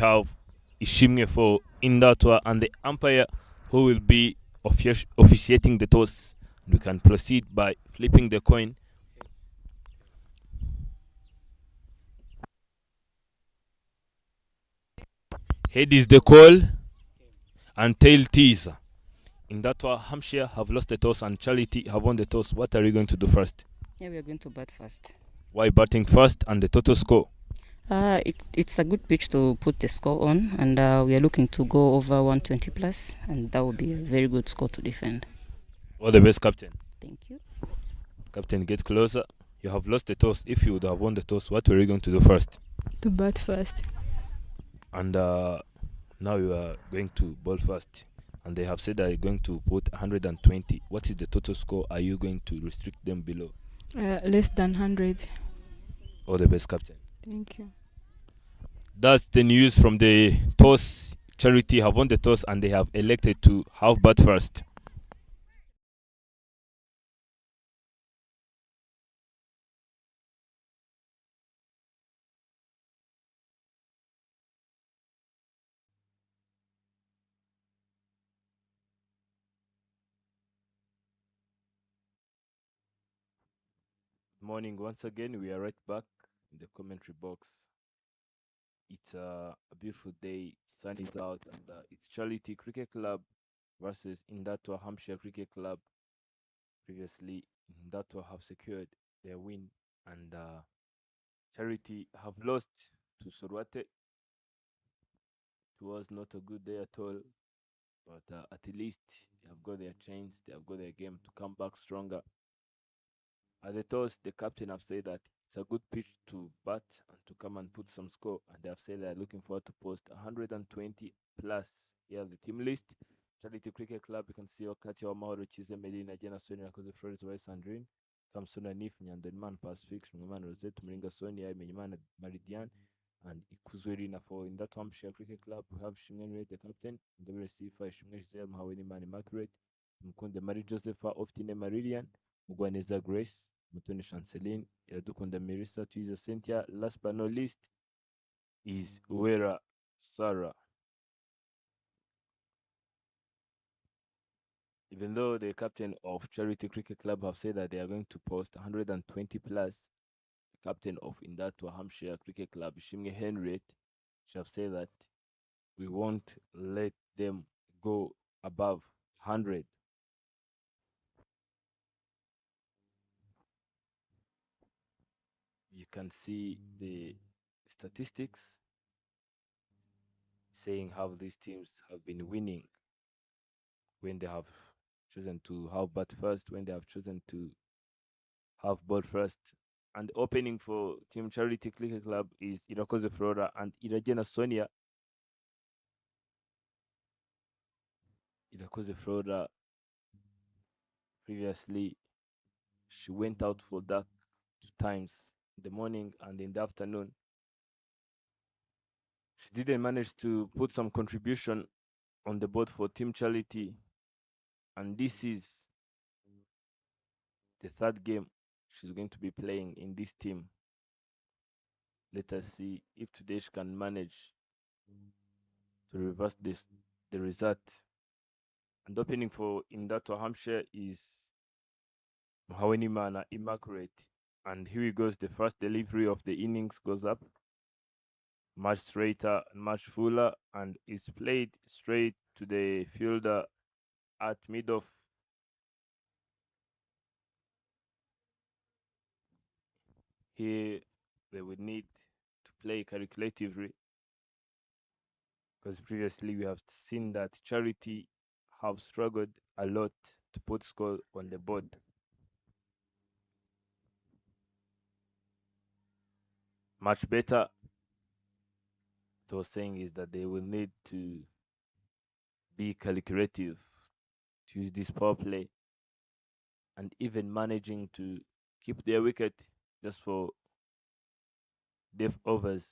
have Ishimwe for Indatwa and the umpire who will be officiating the toss. We can proceed by flipping the coin. Head is the call and tail teaser. Indatwa, Hampshire have lost the toss and Charity have won the toss. What are you going to do first? Yeah, we are going to bat first. Why batting first and the total score? It's a good pitch to put the score on, and we are looking to go over 120 plus, and that would be a very good score to defend. All the best, Captain. Thank you. Captain, get closer. You have lost the toss. If you would have won the toss, what were you going to do first? To bat first. And now you are going to bowl first. And they have said that you're going to put 120. What is the total score? Are you going to restrict them below? Less than 100. All the best, Captain. Thank you. That's the news from the toss. Charity have won the toss and they have elected to have bat first. Morning once again. We are right back in the commentary box. It's a beautiful day. Sun is out, and it's Charity Cricket Club versus Indatwa Hampshire Cricket Club. Previously, Indatwa have secured their win, and Charity have lost to Sorwate. It was not a good day at all, but at least they have got their chance. They have got their game to come back stronger. At the toss, the captain have said that it's a good pitch to bat and to come and put some score, and they have said they're looking forward to post 120 plus. Here the team list. Charity Cricket Club, you can see wakati wa Mauro Chize Medina Jena Sonia Nakoze Flores West Sandrine Kamsuna Nif Nyandenman Pacific Shungaman Rosette Mringa Sonia Menyman Maridian and Ikuzwerina for in that Hampshire Cricket Club. We have Shimene the captain, WC5 Shimene Giselle Mahaweni Man Immaculate, Mkunde Marie Josepha Oftine Maridian, Mugwaneza Grace, Mutoni Chanceline, Iradukunda Mirisa, Twiza Cynthia. Last but not least is Uwera Sarah. Even though the captain of Charity Cricket Club have said that they are going to post 120 plus, the captain of Indatwa Hampshire Cricket Club, Shimge Henriette, have said that we won't let them go above 100. You can see the statistics saying how these teams have been winning when they have chosen to have bat first, when they have chosen to have ball first. And opening for Team Charity Cricket Club is Irakoze Flora and Iragena Sonia. Irakoze Flora, previously, she went out for that 2 times in the morning and in the afternoon. She didn't manage to put some contribution on the board for Team Charity. And this is the third game she's going to be playing in this team. Let us see if today she can manage to reverse the result. And opening for Indatwa Hampshire is Mahaweni Mana Immaculate. And here he goes. The first delivery of the innings goes up much straighter and much fuller, and is played straight to the fielder at mid-off. Here they would need to play calculatively, because previously we have seen that Charity have struggled a lot to put score on the board. Much better, what I was saying is that they will need to be calculative, to use this power play, and even managing to keep their wicket just for death overs.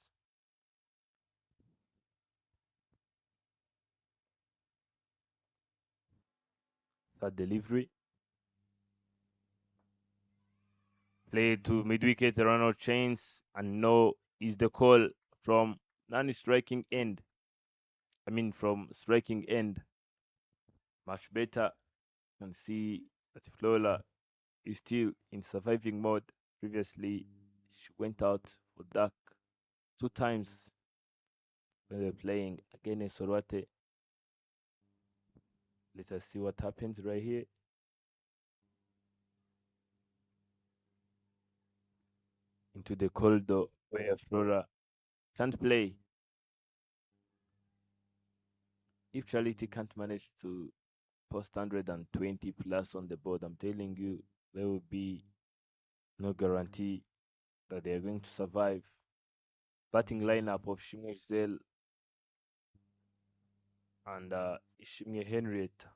That delivery. Play to mid wicket, run out chains, and no is the call from non-striking end. I mean, from striking end, much better. You can see that Flora is still in surviving mode. Previously, she went out for dark 2 times when they were playing against Sorwate. Let us see what happens right here. Into the corridor where Flora can't play. If Charity can't manage to post 120 plus on the board, I'm telling you, there will be no guarantee that they are going to survive. Batting lineup of Shimwe Giselle and Shimwe Henriette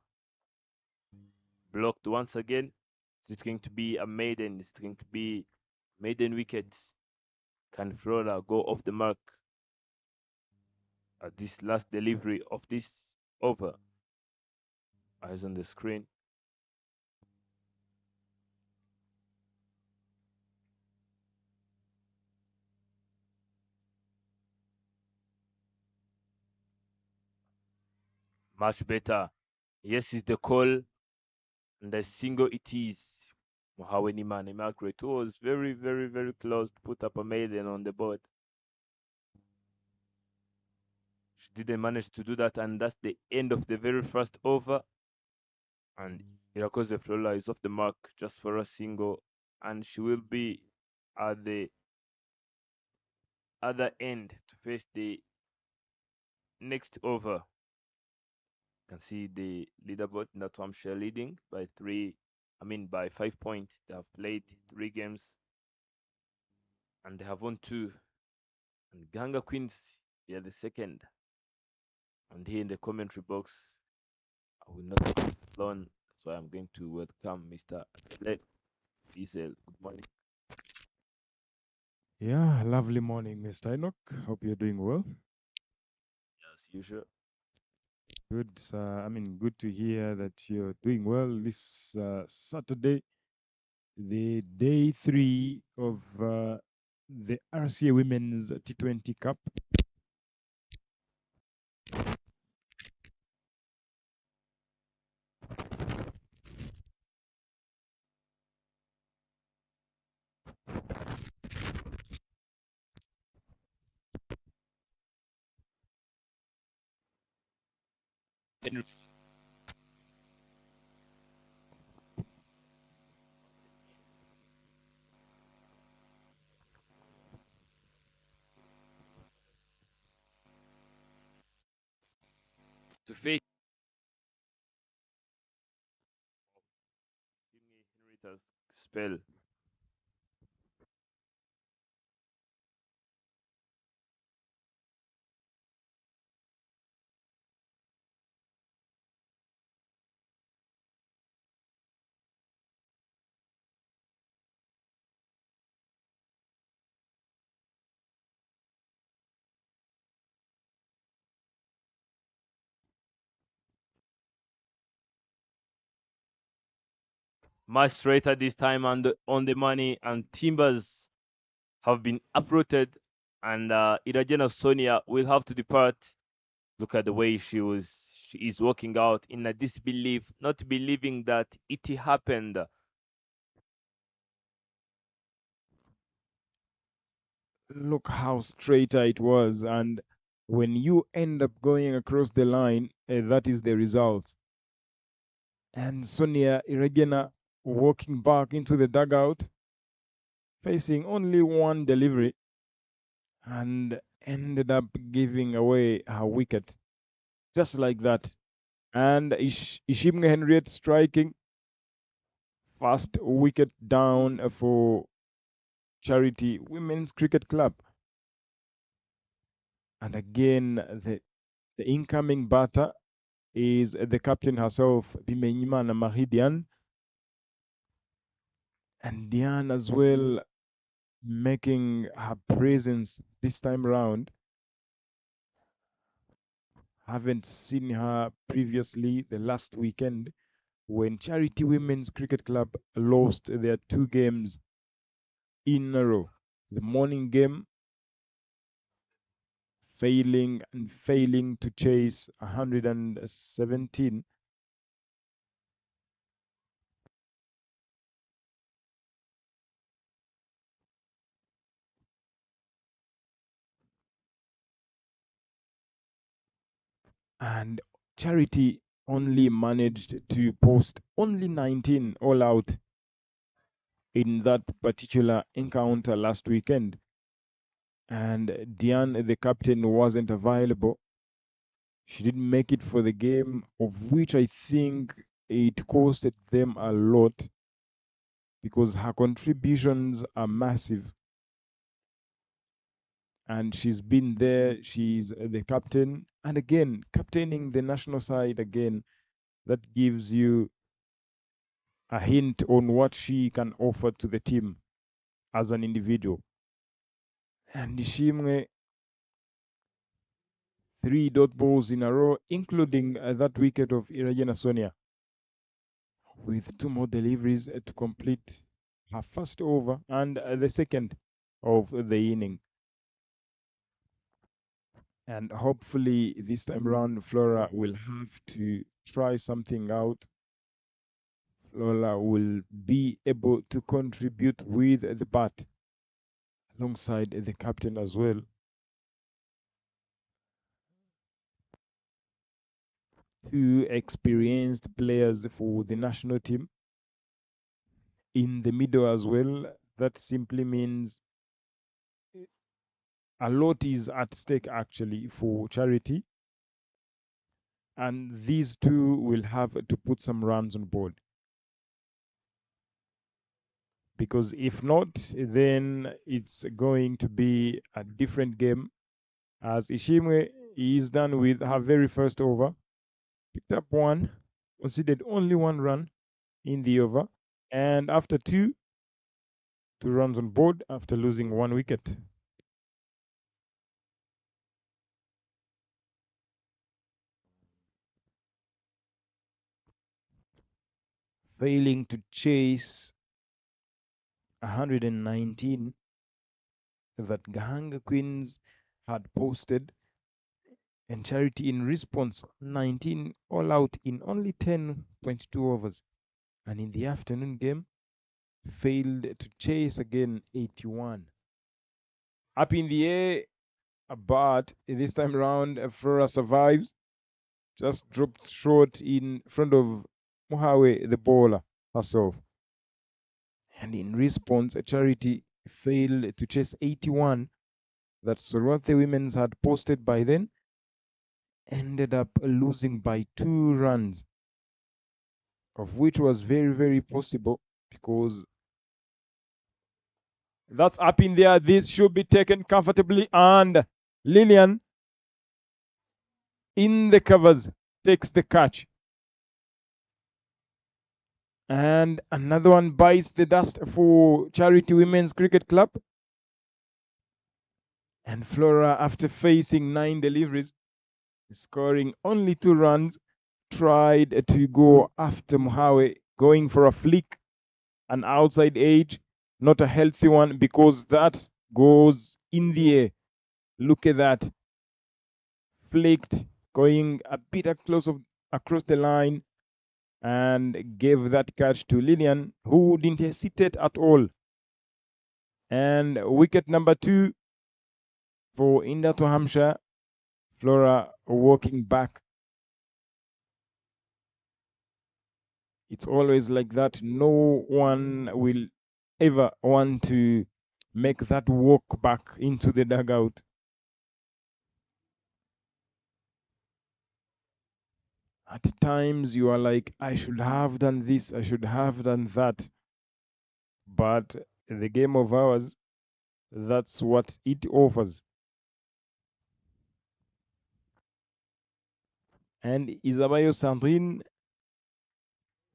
blocked once again. Is it going to be a maiden? Is it going to be maiden wicket? Can Flora go off the mark at this last delivery of this over? Eyes on the screen. Much better. Yes, is the call. And the single it is. Mohaweni Mane Margaret was very, very, very close to put up a maiden on the board. She didn't manage to do that, and that's the end of the very first over. And Irakoze Flora is off the mark just for a single, and she will be at the other end to face the next over. You can see the leaderboard. That's why I'm leading by by 5 points. They have played 3 games and they have won 2. And Gahanga Queens, they are the second. And here in the commentary box, I will not be alone. So I'm going to welcome Mr. Atlet Diesel. Good morning. Yeah, lovely morning, Mr. Enoch. Hope you're doing well. As usual. Good. Good to hear that you're doing well this Saturday, the day 3 of the RCA Women's T20 Cup. To face Henrietta's spell. Much straighter this time on the money, and Timbers have been uprooted, and Irajena Sonia will have to depart. Look at the way she is walking out in a disbelief, not believing that it happened. Look how straighter it was, and when you end up going across the line, that is the result. And Sonia Iregena walking back into the dugout, facing only one delivery, and ended up giving away her wicket just like that. And Ishimwe Henriette striking, first wicket down for Charity Women's Cricket Club. And again, the incoming batter is the captain herself, Bimenyimana Mahidian. And Diane as well making her presence this time round. Haven't seen her previously the last weekend when Charity Women's Cricket Club lost their 2 games in a row. The morning game failing to chase 117. And Charity only managed to post only 19 all out in that particular encounter last weekend. And Diane, the captain, wasn't available. She didn't make it for the game, of which I think it costed them a lot because her contributions are massive. And she's been there, she's the captain. And again, captaining the national side again, that gives you a hint on what she can offer to the team as an individual. And Nishimwe, 3 dot balls in a row, including that wicket of Irajena Sonia, with 2 more deliveries to complete her first over and the second of the inning. And hopefully this time around, Flora will have to try something out. Flora will be able to contribute with the bat alongside the captain as well. Two experienced players for the national team in the middle as well. That simply means a lot is at stake actually for Charity, and these two will have to put some runs on board, because if not, then it's going to be a different game, as Ishimwe is done with her very first over, picked up 1, conceded only 1 run in the over, and after 2 runs on board after losing 1 wicket. Failing to chase 119 that Gahanga Queens had posted, and Charity in response 19 all out in only 10.2 overs, and in the afternoon game failed to chase again 81. Up in the air, but this time around Flora survives, just dropped short in front of Muhawe, the bowler herself. And in response, Charity failed to chase 81 that Sorwathe Women's had posted by then, ended up losing by 2 runs, of which was very, very possible because that's up in there. This should be taken comfortably, and Lillian in the covers takes the catch. And another one bites the dust for Charity Women's Cricket Club. And Flora, after facing 9 deliveries, scoring only 2 runs, tried to go after Muhawe, going for a flick, an outside edge, not a healthy one because that goes in the air. Look at that. Flicked, going a bit across the line, and gave that catch to Lillian, who didn't hesitate at all. And wicket number 2 for India to Hampshire. Flora walking back. It's always like that. No one will ever want to make that walk back into the dugout. At times you are like, I should have done this, I should have done that. But the game of ours, that's what it offers. And Isabayo Sandrine,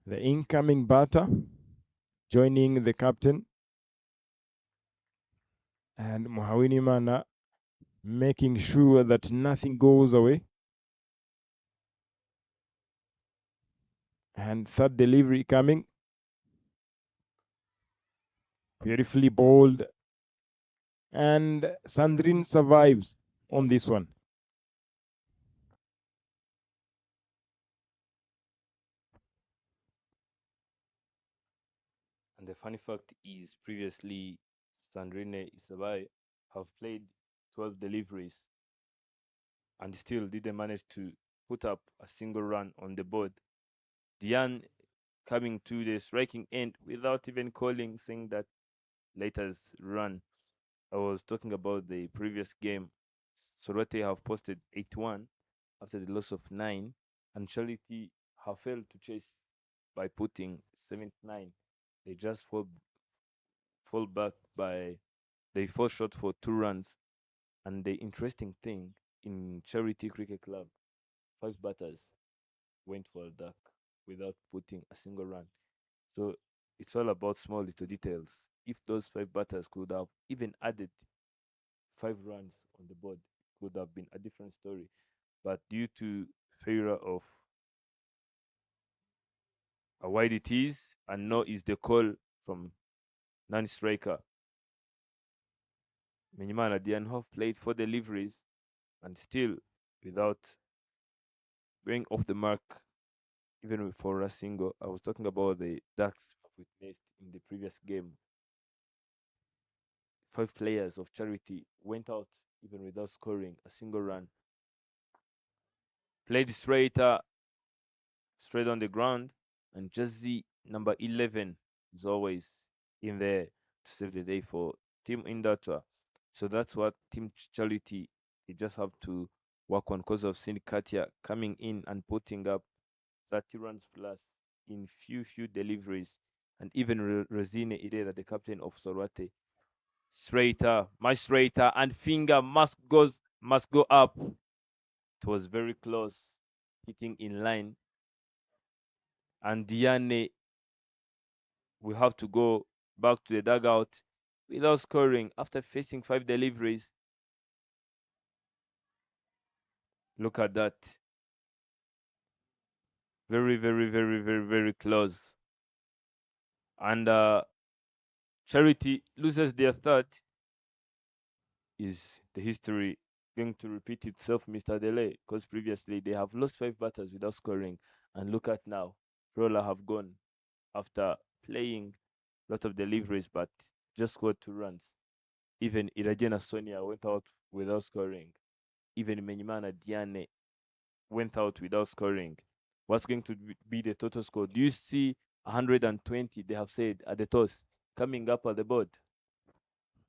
the incoming batter, joining the captain, and Muhawini Mana making sure that nothing goes away. And third delivery coming, beautifully bowled, and Sandrine survives on this one. funny fact is previously Sandrine Isabai have played 12 deliveries and still didn't manage to put up a single run on the board. Diane coming to the striking end without even calling, saying that latest run. I was talking about the previous game. Soroti have posted 81 after the loss of 9, and Charity have failed to chase by putting 79. They just fall back by they fall short for 2 runs. And the interesting thing in Charity Cricket Club, 5 batters went for a duck without putting a single run. So it's all about small little details. If those 5 batters could have even added 5 runs on the board, it would have been a different story. But due to failure of a wide it is, and no is the call from non-striker, Minimana Dianhoff played 4 deliveries and still without going off the mark, even for a single. I was talking about the Ducks witnessed in the previous game. 5 players of Charity went out even without scoring a single run. Played straight on the ground, and jersey number 11 is always in there to save the day for Team Indatra. So that's what Team Charity they just have to work on because of Cindy Katia coming in and putting up 30 runs plus in few deliveries, and even Rosine Ideda, the captain of Sorwate, my straighter, and finger must go up. It was very close, hitting in line, and Diane will have to go back to the dugout without scoring after facing 5 deliveries. Look at that. Very close. And Charity loses their start. Is the history going to repeat itself, Mr. Delay? Because previously they have lost 5 batters without scoring. And look at now. Roller have gone after playing a lot of deliveries but just scored 2 runs. Even Irajena Sonia went out without scoring. Even Menyimana Diane went out without scoring. What's going to be the total score? Do you see 120, they have said, at the toss, coming up at the board?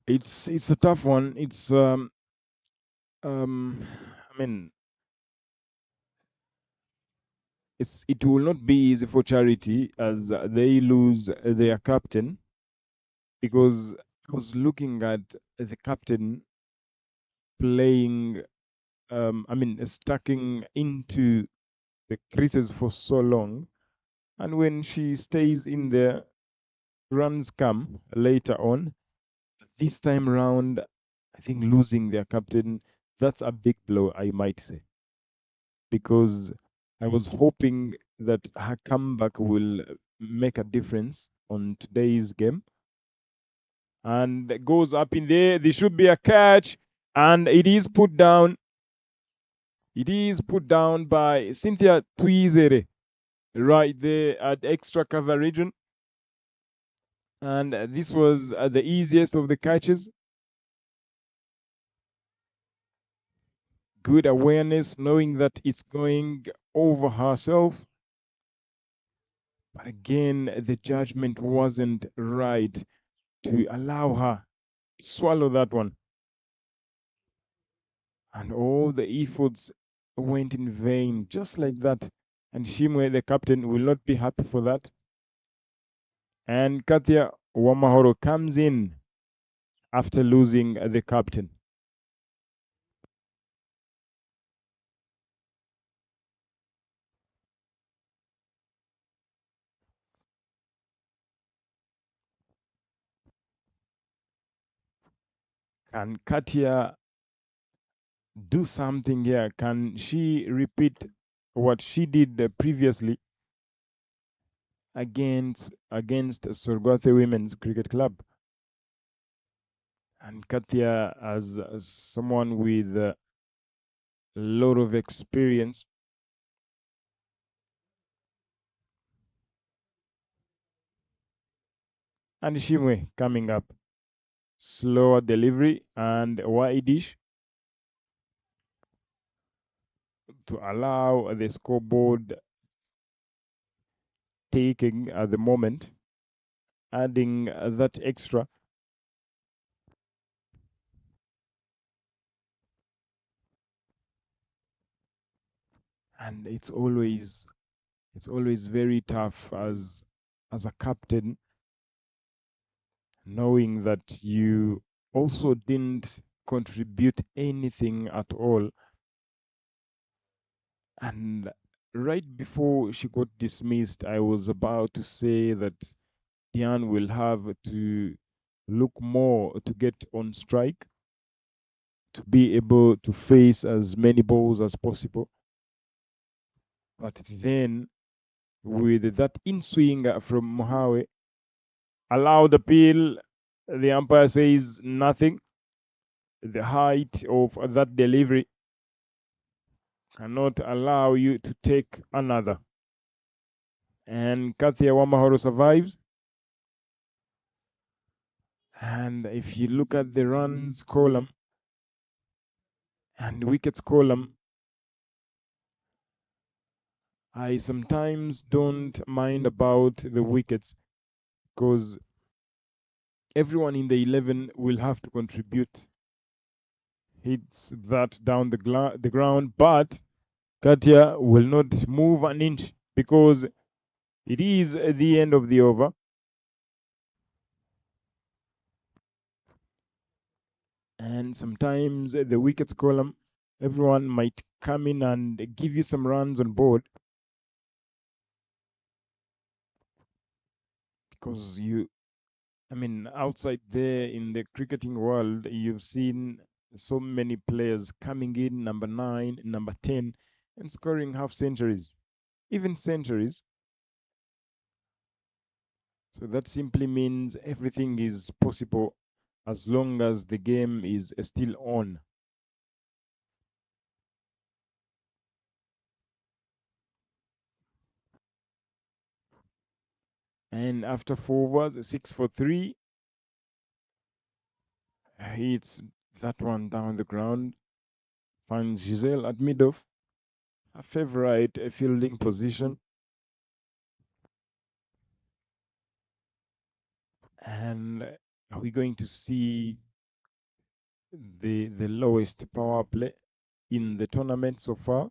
It's a tough one. It's I mean, it will not be easy for Charity as they lose their captain, because I was looking at the captain playing, stacking into the creases for so long, and when she stays in there, runs come later on. This time round, I think losing their captain, that's a big blow, I might say, because I was hoping that her comeback will make a difference on today's game. And it goes up in there. There should be a catch, and it is put down. It is put down by Cynthia Tuizere right there at extra cover region. And this was the easiest of the catches. Good awareness, knowing that it's going over herself. But again, the judgment wasn't right to allow her to swallow that one. And all the efforts went in vain, just like that. And Shimwe, the captain, will not be happy for that. And Katia Wamahoro comes in after losing the captain. Can Katia do something here? Can she repeat what she did previously against Sorgothe Women's Cricket Club? And Katia, as someone with a lot of experience, And Shimwe coming up. Slower delivery and wide-ish to allow the scoreboard taking at the moment, adding that extra. And it's always very tough as a captain, knowing that you also didn't contribute anything at all. And right before she got dismissed, I was about to say that Diane will have to look more to get on strike to be able to face as many balls as possible. But then, with that in swing from Mohawe, allowed appeal, the umpire says nothing. The height of that delivery cannot allow you to take another. And Kathia Wamahoro survives. And if you look at the runs column and wickets column, I sometimes don't mind about the wickets because everyone in the 11 will have to contribute hits that down the ground, but Katia will not move an inch because it is the end of the over. And sometimes the wickets column, everyone might come in and give you some runs on board because outside there in the cricketing world, you've seen so many players coming in number 9, number 10, and scoring half centuries, even centuries. So that simply means everything is possible as long as the game is still on. And after 4 overs, 6 for 3, hits that one down the ground, finds Giselle at mid-off, a favorite fielding position. And are we going to see the lowest power play in the tournament so far?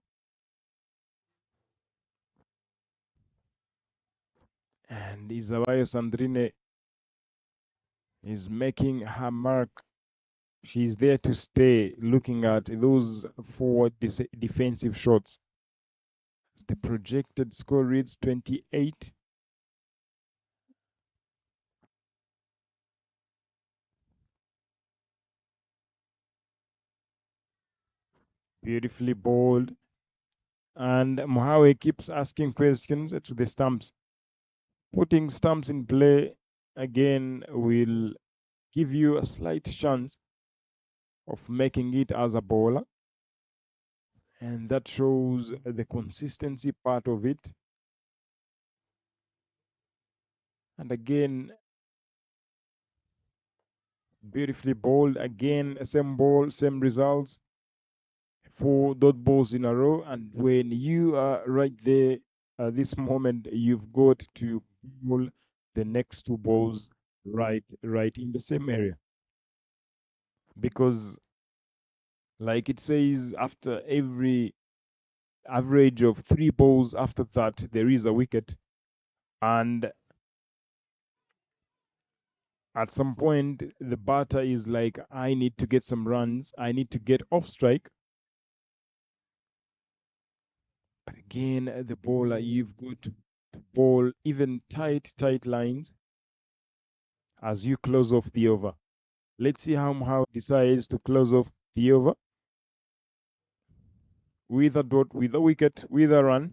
And Isabayo Sandrine is making her mark. She's there to stay, looking at those forward defensive shots. The projected score reads 28. Beautifully bowled. And Mohawe keeps asking questions to the stumps. Putting stumps in play again will give you a slight chance of making it as a bowler. And that shows the consistency part of it. And again, beautifully bowled. Again, same ball, same results. 4 dot balls in a row. And when you are right there at this moment, you've got to bowl the next 2 balls right in the same area. Because, like it says, after every average of 3 balls after that, there is a wicket. And at some point, the batter is like, I need to get some runs. I need to get off strike. But again, the bowler, you've got to bowl even tight lines as you close off the over. Let's see how decides to close off the over with a dot, with a wicket, with a run,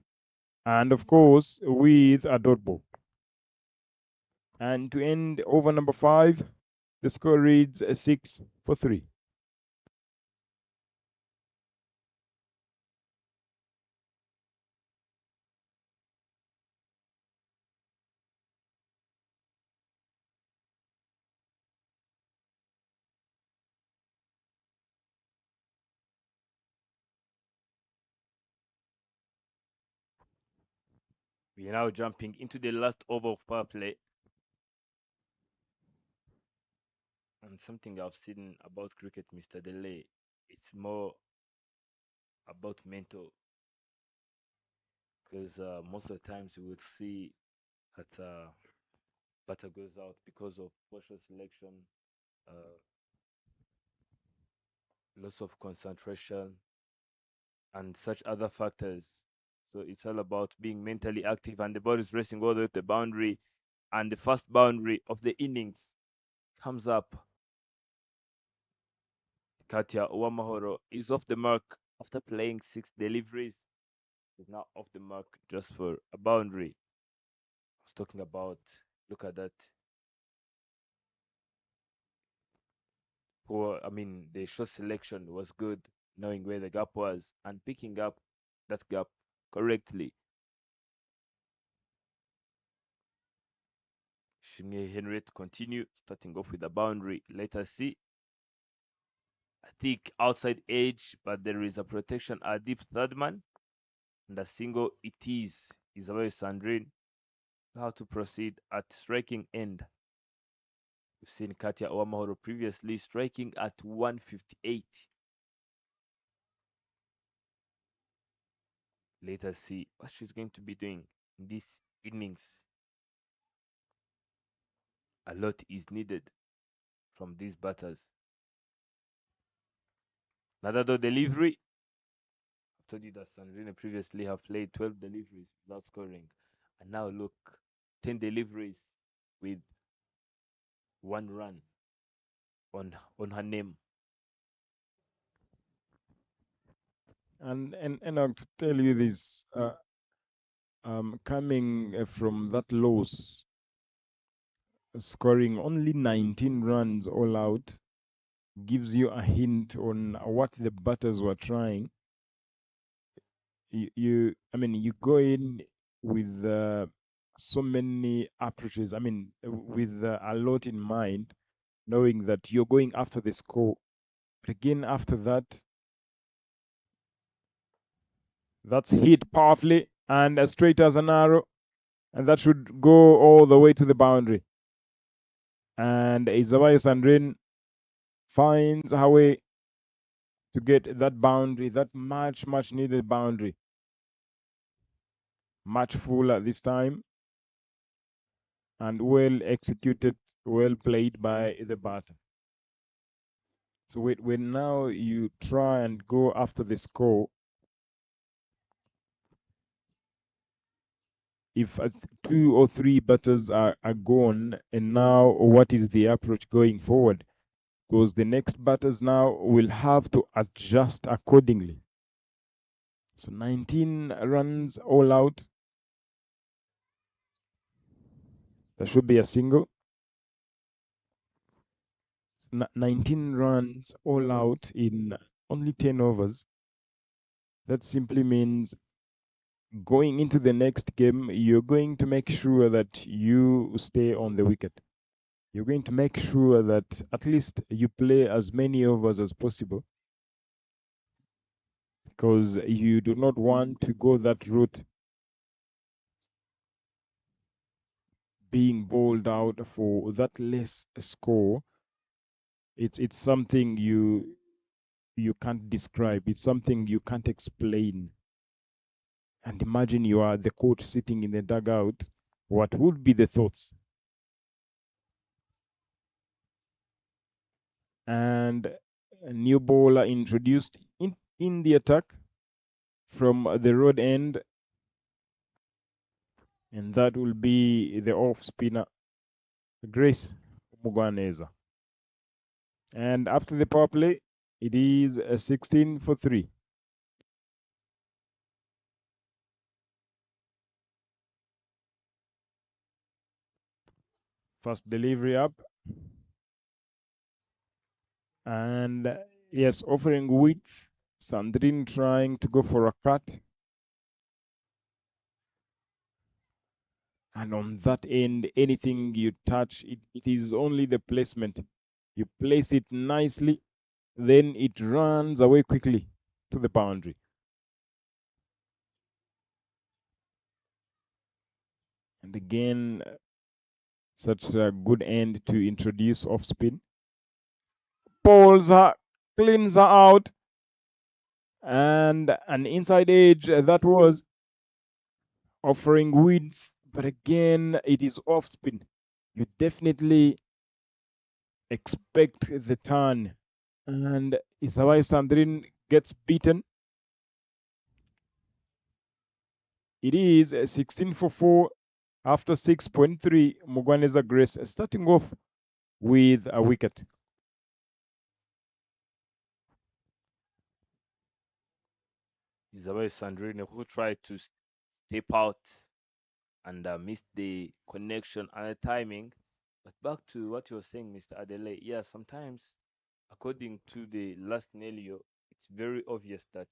and of course with a dot ball. And to end over number 5, the score reads 6 for 3. We are now jumping into the last over of power play. And something I've seen about cricket, Mr. Delay, it's more about mental. Because most of the times you will see that batter goes out because of partial selection, uh, loss of concentration, and such other factors. So it's all about being mentally active, and the ball is racing all the way to the boundary, and the first boundary of the innings comes up. Katia Owamahoro is off the mark after playing 6 deliveries. He's now off the mark just for a boundary. I was talking about, look at that. The shot selection was good, knowing where the gap was and picking up that gap correctly. Shinge Henry to continue, starting off with a boundary. Let us see. A thick outside edge, but there is a protection at deep third man. And a single it is Isabel Sandrin. How to proceed at striking end. We've seen Katia Owamahoro previously striking at 158. Let us see what she's going to be doing in this innings. A lot is needed from these batters. Nadado delivery. I told you that Sandrine previously have played 12 deliveries without scoring. And now look, 10 deliveries with 1 run on her name. And I'll tell you this, coming from that loss, scoring only 19 runs all out gives you a hint on what the batters were trying. You go in with so many approaches. With a lot in mind, knowing that you're going after the score. But again, after that, that's hit powerfully and as straight as an arrow, and that should go all the way to the boundary. And Isabayo Sandrin finds her way to get that boundary, that much needed boundary. Much fuller this time, and well executed, well played by the batter. So when now you try and go after the score, if 2 or 3 batters are gone, and now what is the approach going forward? Because the next batters now will have to adjust accordingly. So 19 runs all out. That should be a single. 19 runs all out in only 10 overs. That simply means going into the next game, you're going to make sure that you stay on the wicket. You're going to make sure that at least you play as many overs as possible, because you do not want to go that route, being bowled out for that less score. It's something you can't describe. It's something you can't explain. And imagine you are the coach sitting in the dugout. What would be the thoughts? And a new bowler introduced in the attack from the road end, and that will be the off spinner Grace Mugwaneza. And after the power play, it is a 16 for 3. First delivery up, and yes, offering width. Sandrine trying to go for a cut, and on that end, anything you touch, it is only the placement. You place it nicely, then it runs away quickly to the boundary. And again, such a good end to introduce off spin. Pulls her, cleans her out, and an inside edge that was offering width, but again, it is off spin. You definitely expect the turn, and Isawai Sandrin gets beaten. It is 16 for 4 after 6.3. Mugwaneza Grace starting off with a wicket. Isabel Sandrine, who tried to step out and missed the connection and the timing. But back to what you were saying, Mr. Adelaide, yeah, sometimes, according to the last scenario, it's very obvious that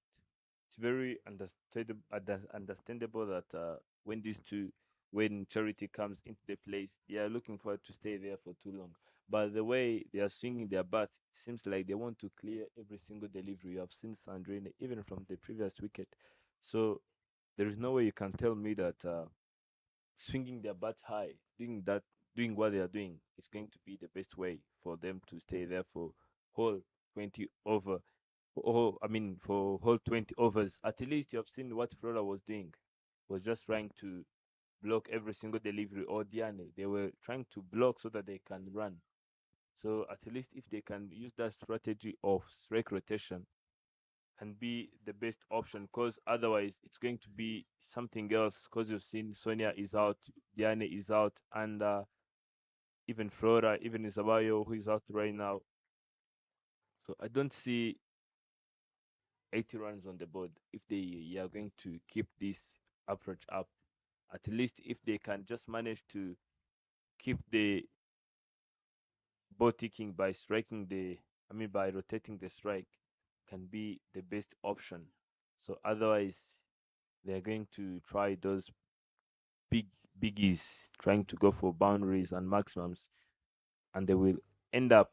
it's very understandable that when these two, when Charity comes into the place, they are looking for her to stay there for too long. But the way they are swinging their bat, it seems like they want to clear every single delivery. You have seen Sandrine even from the previous wicket, so there is no way you can tell me that swinging their bat high, doing what they are doing, is going to be the best way for them to stay there for whole 20 over. Oh, I mean, for whole 20 overs. At least you have seen what Flora was doing. Was just trying to block every single delivery. Or Diane, they were trying to block so that they can run. So at least if they can use that strategy of strike rotation, can be the best option, because otherwise it's going to be something else, because you've seen Sonia is out, Diane is out, and even Flora, even Isabayo, who is out right now. So I don't see 80 runs on the board if they are going to keep this approach up. At least if they can just manage to keep the ball ticking by by rotating the strike, can be the best option. So otherwise, they're going to try those big biggies, trying to go for boundaries and maximums, and they will end up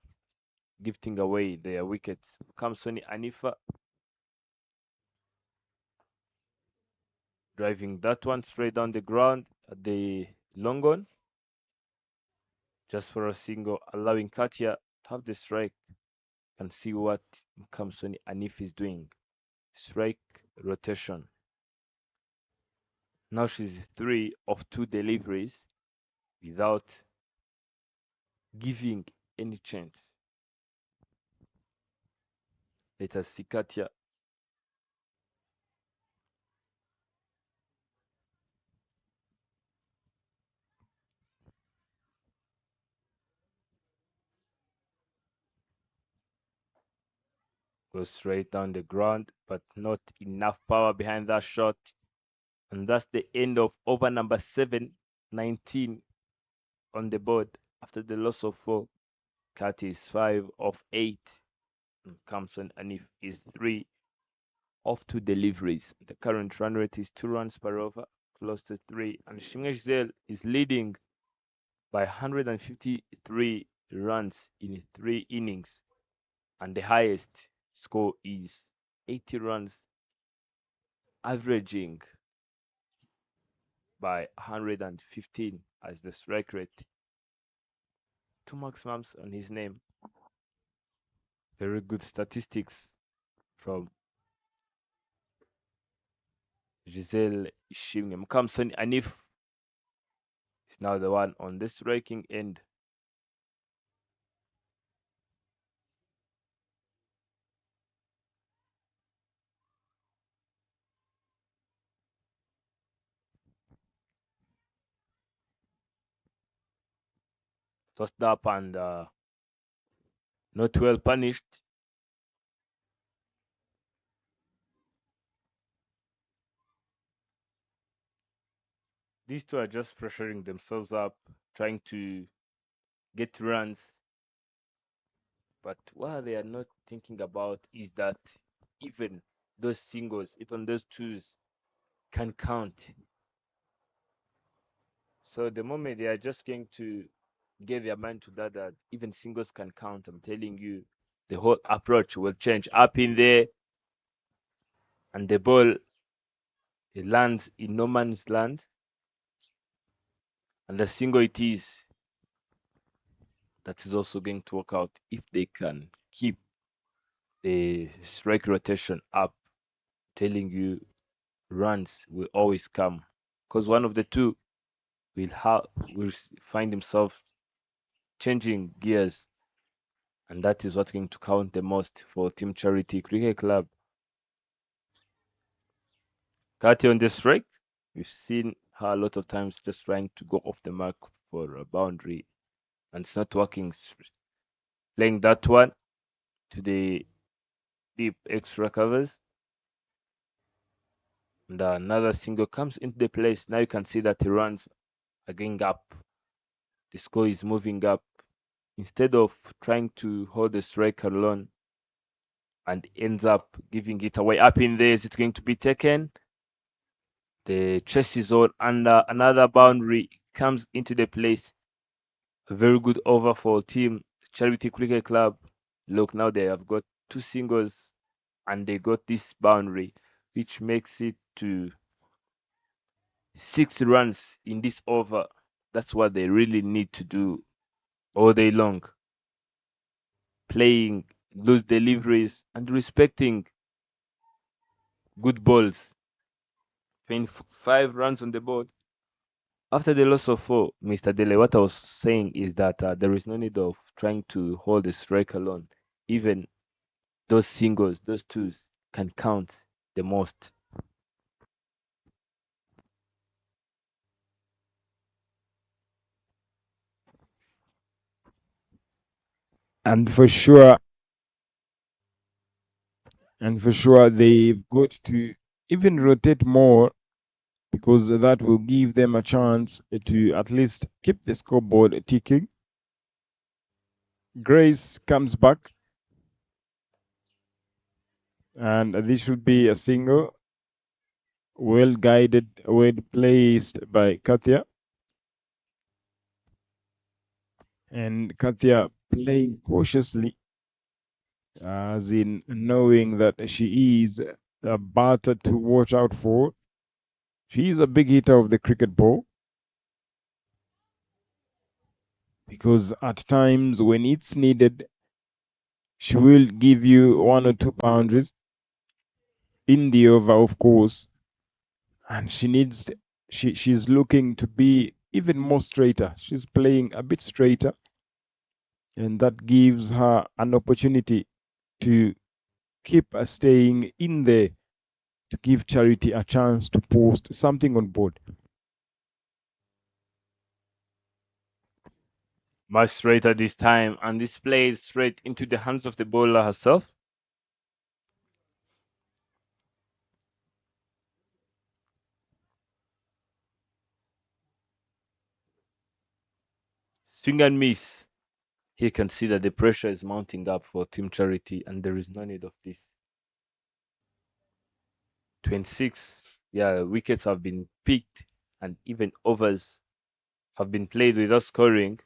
gifting away their wickets. Comes Sony Anifa, driving that one straight down the ground at the long on, just for a single, allowing Katia to have the strike and see what Kamsoni Anif is doing. Strike rotation. Now she's 3 of 2 deliveries without giving any chance. Let us see Katia. Go straight down the ground, but not enough power behind that shot. And that's the end of over number 7, 19 on the board after the loss of 4. Kat is 5 of 8. And Kamson Anif is 3 of 2 deliveries. The current run rate is 2 runs per over, close to 3. And Shimeshzel is leading by 153 runs in 3 innings. And the highest score is 80 runs, averaging by 115 as the strike rate. 2 maximums on his name. Very good statistics from Giselle Ishimwe. Mkamson Anif is now the one on the striking end. Tossed up and not well punished. These two are just pressuring themselves up, trying to get runs. But what they are not thinking about is that even those singles, even those twos can count. So the moment they are just going to get their mind to that even singles can count, I'm telling you, the whole approach will change. Up in there, and the ball, it lands in no man's land. And the single it is that is also going to work out if they can keep the strike rotation up, telling you runs will always come. Because one of the two will find himself changing gears, and that is what's going to count the most for Team Charity Cricket Club. Kati on the strike, we've seen her a lot of times just trying to go off the mark for a boundary, and it's not working. Playing that one to the deep extra covers, and another single comes into the place. Now you can see that the runs are going up. The score is moving up. Instead of trying to hold the strike alone and ends up giving it away up in there, is it going to be taken? The chase is on, and another boundary comes into the place. A very good over for Team Charity Cricket Club. Look, now they have got 2 singles and they got this boundary, which makes it to 6 runs in this over. That's what they really need to do all day long. Playing loose deliveries and respecting good balls. 5 runs on the board. After the loss of 4, Mr. Dele, what I was saying is that there is no need of trying to hold the strike alone. Even those singles, those twos can count the most. And for sure, they've got to even rotate more, because that will give them a chance to at least keep the scoreboard ticking. Grace comes back, and this should be a single. Well guided, well placed by Katia. And Katia playing cautiously, as in knowing that she is a batter to watch out for. She is a big hitter of the cricket ball, because at times when it's needed, she will give you 1 or 2 boundaries in the over, of course. And she's looking to be even more straighter. She's playing a bit straighter, and that gives her an opportunity to keep staying in there, to give Charity a chance to post something on board. Much straighter this time, and this plays straight into the hands of the bowler herself. Swing and miss. Here you can see that the pressure is mounting up for Team Charity, and there is no need of this. 26, yeah, wickets have been picked, and even overs have been played without scoring.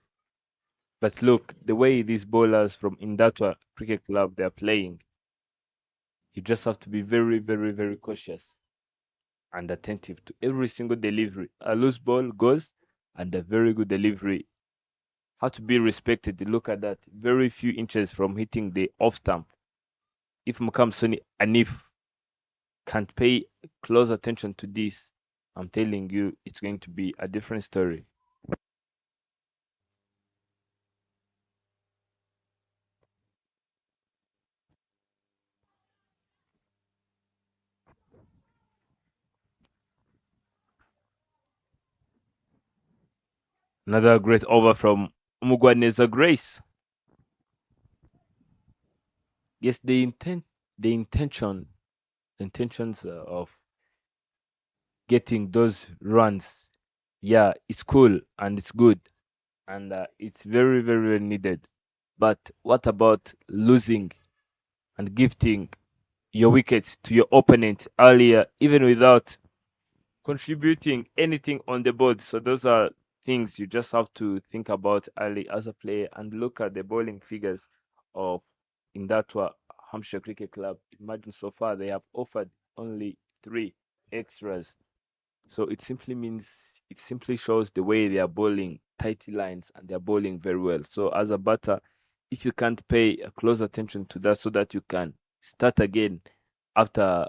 But look, the way these bowlers from Indatwa Cricket Club they are playing, you just have to be very, very, very cautious and attentive to every single delivery. A loose ball goes, and a very good delivery have to be respected. Look at that, very few inches from hitting the off stump. If Mukamsoni Anif can't pay close attention to this, I'm telling you, it's going to be a different story. Another great over from Umugwaneza Grace. Yes, the intentions of getting those runs, yeah, it's cool and it's good, and it's very, very, very needed. But what about losing and gifting your wickets to your opponent earlier, even without contributing anything on the board? So those are things you just have to think about early as a player, and look at the bowling figures of Indatwa Hampshire Cricket Club. Imagine so far they have offered only 3 extras. So it simply means it simply shows the way they are bowling tighty lines and they are bowling very well. So as a batter, if you can't pay a close attention to that so that you can start again after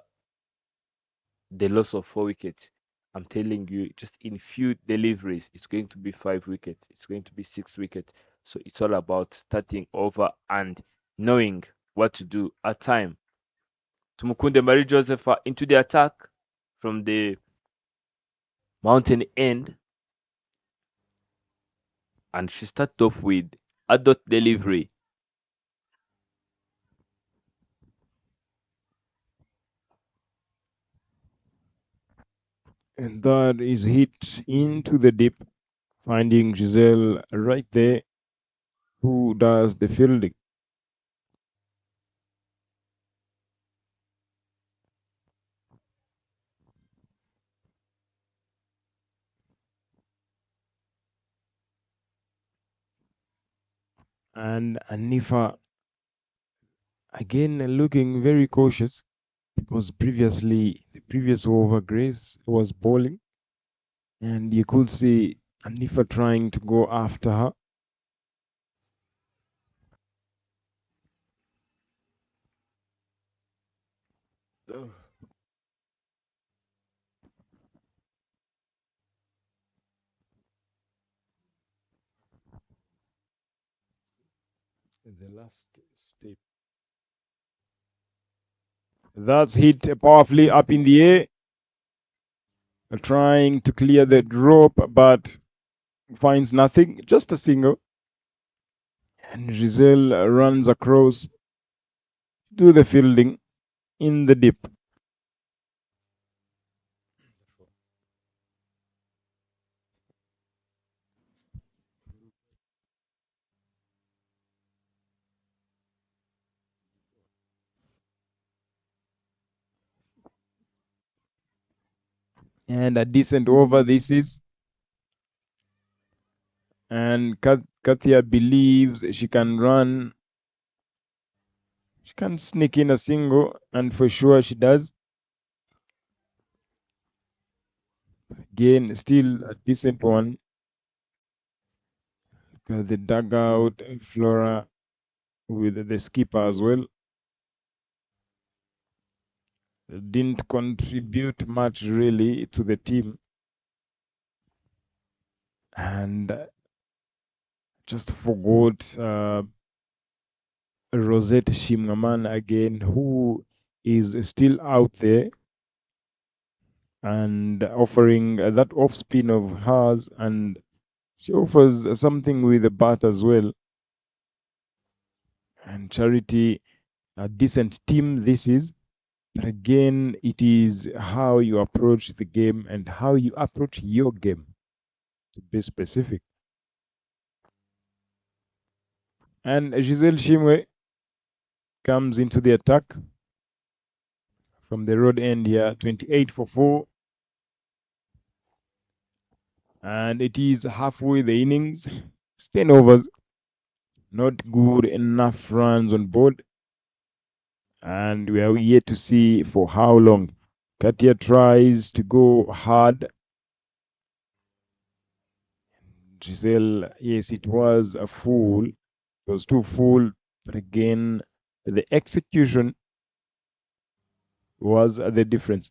the loss of 4 wickets, I'm telling you, just in few deliveries, it's going to be 5 wickets, it's going to be 6 wickets. So it's all about starting over and knowing what to do at time. Tumukunde Marie Joseph into the attack from the mountain end, and she started off with a dot delivery. And that is hit into the deep, finding Giselle right there, who does the fielding. And Anifa again looking very cautious, because previously the previous over Grace was bowling, and you could see Anifa trying to go after her. The last step. That's hit powerfully up in the air, trying to clear the drop, but finds nothing, just a single. And Giselle runs across to the fielding in the deep. And a decent over this is. And Katia believes she can run. She can sneak in a single, and for sure she does. Again, still a decent one. The dugout, Flora with the skipper as well. Didn't contribute much really to the team. And just forgot Rosette Shimgaman again, who is still out there and offering that off spin of hers, and she offers something with a bat as well. And Charity, a decent team this is. But again, it is how you approach the game and how you approach your game, to be specific. And Giselle Shimwe comes into the attack from the road end here, 28 for 4. And it is halfway the innings. 10 overs. Not good enough runs on board. And we are yet to see for how long. Katia tries to go hard. Giselle, yes, it was a fool. It was too full. But again, the execution was the difference.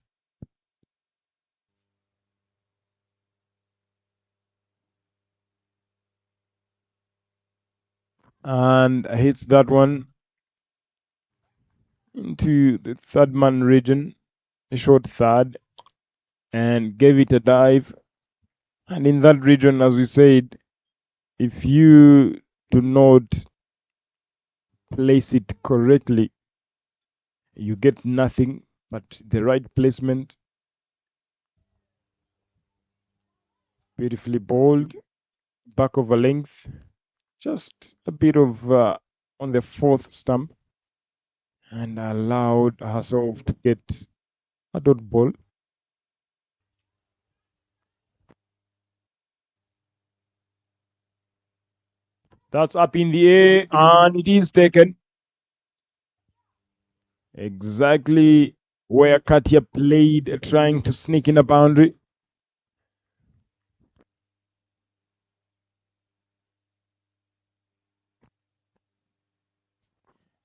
And hits that one into the third man region, a short third, and gave it a dive. And in that region, as we said, if you do not place it correctly, you get nothing but the right placement. Beautifully bowled, back of a length, just a bit of on the fourth stump, and allowed herself to get a dot ball. That's up in the air, and it is taken. Exactly where Katia played, trying to sneak in a boundary.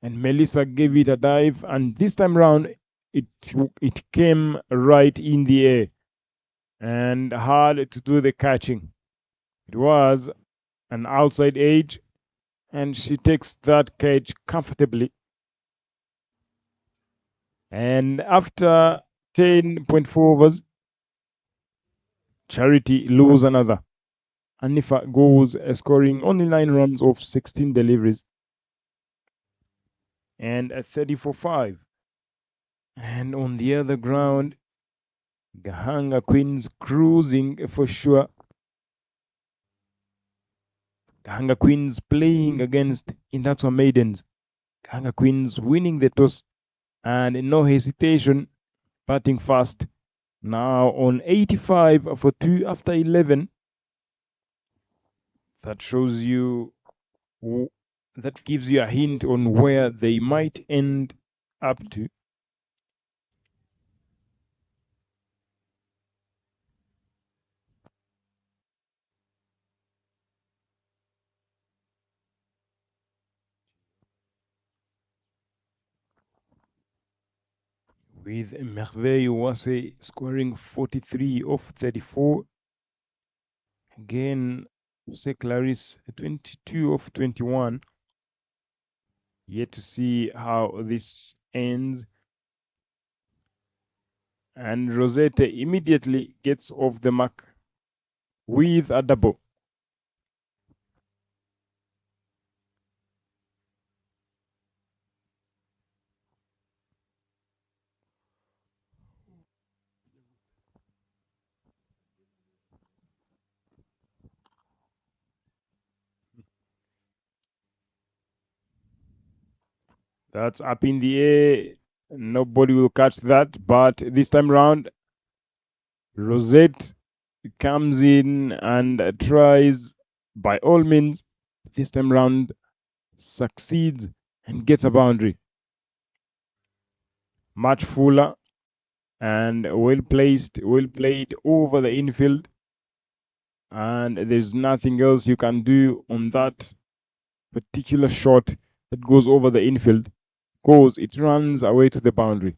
and Melissa gave it a dive, and this time round it came right in the air and hard to do the catching. It was an outside edge, and she takes that catch comfortably. And after 10.4 overs, Charity lose another. Anifa goes scoring only 9 runs off 16 deliveries and a 34-5. And on the other ground, Gahanga Queens cruising for sure. Gahanga Queens playing against Indatwa Maidens. Gahanga Queens winning the toss and no hesitation, batting fast. Now on 85 for 2 after 11. That shows you, that gives you a hint on where they might end up to. With Merveille Uwase scoring 43 off 34. Again, Jose Clarice 22 off 21. Yet to see how this ends. And Rosette immediately gets off the mark with a double. That's up in the air. Nobody will catch that. But this time round, Rosette comes in and tries by all means. This time round, succeeds and gets a boundary. Much fuller and well placed, well played over the infield. And there's nothing else you can do on that particular shot that goes over the infield, because it runs away to the boundary.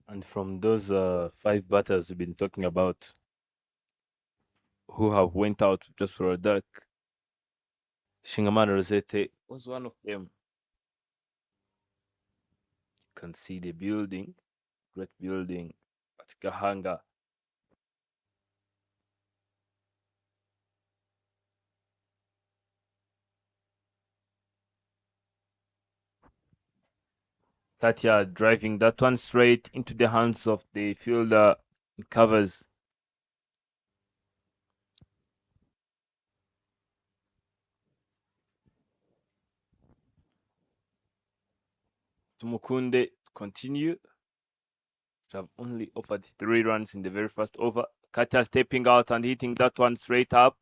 And from those 5 batters we've been talking about who have went out just for a duck, Shingamana Rosette was one of them. You can see the building, great building at Gahanga. Katia driving that one straight into the hands of the fielder covers. Tumukunde continue to have only offered 3 runs in the very first over. Katia stepping out and hitting that one straight up.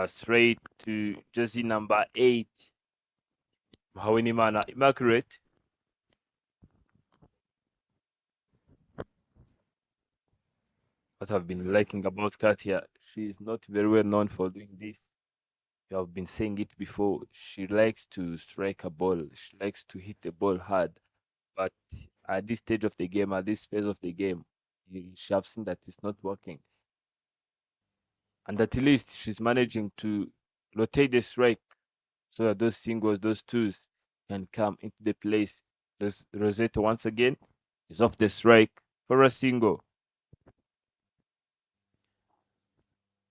Straight to jersey number 8. Mahawinimana Immaculate. What I've been liking about Katia, she's not very well known for doing this. You have been saying it before. She likes to strike a ball. She likes to hit the ball hard. But at this stage of the game, at this phase of the game, she have seen that it's not working. And at least she's managing to rotate the strike so that those singles, those twos can come into the place. This Rosetta once again is off the strike for a single.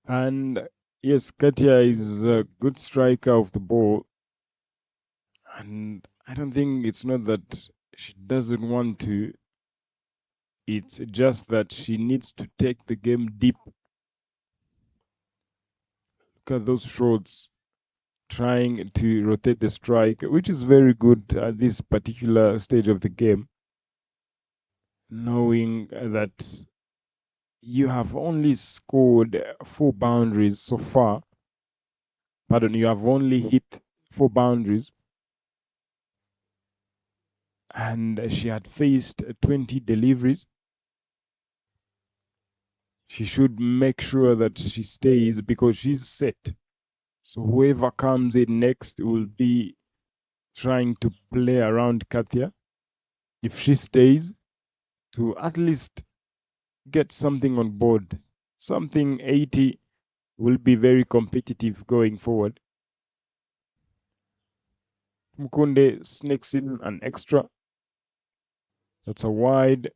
And yes, Katia is a good striker of the ball. And I don't think it's not that she doesn't want to. It's just that she needs to take the game deep. Look at those shots trying to rotate the strike, which is very good at this particular stage of the game, knowing that you have only scored 4 boundaries so far. Pardon, you have only hit 4 boundaries, and she had faced 20 deliveries. She should make sure that she stays because she's set. So whoever comes in next will be trying to play around Katia, if she stays, to at least get something on board. Something 80 will be very competitive going forward. Mkunde sneaks in an extra. That's a wide.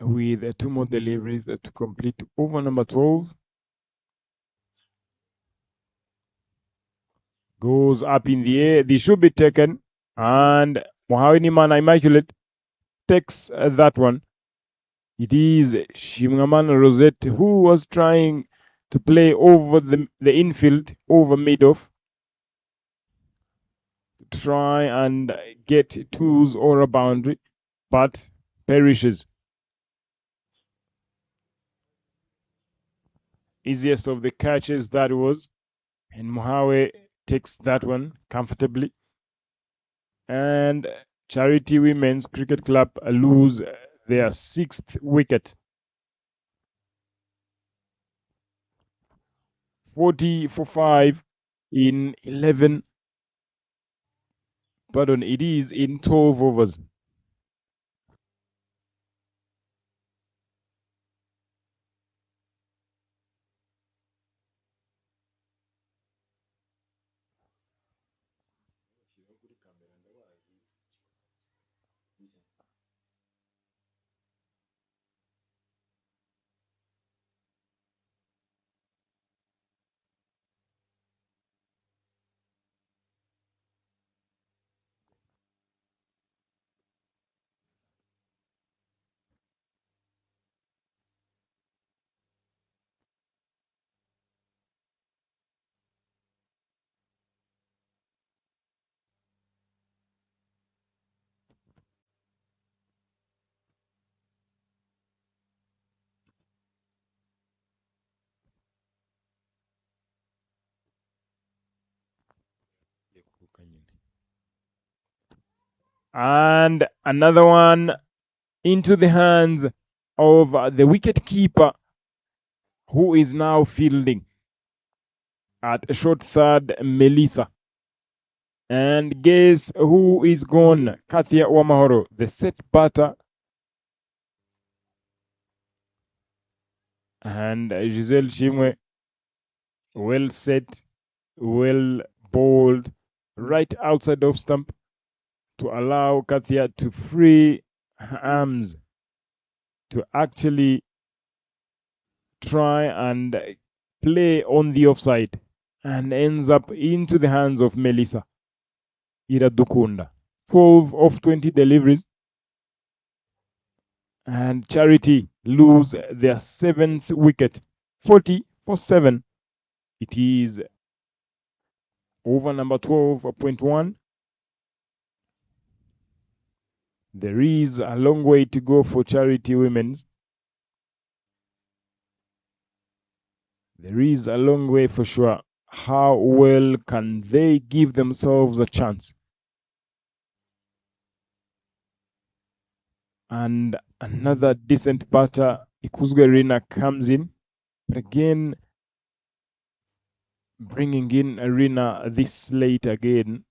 With two more deliveries to complete over number 12. Goes up in the air. They should be taken. And Mohawini Mana Immaculate takes that one. It is Shimngamana Rosette who was trying to play over the infield, over mid-off. Try and get twos or a boundary, but perishes. Easiest of the catches that was. And Mohawe takes that one comfortably. And Charity Women's Cricket Club lose their 6th wicket. 40 for 5 in 11. Pardon, it is in 12 overs. And another one into the hands of the wicket keeper, who is now fielding at a short third, Melissa. And guess who is gone? Katia Wamahoro, the set batter. And Giselle Shimwe, well set, well bowled, right outside off stump to allow Katia to free her arms to actually try and play on the offside, and ends up into the hands of Melissa Iradukunda. 12 of 20 deliveries, and Charity lose their 7th wicket. 40 for 7. It is over number 12.1. There is a long way to go for Charity Women's. There is a long way for sure. How well can they give themselves a chance? And another decent batter, Ikuzgarina, comes in. But again, bringing in Arena this late again.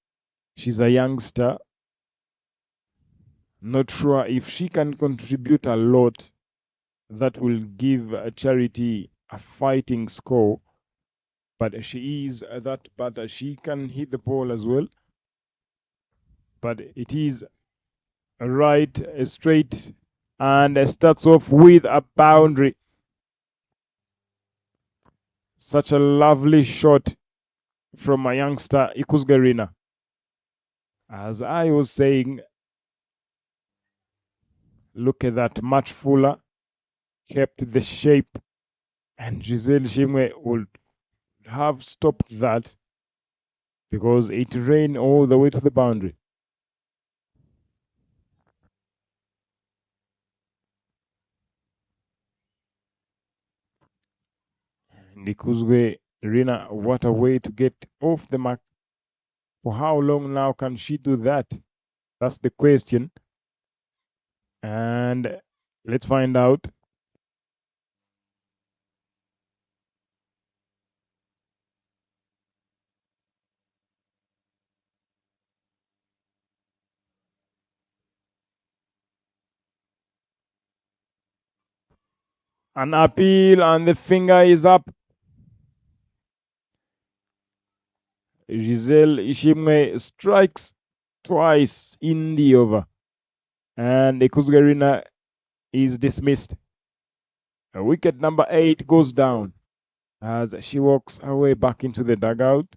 She's a youngster. Not sure if she can contribute a lot that will give Charity a fighting score. But she is that batter. She can hit the ball as well. But it is right, straight, and starts off with a boundary. Such a lovely shot from a youngster, Ikuzgarina. As I was saying, look at that, much fuller, kept the shape, and Giselle Shimwe would have stopped that because it ran all the way to the boundary. And Ikuzgarina, what a way to get off the mark. For how long now can she do that? That's the question. And Let's find out. An appeal and the finger is up. Giselle Ishimwe strikes twice in the over. And Ekuzgarina is dismissed. Wicket number 8 goes down as she walks her way back into the dugout.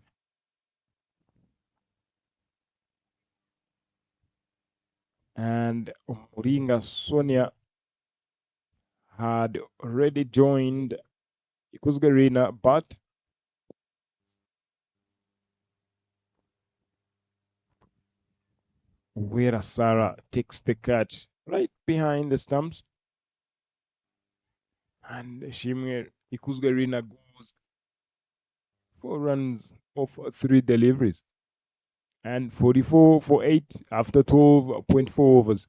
And Muringa Sonia had already joined Ekuzgarina, but Wera Sarah takes the catch right behind the stumps. And Shimir Ekuzgarina goes 4 runs off 3 deliveries. And 44 for 8 after 12.4 overs.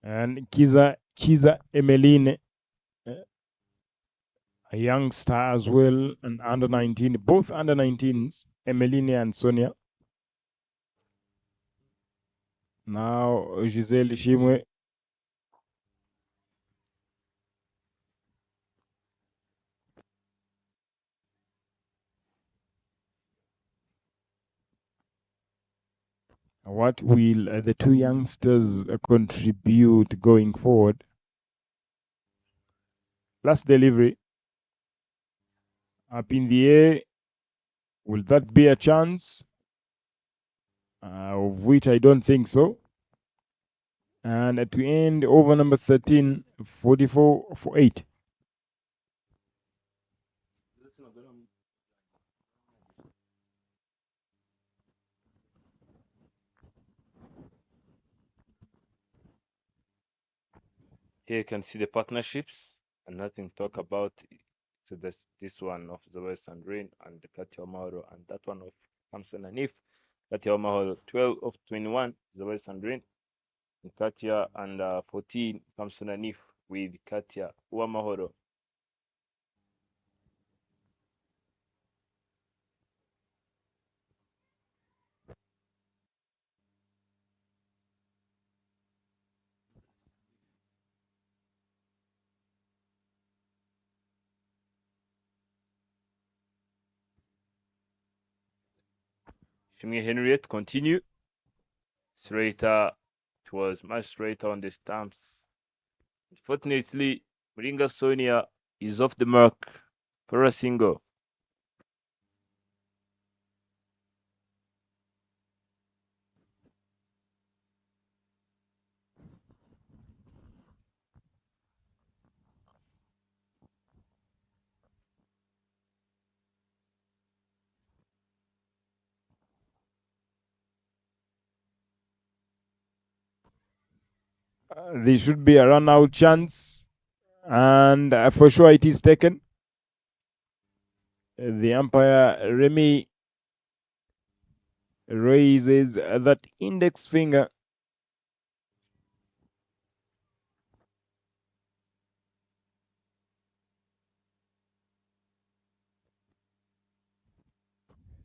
And Chiza Emeline, a youngster as well, and under 19, both under 19s, Emeline and Sonia. Now Giselle Shimwe. What will the two youngsters contribute going forward? Last delivery. Up in the air. Will that be a chance? Of which I don't think so. And to end over number 13, 44 for 8. Here you can see the partnerships and nothing to talk about. So this one of the Western Rain and the Katia Mahoro, and that one of Samson and If. Katia Mahoro 12 of 21, the Western Rain. And Katia and 14, Samson and If with Katia Uamahoro. Shimie Henriette continue. Straighter. It was much straighter on the stumps. Unfortunately, Moringa Sonia is off the mark for a single. There should be a run out chance, and for sure it is taken. The umpire Remy raises that index finger.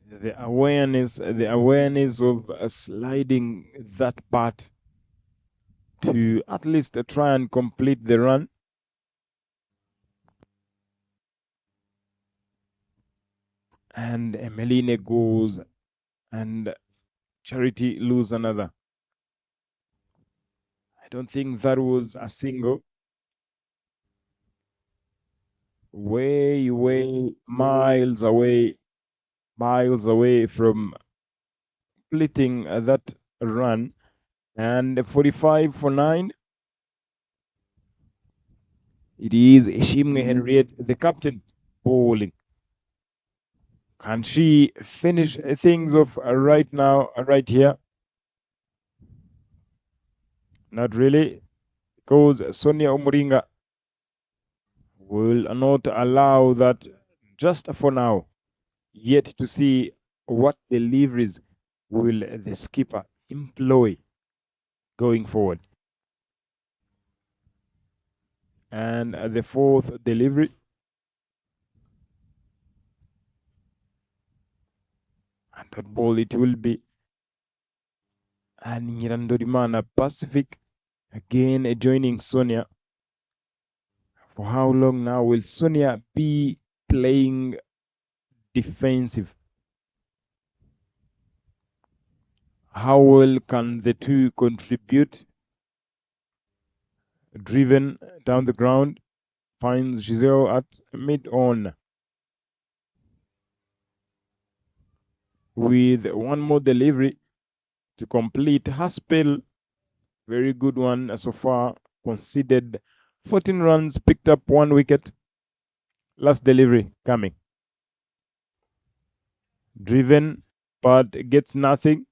The awareness of sliding that part to at least try and complete the run. And Emeline goes and Charity lose another. I don't think that was a single. Way miles away from completing that run. And 45 for 9. It is Ishimwe Henriette, the captain, bowling. Can she finish things off right now, right here? Not really, because Sonia Umuringa will not allow that just for now. Yet to see what deliveries will the skipper employ going forward. And the fourth delivery. And that ball it will be. And Nyirandorimana Pacific again joining Sonia. For how long now will Sonia be playing defensive? How well can the two contribute? Driven down the ground, finds Giselle at mid-on. With one more delivery to complete her spell. Very good one so far. Conceded 14 runs, picked up 1 wicket. Last delivery coming. Driven, but gets nothing.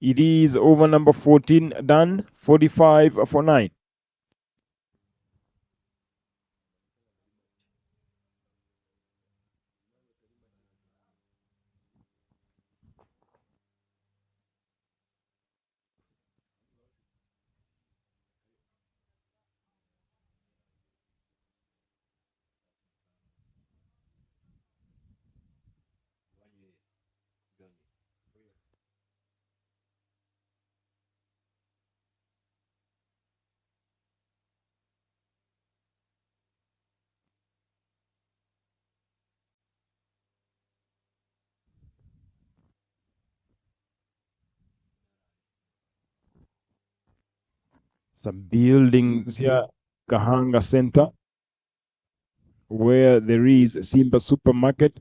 It is over number 14 done. 45 for 9. Some buildings here, Gahanga Center, where there is Simba Supermarket.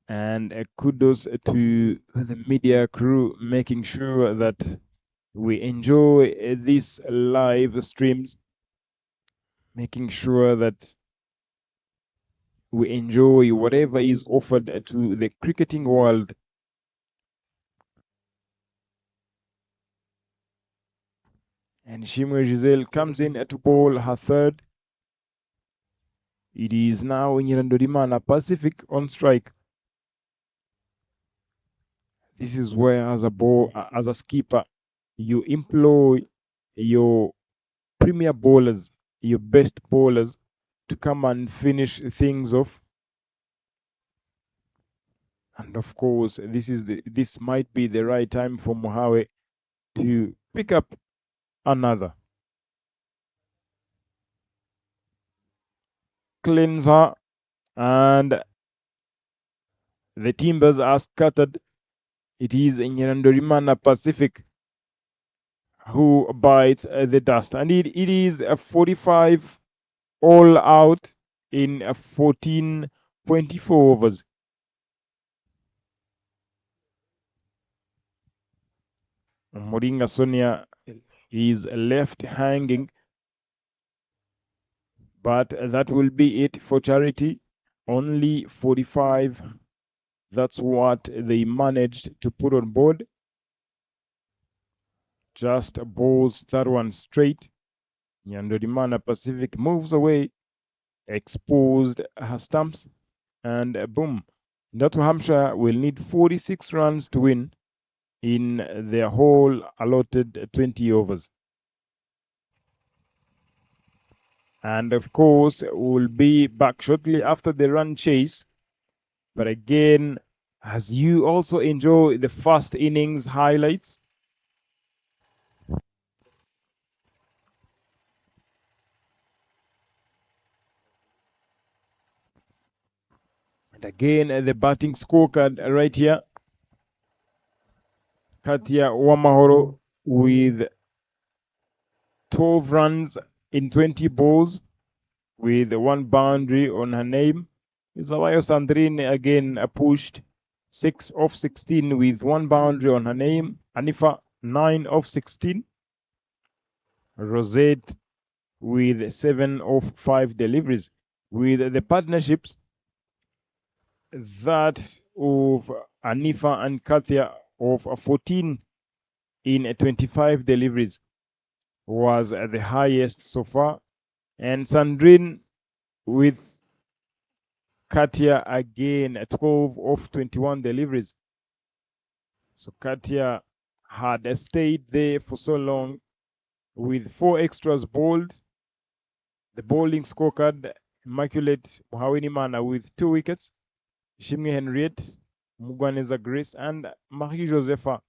And kudos to the media crew making sure that we enjoy these live streams, making sure that we enjoy whatever is offered to the cricketing world. And Shimwe Giselle comes in to bowl her third. It is now Nyirandorimana Pacific on strike. This is where, as a skipper, you employ your premier bowlers, your best bowlers, to come and finish things off. And of course, this might be the right time for Mohawe to pick up another. Cleanser, and the timbers are scattered. It is Nyirandorimana Pacific who bites the dust. And it is a 45 all out in 14.4 overs. Moringa Sonia is left hanging, but that will be it for Charity. Only 45. That's what they managed to put on board. Just bowls that one straight. Nyirandorimana Pacific moves away, exposed her stumps, and boom. New Hampshire will need 46 runs to win in their whole allotted 20 overs. And of course, we'll be back shortly after the run chase. But again, as you also enjoy the first innings highlights, and again, the batting scorecard right here. Katia Wamahoro with 12 runs in 20 balls with 1 boundary on her name. Isawayo Sandrine again pushed 6 of 16 with 1 boundary on her name. Anifa 9 of 16. Rosette with 7 of 5 deliveries. with the partnerships that of Anifa and Kathia of 14 in 25 deliveries was the highest so far, and Sandrine with Katia again 12 of 21 deliveries. So Katia had stayed there for so long with 4 extras bowled. The bowling scorecard: Immaculate Muhawinimana with 2 wickets, Shimni Henriette, Mugwaneza Grace, and Marie Josepha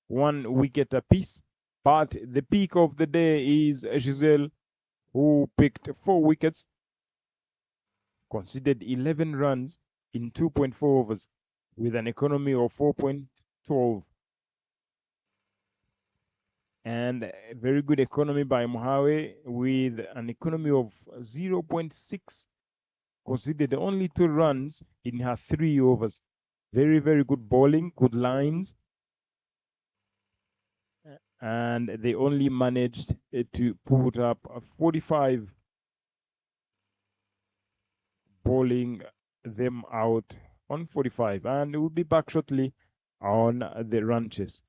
1 wicket apiece. But the peak of the day is Giselle, who picked 4 wickets, conceded 11 runs in 2.4 overs with an economy of 4.12. And a very good economy by Mohawe with an economy of 0.6, conceded only 2 runs in her 3 overs. Very, very good bowling, good lines. And they only managed to put up a 45, bowling them out on 45. And we'll be back shortly on the run chase.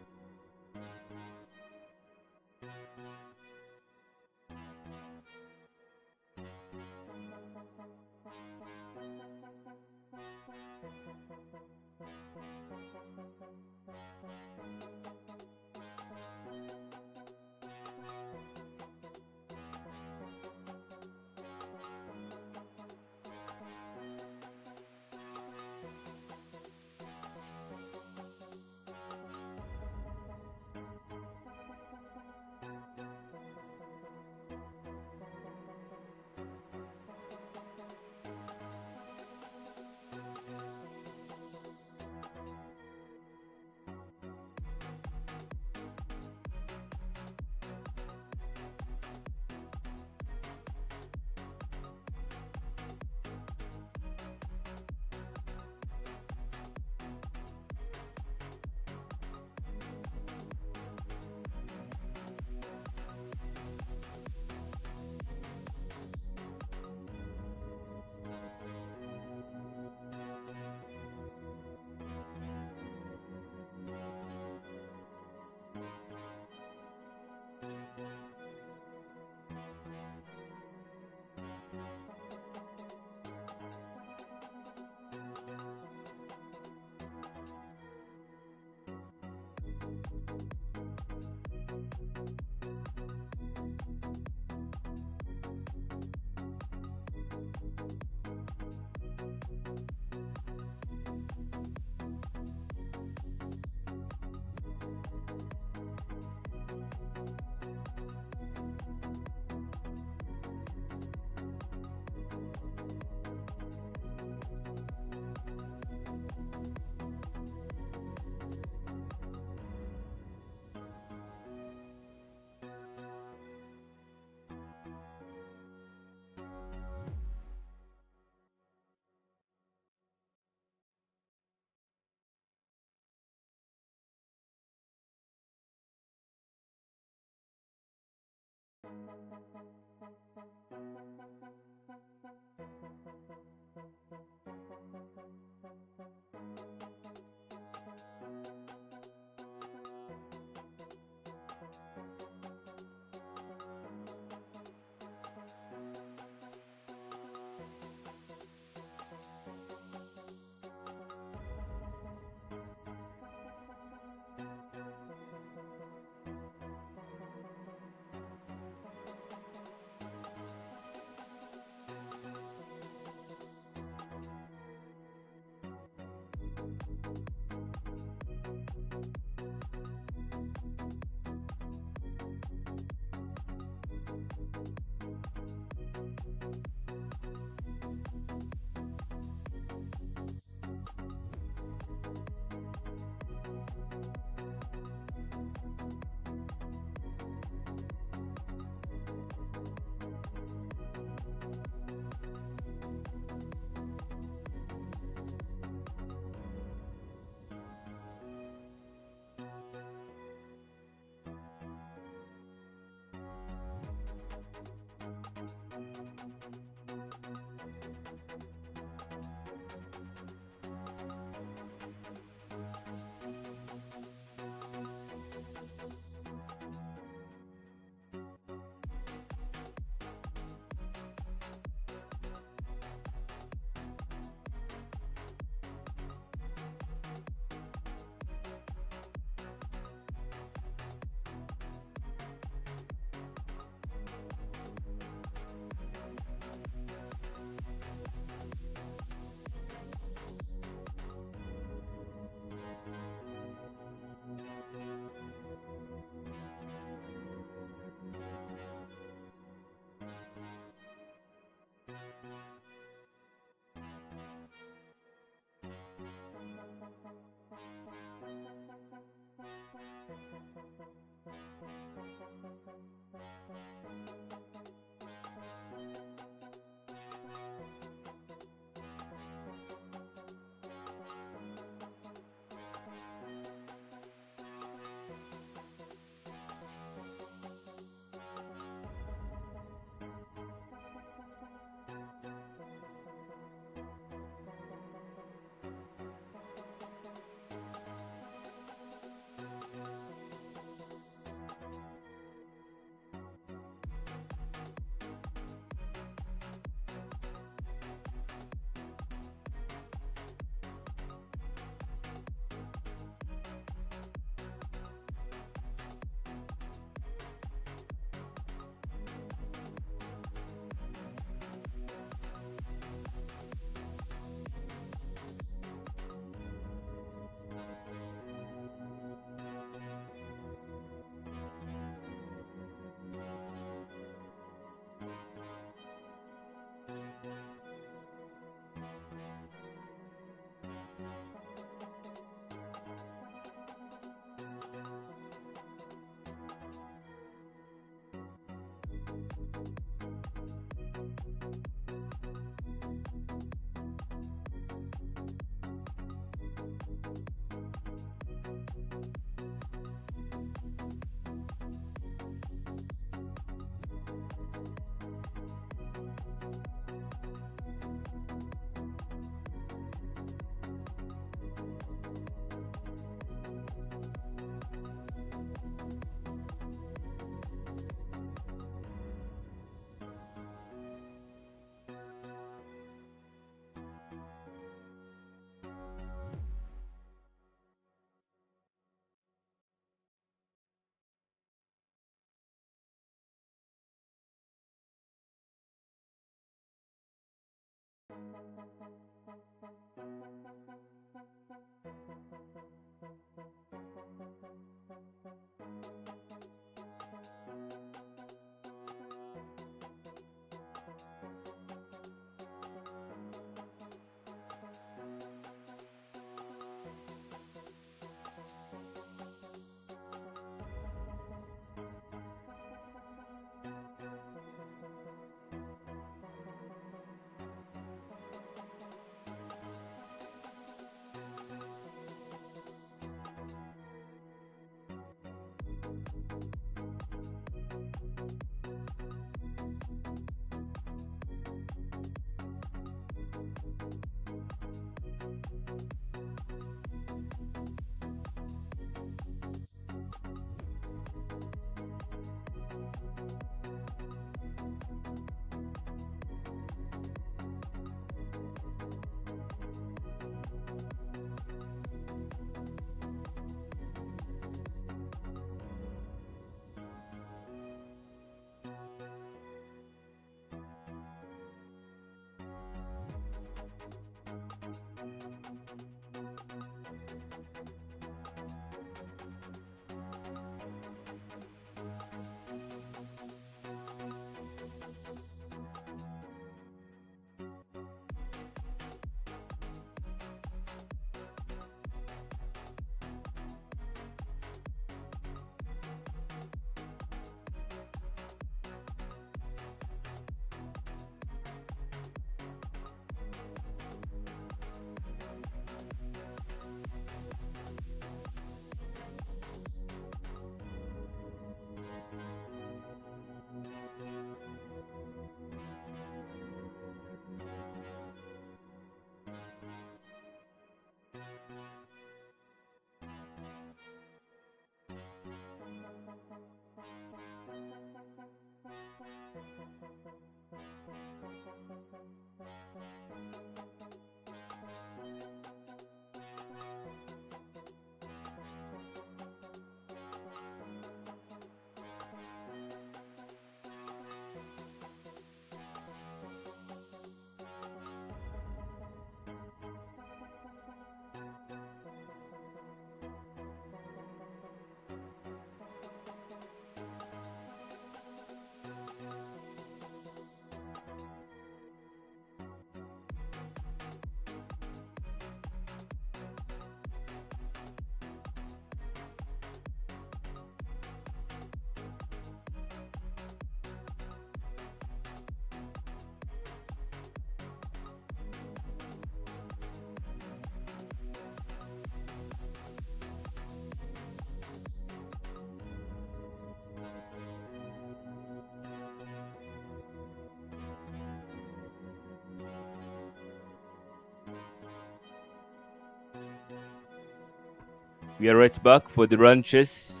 We are right back for the run chase.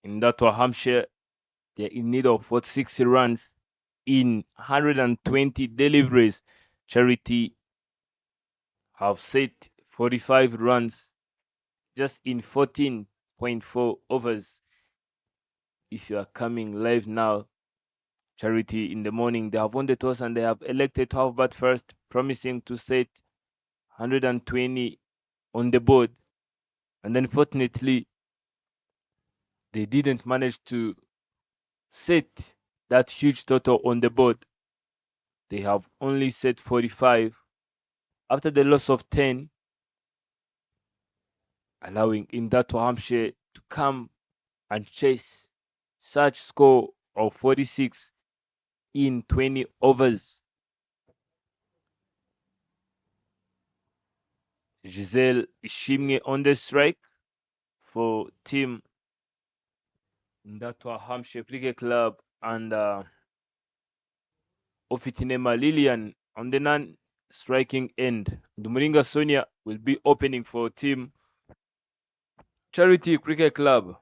In that Hampshire, they're in need of 46 runs in 120 deliveries. Charity have set 45 runs just in 14.4 overs. If you are coming live now, Charity in the morning, they have won the toss and they have elected to have bat first, promising to set 120 on the board. And unfortunately, they didn't manage to set that huge total on the board. They have only set 45 after the loss of 10, allowing Indato Hampshire to come and chase such score of 46 in 20 overs. Giselle Ishimwe on the strike for team Ndatwa Hampshire Cricket Club, and Ofitinema Lillian on the non-striking end. Dumuringa Sonia will be opening for team Charity Cricket Club.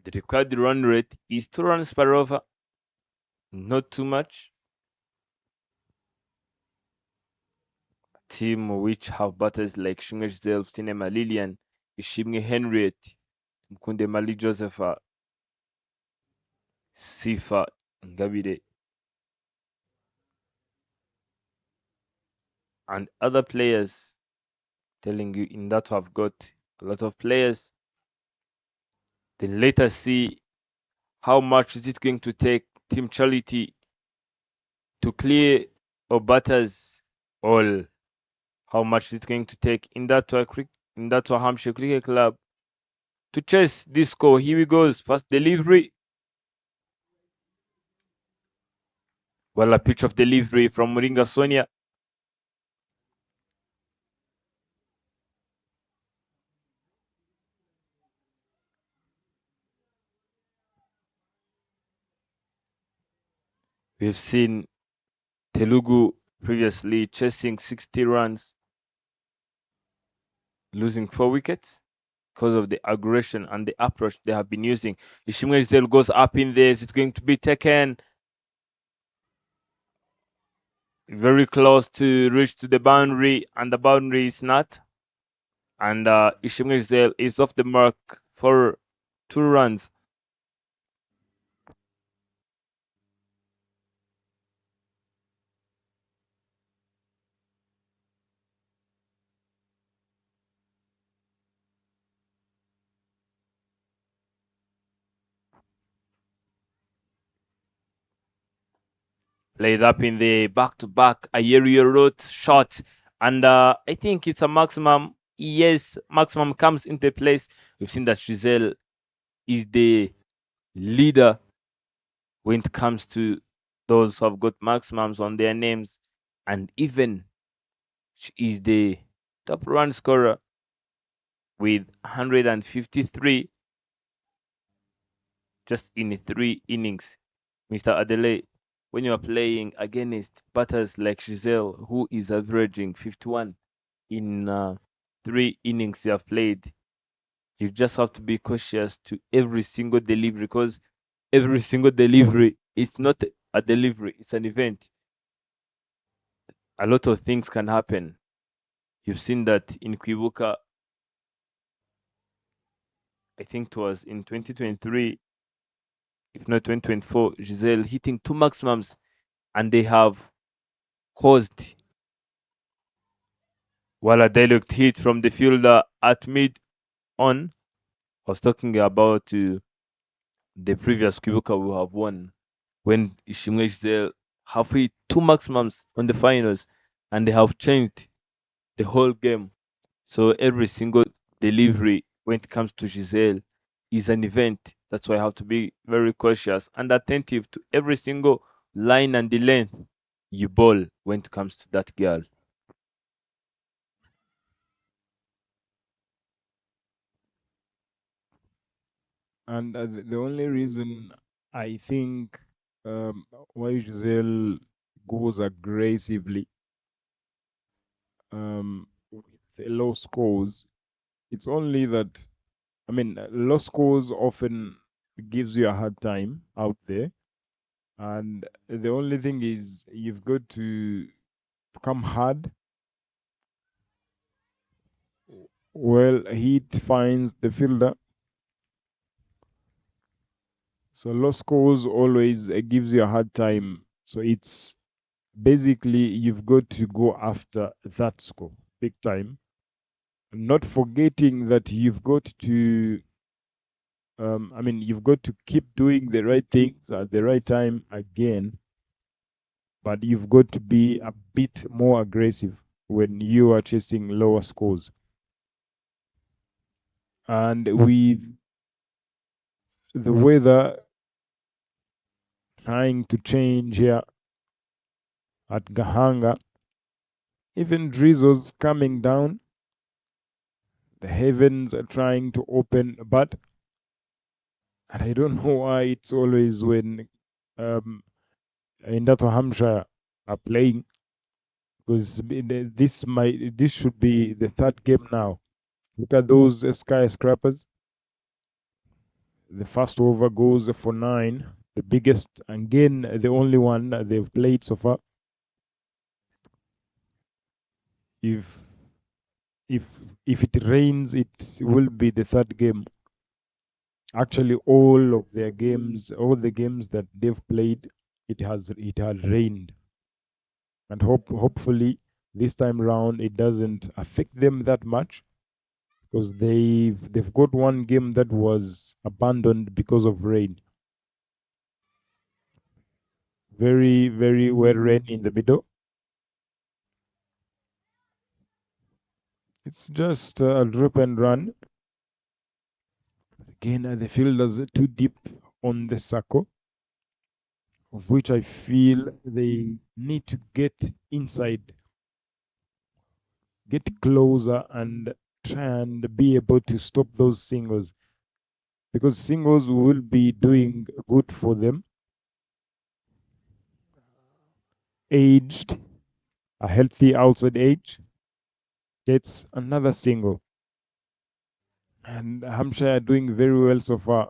The required run rate is 2 runs per over, not too much. Team which have batters like Shunga Giselle, Ofitinema Lillian, Ishimwe Henriette, Mkunde Mali Josepha, Sifa Ngabide, and other players. Telling you in that have got a lot of players. Then later see how much is it going to take Team Charity to clear Obatas all. How much is it going to take in that Hampshire Cricket Club to chase this score? Here we goes. First delivery. Well, a pitch of delivery from Moringa Sonia. We've seen Telugu previously chasing 60 runs, losing 4 wickets because of the aggression and the approach they have been using. Ishmael goes up in there. Is it going to be taken? Very close to reach to the boundary, and the boundary is not. And Ishmael is off the mark for 2 runs. Played up in the back-to-back Ayerio Road shot, and I think it's a maximum. Yes, maximum comes into place. We've seen that Giselle is the leader when it comes to those who have got maximums on their names, and even she is the top run scorer with 153 just in 3 innings. Mr. Adelaide, when you are playing against batters like Giselle, who is averaging 51 in 3 innings you have played, you just have to be cautious to every single delivery, because every single delivery is not a delivery, it's an event. A lot of things can happen. You've seen that in Kwibuka, I think it was in 2023, if not 2024, Giselle hitting 2 maximums, and they have caused, while a direct hit from the fielder at mid on. I was talking about the previous Kwibuka we have won, when Ishimwe Giselle have hit 2 maximums on the finals, and they have changed the whole game. So every single delivery when it comes to Giselle is an event. That's why I have to be very cautious and attentive to every single line and the length you bowl when it comes to that girl. And the only reason I think why Giselle goes aggressively with the low scores, it's only that, I mean, low scores often gives you a hard time out there, and the only thing is you've got to come hard. Well, Heat finds the fielder, so low scores always gives you a hard time. So it's basically you've got to go after that score big time, not forgetting that you've got to I mean, you've got to keep doing the right things at the right time again, but you've got to be a bit more aggressive when you are chasing lower scores. And with the weather trying to change here at Gahanga, even drizzles coming down, the heavens are trying to open, but and I don't know why it's always when in that Hampshire are playing, because this should be the third game now. Look at those skyscrapers. The first over goes for 9, the biggest, again the only one they've played so far. If if if it rains, it will be the third game. Actually, all of their games, all the games that they've played, it has rained, and hopefully this time round it doesn't affect them that much, because they've got one game that was abandoned because of rain. Very, very well rain in the middle. It's just a drop and run. Again, the fielders are too deep on the circle, of which I feel they need to get inside, get closer, and try and be able to stop those singles, because singles will be doing good for them. Aged, a healthy outside edge, gets another single. And Hampshire are doing very well so far.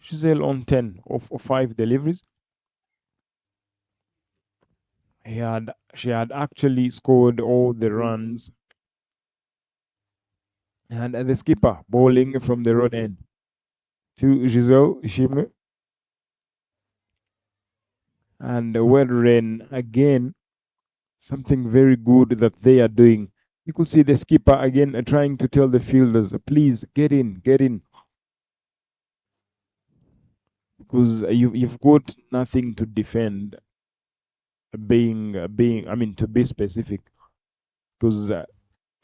Giselle on 10 of 5 deliveries. She had actually scored all the runs. And the skipper bowling from the road end to Giselle Ishime. And well ran again. Something very good that they are doing. You could see the skipper again trying to tell the fielders, please get in, get in. Because you've got nothing to defend, to be specific. Because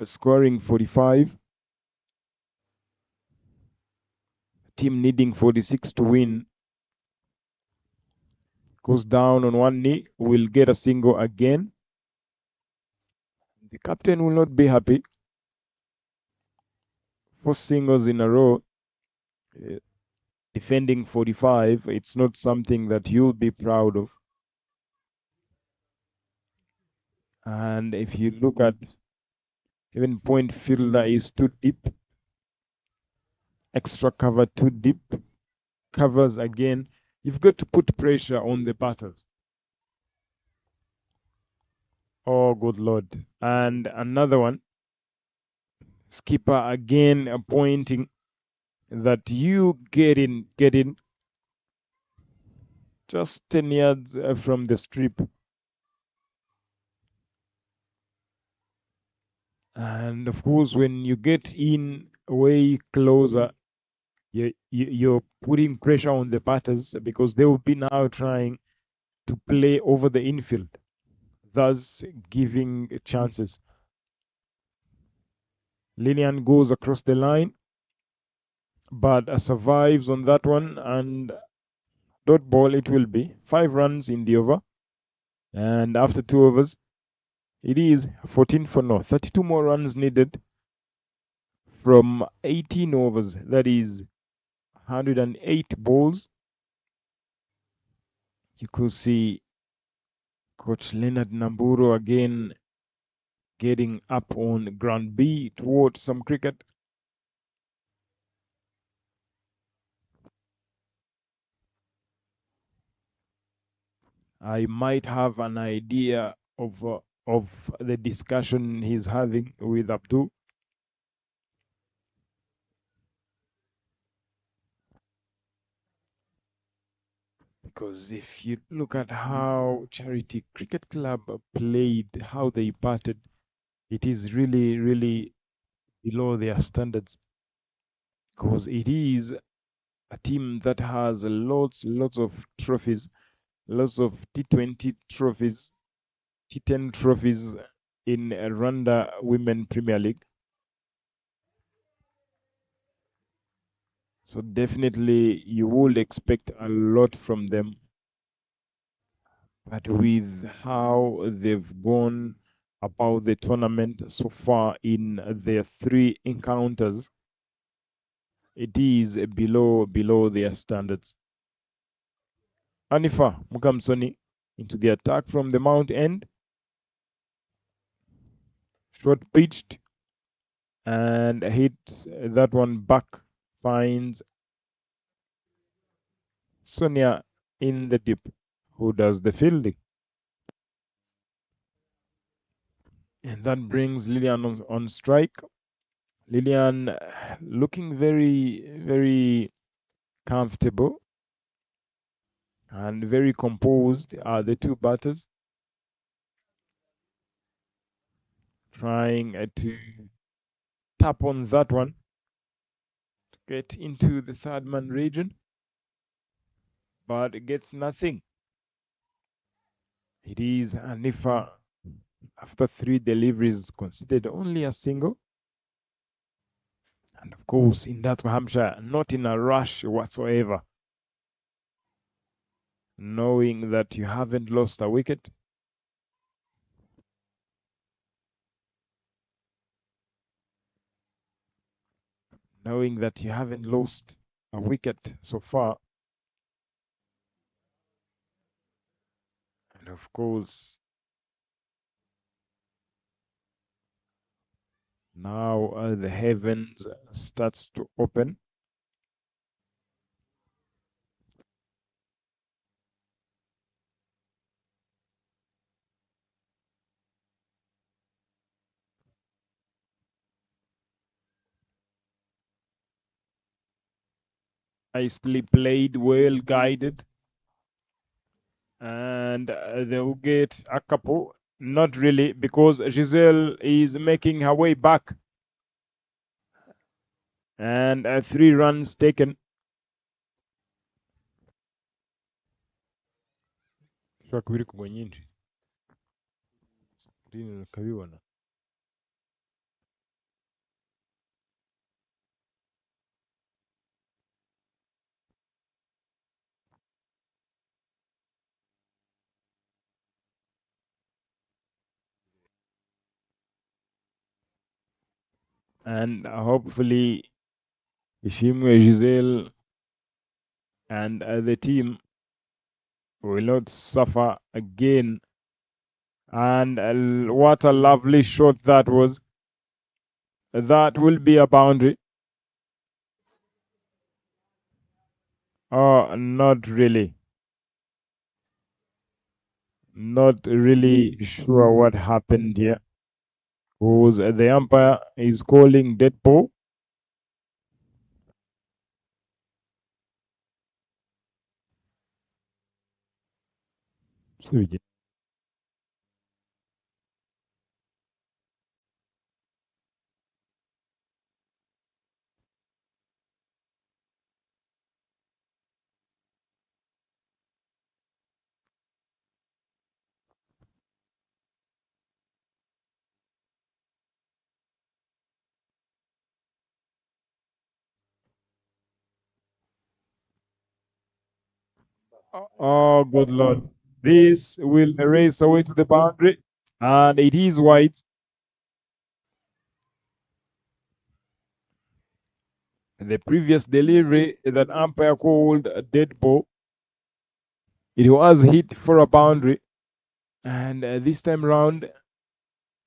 scoring 45, team needing 46 to win, goes down on one knee, will get a single again. The captain will not be happy. 4 singles in a row. Defending 45, it's not something that you'll be proud of. And if you look at even point fielder is too deep, extra cover too deep, covers again. You've got to put pressure on the batters. Oh, good lord. And another one. Skipper again pointing that you get in just 10 yards from the strip. And of course, when you get in way closer, you're putting pressure on the batters, because they will be now trying to play over the infield, thus giving chances. Lillian goes across the line, but survives on that one, and dot ball it will be. 5 runs in the over, and after 2 overs, it is 14 for no. 32 more runs needed from 18 overs. That is 108 balls. You could see Coach Leonard Namburo again getting up on Ground B towards some cricket. I might have an idea of the discussion he's having with Abdul. Because if you look at how Charity Cricket Club played, how they batted, it is really, really below their standards. Because it is a team that has lots of trophies, lots of T20 trophies, T10 trophies in Rwanda Women Premier League. So definitely you would expect a lot from them. But with how they've gone about the tournament so far in their 3 encounters, it is below their standards. Anifa Mukamsoni into the attack from the mount end. Short pitched and hits that one back. Finds Sonia in the deep, who does the fielding. And that brings Lillian on strike. Lilian looking very, very comfortable and very composed are the two batters, trying to tap on that one to get into the third man region, but it gets nothing. It is Hanifa, after 3 deliveries, considered only a single. And of course, in that Hampshire, not in a rush whatsoever, knowing that you haven't lost a wicket. Knowing that you haven't lost a wicket so far. And of course, now the heavens starts to open. Nicely played, well guided, and they'll get a couple. Not really, because Giselle is making her way back, and 3 runs taken. And hopefully Ishimwe, Giselle, and the team will not suffer again. And what a lovely shot that was. That will be a boundary. Oh, not really. Not really sure what happened here. Because the umpire is calling dead ball. Oh, good lord. This will race away to the boundary. And it is wide. The previous delivery that umpire called a dead ball, it was hit for a boundary. And this time round,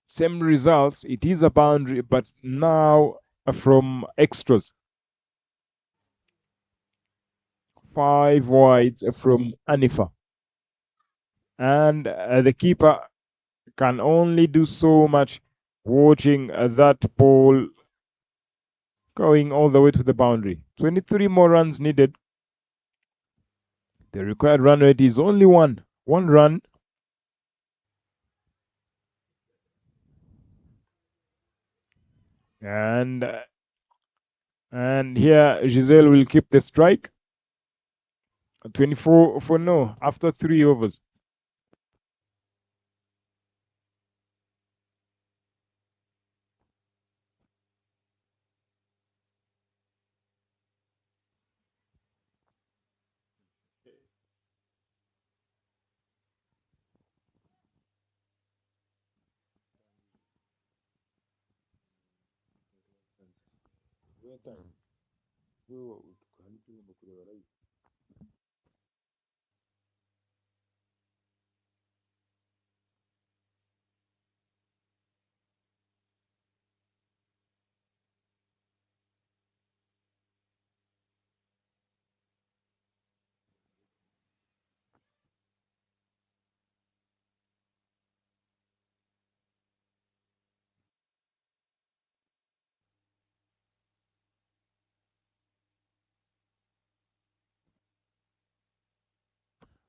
same results. It is a boundary, but now from extras. 5 wide from Anifa. And the keeper can only do so much watching that ball going all the way to the boundary. 23 more runs needed. The required run rate is only one run. And here Giselle will keep the strike. 24 for no after 3 overs.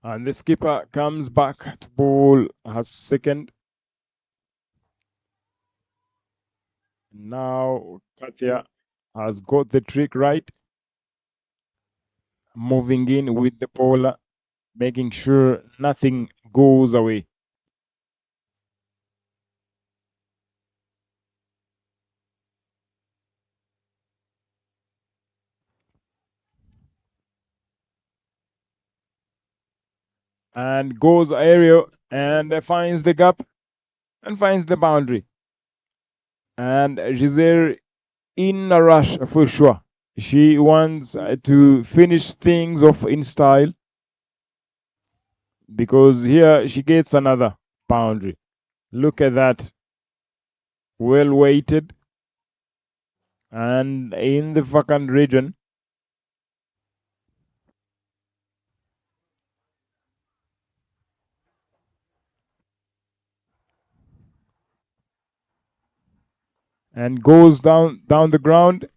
And the skipper comes back to bowl her second. Now Katia has got the trick right, moving in with the bowler, making sure nothing goes away. And goes aerial and finds the gap and finds the boundary. And Giselle in a rush for sure. She wants to finish things off in style because here she gets another boundary. Look at that. Well weighted and in the vacant region. And goes down the ground.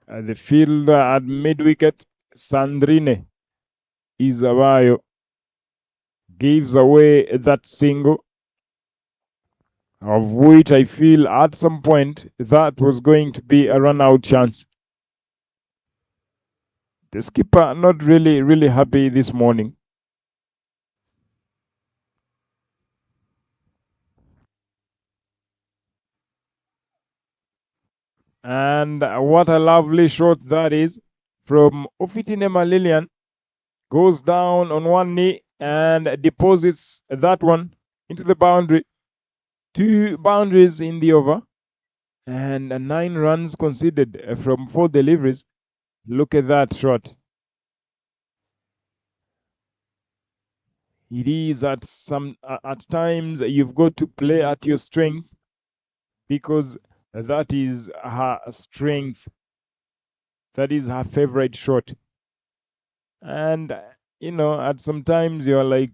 The fielder at mid wicket, Sandrine Isabayo, gives away that single, of which I feel at some point that was going to be a run out chance. The skipper not really happy this morning. And what a lovely shot that is from Ofitinema Lilian. Goes down on one knee and deposits that one into the boundary. 2 boundaries in the over and 9 runs conceded from 4 deliveries. Look at that shot. It is at times you've got to play at your strength because that is her strength. That is her favorite shot. And at some times you're like,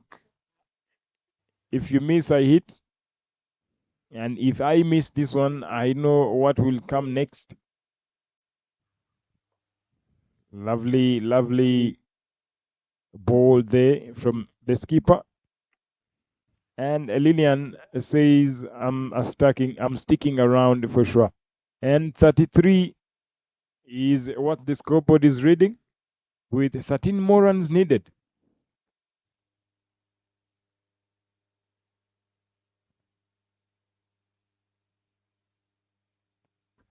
if you miss a hit, and if I miss this one, I know what will come next. Lovely ball there from the skipper. And Lillian says, I'm sticking around for sure. And 33 is what the scoreboard is reading, with 13 more runs needed.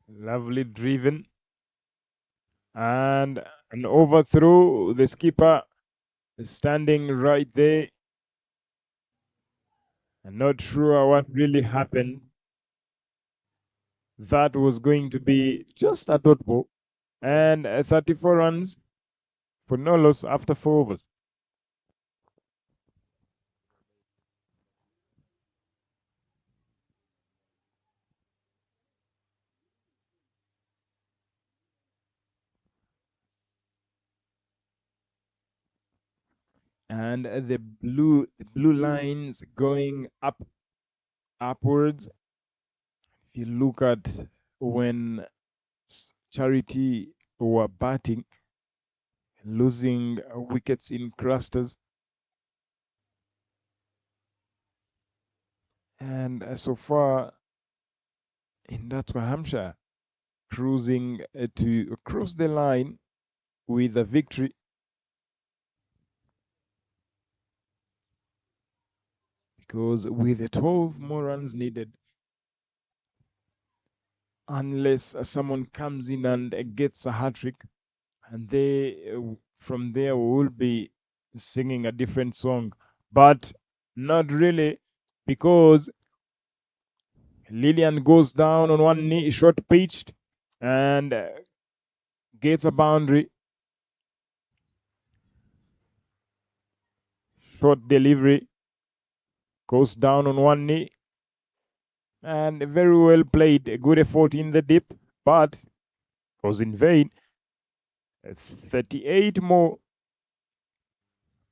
Lovely driven. And an overthrow. The skipper is standing right there. I'm not sure what really happened. That was going to be just a dot ball. And 34 runs for no loss after 4 overs. And the blue lines going upwards. If you look at when Charity were batting, losing wickets in clusters, and so far in that Hampshire, cruising to cross the line with a victory. Because with 12 more runs needed, unless someone comes in and gets a hat trick, and they from there will be singing a different song, but not really, because Lillian goes down on one knee, short pitched, and gets a boundary. Short delivery, goes down on one knee, and very well played. A good effort in the dip, but goes in vain. 38 more.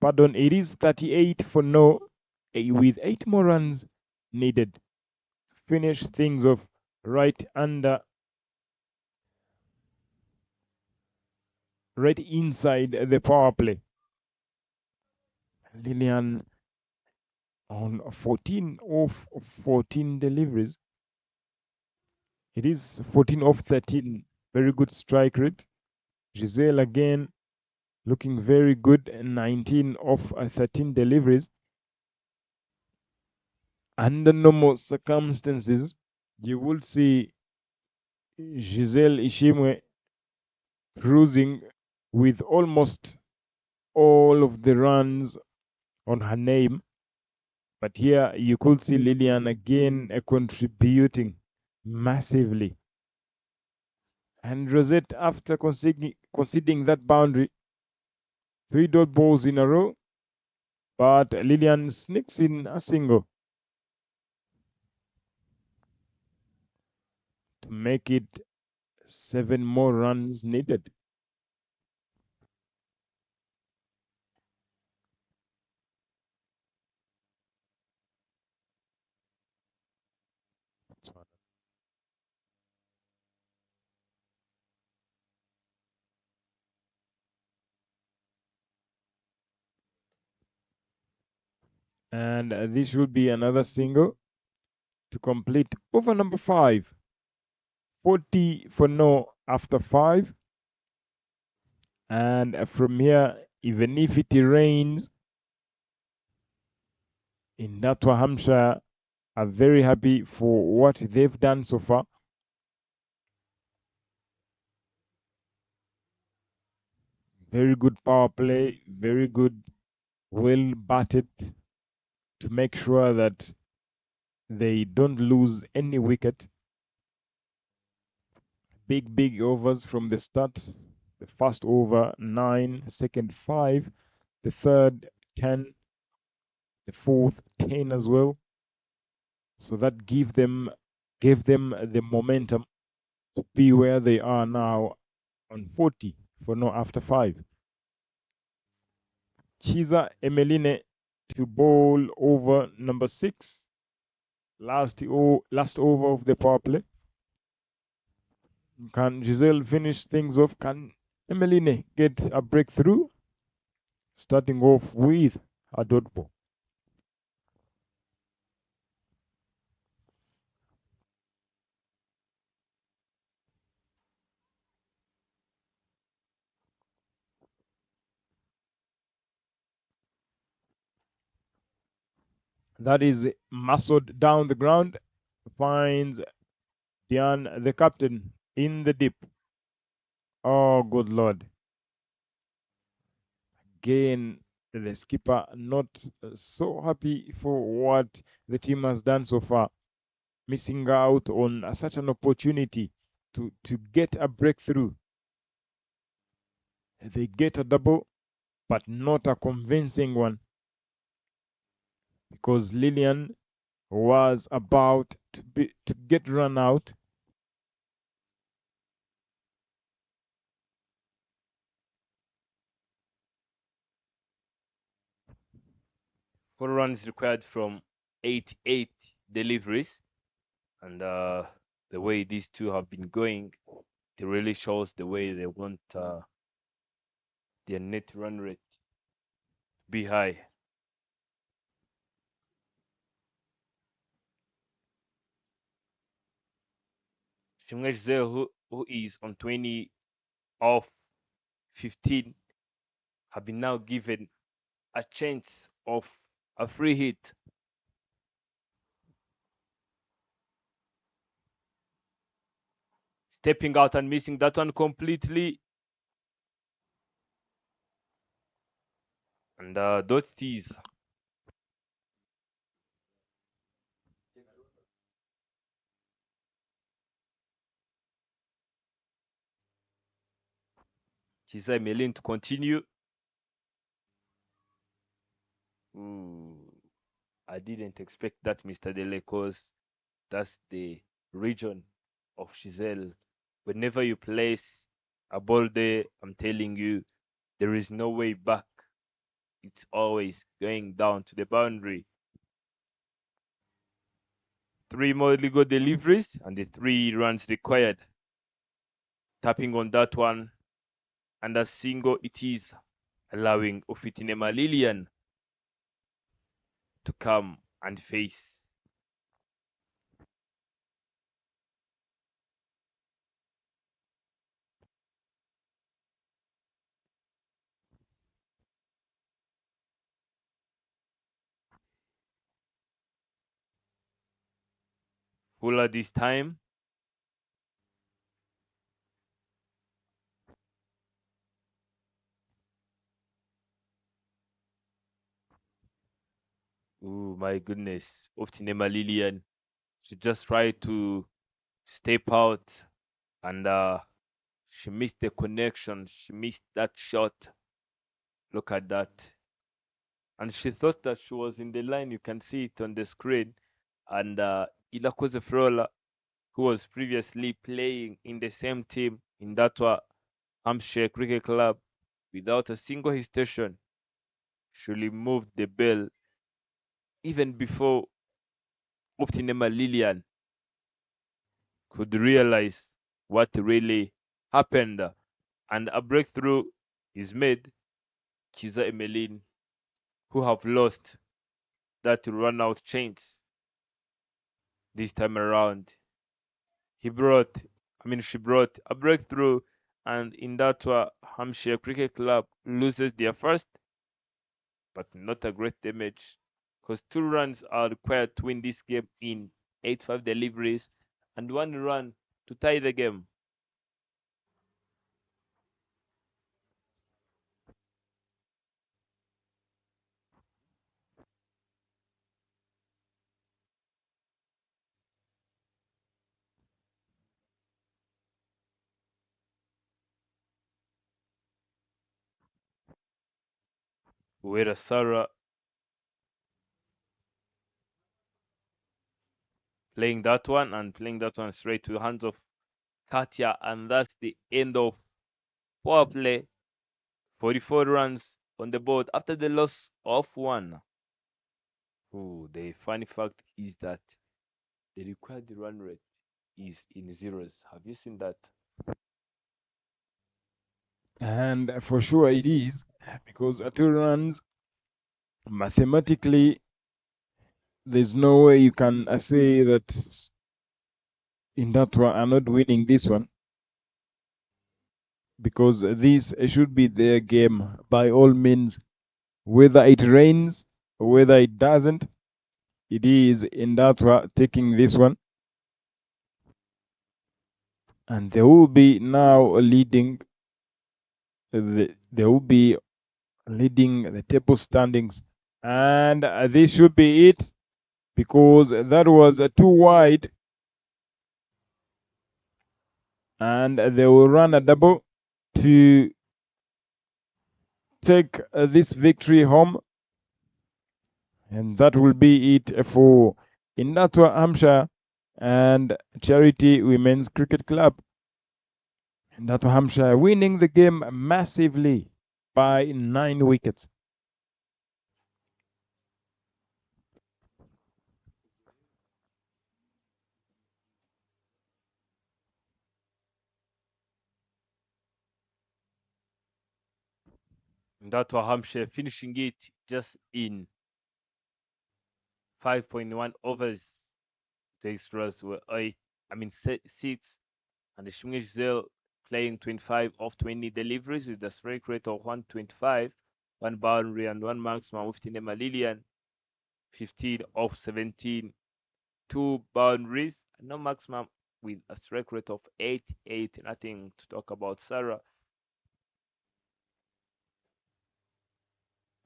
Pardon, it is 38 for no, with 8 more runs needed. Finish things off right under right inside the power play. Lillian on 14 of 14 deliveries. It is 14 of 13. Very good strike rate. Giselle again looking very good. 19 of 13 deliveries. Under normal circumstances, you will see Giselle Ishimwe cruising with almost all of the runs on her name. But here you could see Lillian again contributing massively. And Rosette, after conceding that boundary, 3 dot balls in a row, but Lillian sneaks in a single to make it 7 more runs needed. And this will be another single to complete over number 5. 40 for no after 5. And from here, even if it rains in Natwa, Hampshire, are very happy for what they've done so far. Very good power play, very good, well batted to make sure that they don't lose any wicket. Big overs from the start. The first over 9, second 5, the third 10, the fourth 10 as well. So that gave them the momentum to be where they are now on 40 for no after 5. Chiza Emeline to bowl over number 6. Last over of the power play. Can Giselle finish things off? Can Emeline get a breakthrough? Starting off with a dot ball. That is muscled down the ground. Finds Diane, the captain, in the dip. Oh, good lord. Again, the skipper not so happy for what the team has done so far. Missing out on such an opportunity to get a breakthrough. They get a double, but not a convincing one. Because Lillian was about to get run out. Four runs required from 88 deliveries, and the way these two have been going, it really shows the way they want their net run rate to be high. Shimgesh who is on 20 of 15, have been now given a chance of a free hit. Stepping out and missing that one completely. And dot tees. Chisa Melin to continue. Ooh, I didn't expect that, Mr. Dele, because that's the region of Giselle. Whenever you place a ball there, I'm telling you, there is no way back. It's always going down to the boundary. 3 more legal deliveries and the 3 runs required. Tapping on that one. and a single it is, allowing Ofitinema Lilian to come and face. Fuller this time. Oh my goodness. Ofitinema Lilian. She just tried to step out and she missed the connection. She missed that shot. Look at that. And she thought that she was in the line. You can see it on the screen. And Ilakoze Frola, who was previously playing in the same team in Datwa Hampshire Cricket Club, without a single hesitation, she removed the ball even before Optinema Lilian could realize what really happened. And a breakthrough is made. Kiza Emeline, who have lost that run out chance this time around. She brought a breakthrough, and in that one, Hampshire Cricket Club loses their first, but not a great damage, because 2 runs are required to win this game in 8-5 deliveries, and 1 run to tie the game. Whereas Sarah playing that one straight to the hands of Katya, and that's the end of power play. 44 runs on the board after the loss of 1. Oh, the funny fact is that the required run rate is in zeros. Have you seen that? And for sure it is, because at 2 runs, mathematically, there's no way you can say that in that one are not winning this one, because this should be their game by all means. Whether it rains, whether it doesn't, it is in that one taking this one. And they will be now leading. They will be leading the table standings, and this should be it, because that was too wide, and they will run a double to take this victory home, and that will be it for Indatwa Hampshire and Charity Women's Cricket Club. Indatwa Hampshire winning the game massively by 9 wickets. And that was Hampshire finishing it just in 5.1 overs. The extras were 6, and the Shmishzel playing 25 of 20 deliveries with a strike rate of 125, 1 boundary and 1 maximum with Tinema Lilian, 15 of 17, 2 boundaries, and no maximum with a strike rate of 88. Nothing to talk about Sarah.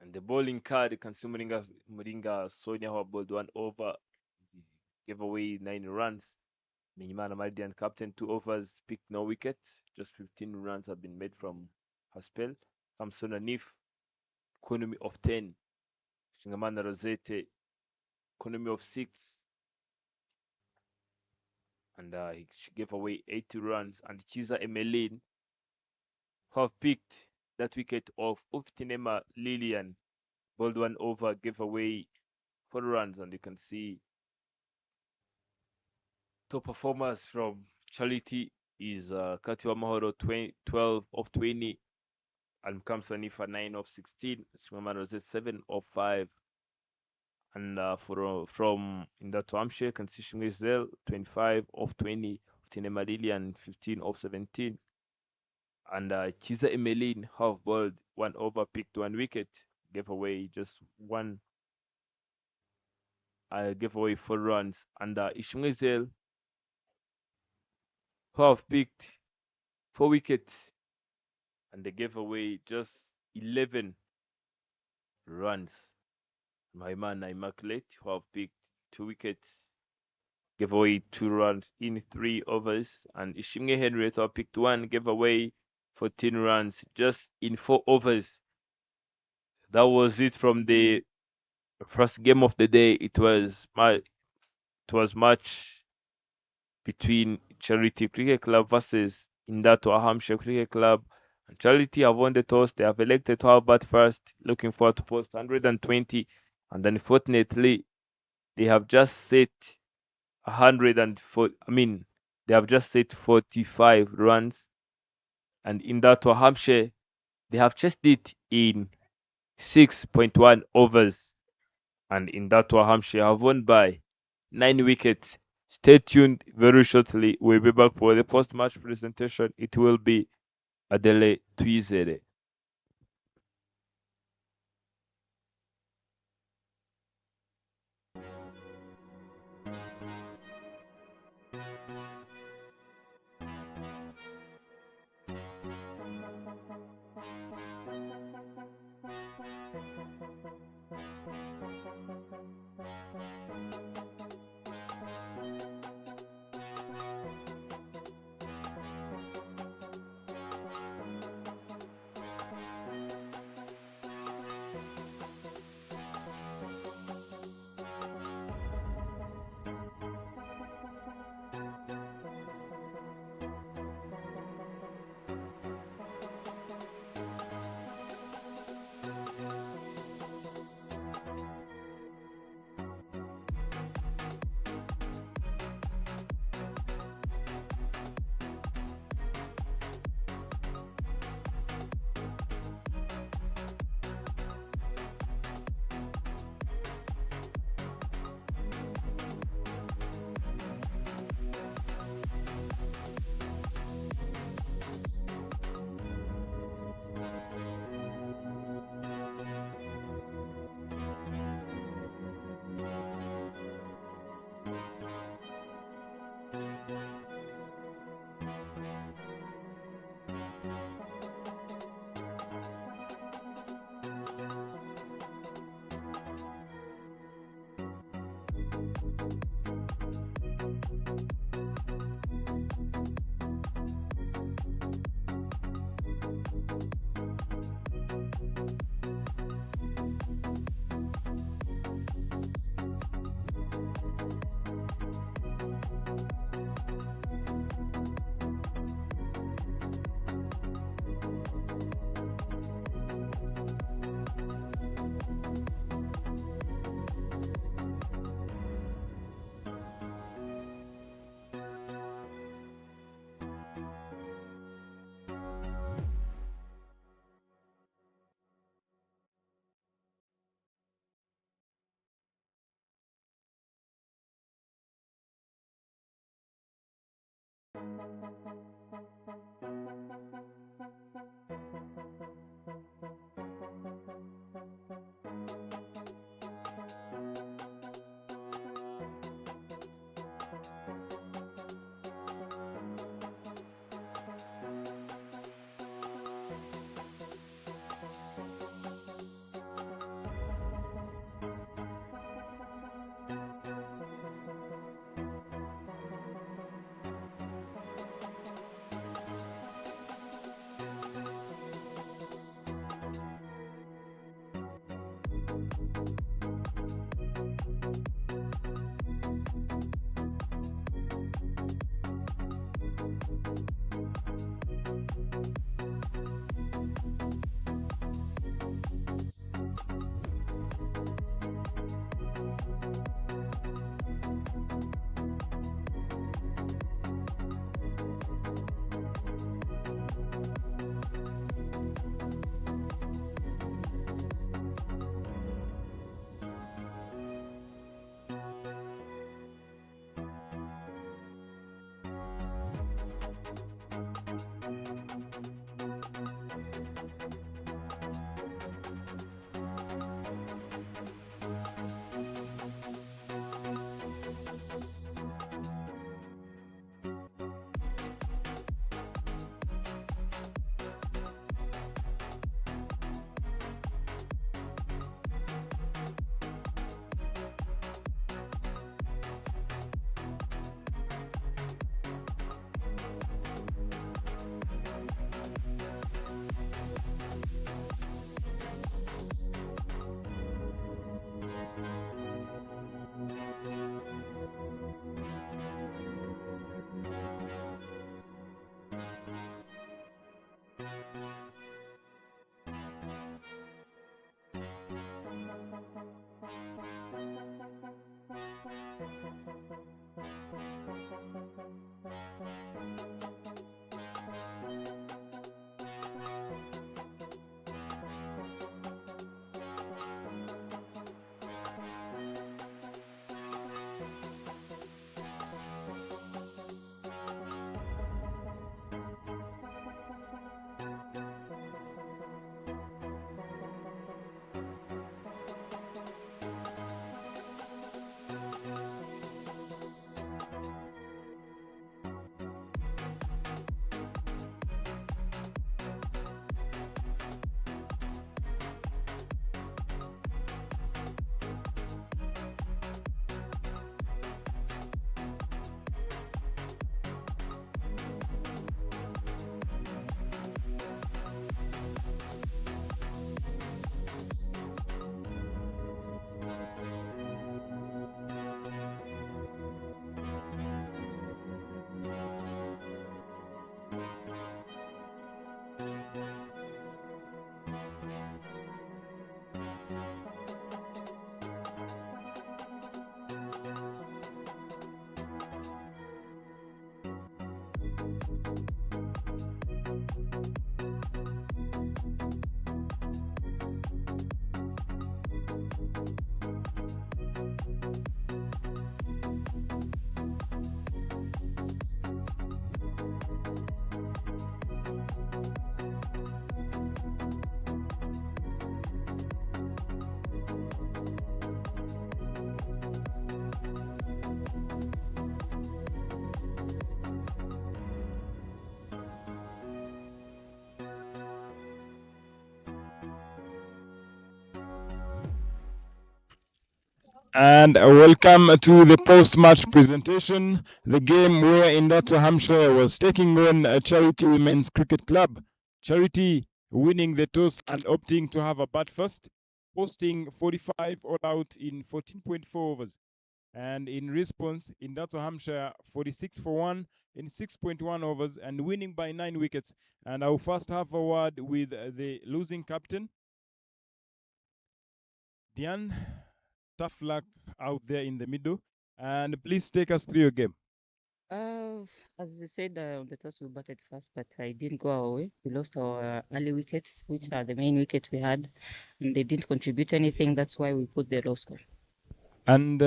And the bowling card, Kansu Moringa Sonia, who bowled 1 over, gave away 9 runs. Minimana Maidian captain 2 overs, picked no wicket. Just 15 runs have been made from her spell. Kamsona Nif, economy of 10. Shingamana Rosette, economy of 6. And she gave away 80 runs. And Kiza Emeline, who have picked that wicket of Uftinema Lilian, bowled 1 over, gave away 4 runs. And you can see top performers from Charity is Katiwa Mahoro, 12 of 20. and Kamsanifa 9 of 16. Shimama Rose 7 of 5. And from in that Hampshire, Concession Gazelle 25 of 20. Tinemalili and 15 of 17. And Chiza Emeline half balled 1 over, picked 1 wicket, gave away just one. Gave away 4 runs. And Ishmael half picked 4 wickets, and they gave away just 11 runs. My man Immaculate, who have picked 2 wickets, gave away 2 runs in 3 overs, and Ishimge Henrietta picked 1, gave away 14 runs just in 4 overs. That was it from the first game of the day. It was match between Charity Cricket Club versus Indato Hampshire Cricket Club. And Charity have won the toss. They have elected to have bat first, looking forward to post 120. And unfortunately, they have just set 104. They have just set 45 runs. And Indato Hampshire, they have chased it in 6.1 overs. And Indato Hampshire have won by 9 wickets. Stay tuned very shortly. We'll be back for the post match presentation. It will be Adele Tuizere. And welcome to the post-match presentation. The game where Indato Hampshire was taking on Charity Women's Cricket Club. Charity winning the toss and opting to have a bat first, posting 45 all out in 14.4 overs. And in response, Indato Hampshire 46 for 1 in 6.1 overs and winning by 9 wickets. And I'll first have a word with the losing captain, Diane. Tough luck out there in the middle, and please take us through your game. As I said, the toss we batted first, but I didn't go our way. We lost our early wickets, which are the main wickets we had, and they didn't contribute anything. That's why we put the low score. And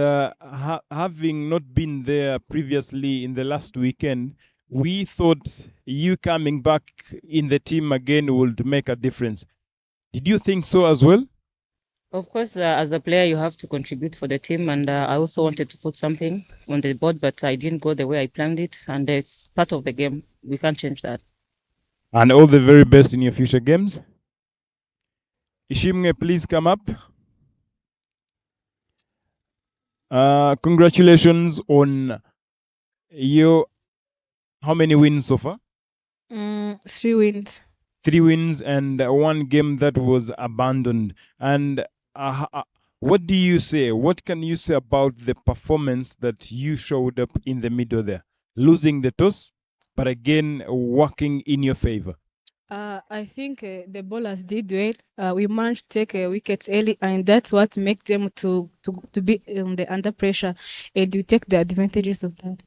having not been there previously in the last weekend, we thought you coming back in the team again would make a difference. Did you think so as well? Of course, as a player, you have to contribute for the team, and I also wanted to put something on the board, but I didn't go the way I planned it, and it's part of the game. We can't change that. And all the very best in your future games. Ishimwe, please come up. Congratulations on your how many wins so far? 3 wins. 3 wins and 1 game that was abandoned. And what do you say? What can you say about the performance that you showed up in the middle there? Losing the toss, but again working in your favor. I think the bowlers did well. We managed to take wickets early, and that's what makes them to be under pressure, and we take the advantages of that.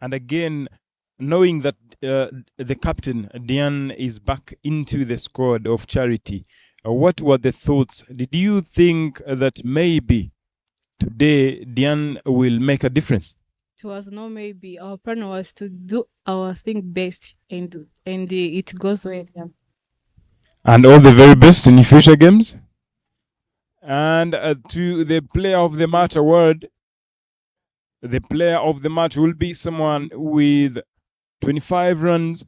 And again, knowing that the captain, Diane, is back into the squad of Charity, what were the thoughts? Did you think that maybe today Diane will make a difference? It was no maybe. Our plan was to do our thing best, and it goes well. Yeah. And all the very best in future games. And to the Player of the Match award, the Player of the Match will be someone with 25 runs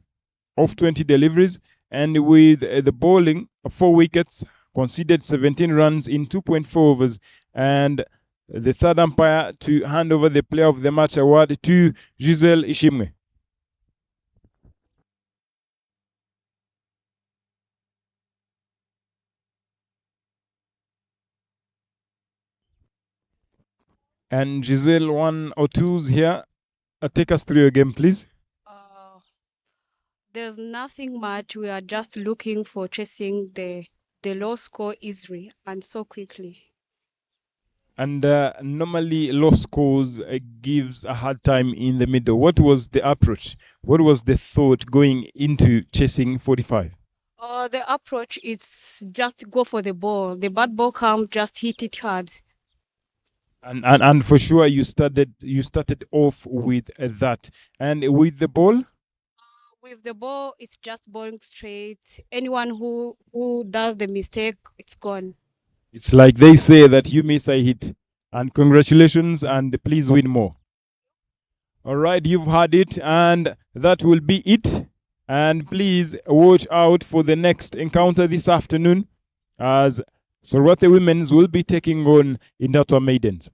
off 20 deliveries, and with the bowling, 4 wickets, conceded 17 runs in 2.4 overs. And the third umpire to hand over the Player of the Match award to Giselle Ishimwe. And Giselle, 1 or 2s here. Take us through your game, please. There's nothing much. We are just looking for chasing the low score easily and so quickly. And normally low scores gives a hard time in the middle. What was the approach? What was the thought going into chasing 45? The approach is just go for the ball. The bad ball come, just hit it hard. And for sure you started off with that. And with the ball, With the ball, it's just bowling straight. Anyone who does the mistake, it's gone. it's like they say that you miss, I hit. And congratulations, and please win more. All right, you've had it, and that will be it. And please watch out for the next encounter this afternoon, as Sorwate Women's will be taking on Indatwa Maidens.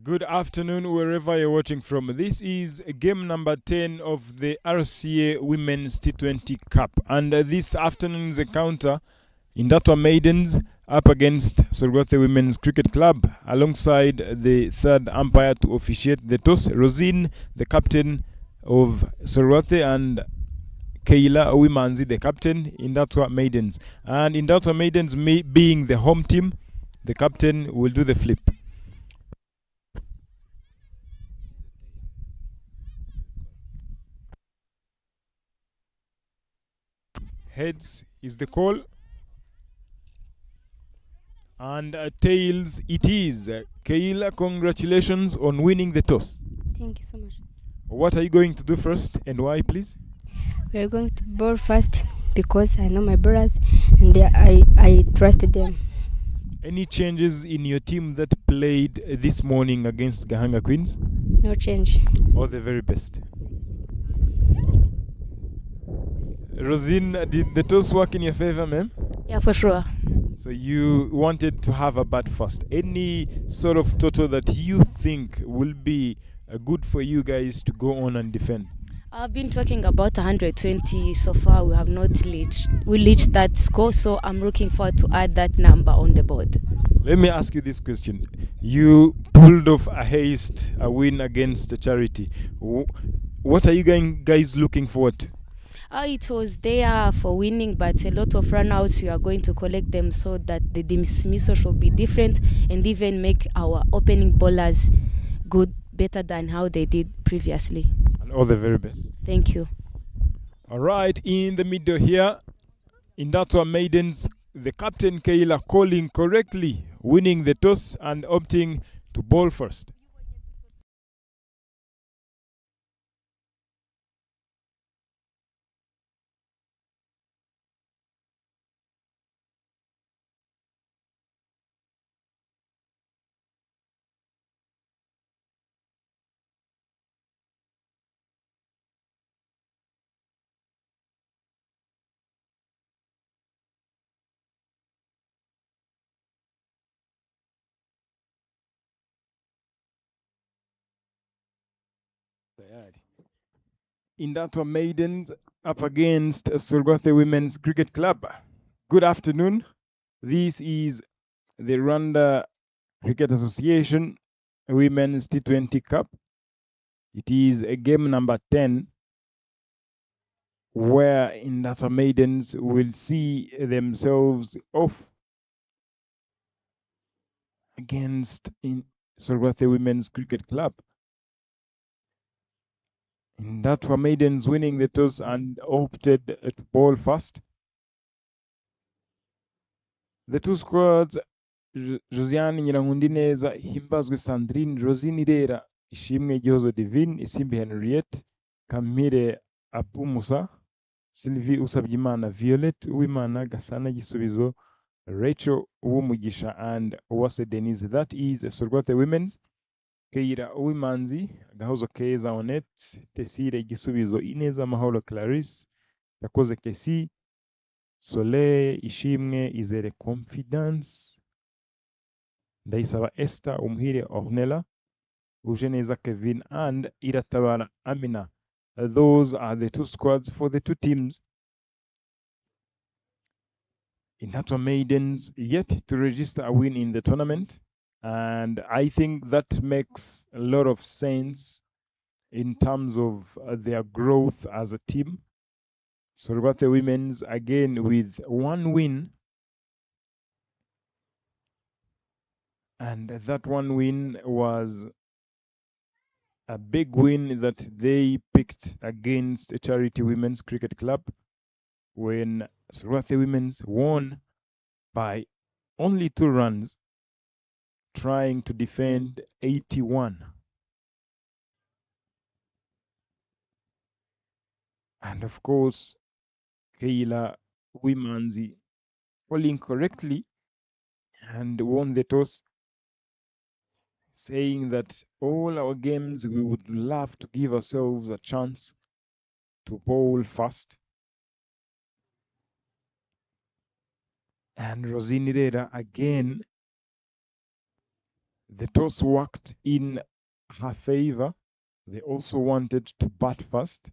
Good afternoon, wherever you're watching from. This is game number 10 of the RCA Women's T20 Cup. And this afternoon's encounter, Indatwa Maidens up against Sorgothe Women's Cricket Club, alongside the third umpire to officiate the toss, Rosine, the captain of Sorgothe, and Keila Wimanzi, the captain, Indatwa Maidens. And Indatwa Maidens, being the home team, the captain will do the flip. Heads is the call. And tails it is. Keila, congratulations on winning the toss. Thank you so much. What are you going to do first and why, please? We are going to bowl first because I know my brothers and I trusted them. Any changes in your team that played this morning against Gahanga Queens? No change. All the very best. Rosine, did the toss work in your favor, ma'am? Yeah, for sure. So you wanted to have a bat first. Any sort of total that you think will be good for you guys to go on and defend? I've been talking about 120 so far. We have not reached that score, so I'm looking forward to add that number on the board. Let me ask you this question. You pulled off a win against a Charity. What are you guys looking forward to? It was there for winning, but a lot of runouts, we are going to collect them so that the dismissal should be different and even make our opening bowlers better than how they did previously. And all the very best. Thank you. All right, in the middle here, Indatwa Maidens, the captain Keila calling correctly, winning the toss and opting to bowl first. Indatwa Maidens up against Sorgothe Women's Cricket Club. Good afternoon. This is the Rwanda Cricket Association Women's T20 Cup. It is a game number 10 where Indatwa Maidens will see themselves off against Sorgothe Women's Cricket Club. Indatwa Maidens winning the toss and opted to bowl first. The two squads, Josiane Nyirankundineza, Himbazwe Sandrine, Rosine Irera, Ishimwe Gihozo Divine, Isimbi Henriette, Kamire Apumusa, Sylvie Usabyimana, Violet Uwimana, Gasana Gisubizo, Rachel Uwumugisha, and Uwase Denise. That is Sorgothe Women's. Keira Uwimanzi, Gahozo Keza Onet, Tesire Gisubizo, Ineza Maholo Clarisse, Yakoze Kesi, Soleil Ishimwe Izere Confidence, Ndayisaba Esther Umuhire Ornella, Ujeneza Kevin, and Iratabara Amina. Those are the two squads for the two teams. Indatwa Maidens yet to register a win in the tournament, and I think that makes a lot of sense in terms of their growth as a team. Sorgothe Women's again with one win, and that one win was a big win that they picked against a Charity Women's Cricket Club when Sorgothe Women's won by only 2 runs, trying to defend 81. And of course, Keila Wimanzi bowling correctly and won the toss, saying that all our games we would love to give ourselves a chance to bowl first. And Rosinirera again, the toss worked in her favor. They also wanted to bat first.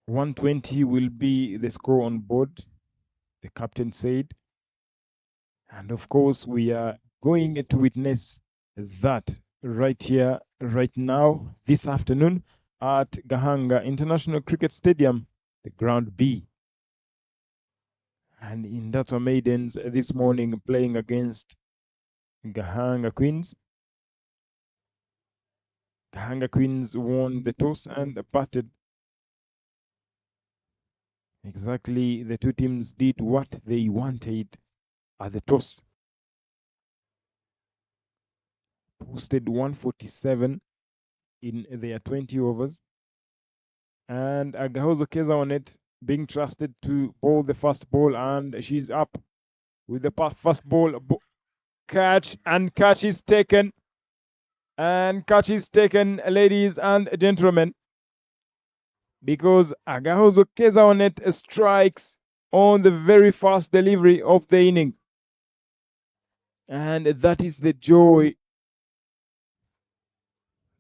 120 will be the score on board, the captain said. And of course, we are going to witness that right here, right now, this afternoon at Gahanga International Cricket Stadium, the Ground B. And in that Maidens this morning playing against Gahanga Queens. Gahanga Queens won the toss and batted. Exactly, the two teams did what they wanted at the toss. Posted 147 in their 20 overs. And Agahozo Keza on it, being trusted to bowl the first ball, and she's up with the first ball. Catch, and catch is taken. And catch is taken, ladies and gentlemen, because Agahozo Keza on it strikes on the very first delivery of the inning. And that is the joy,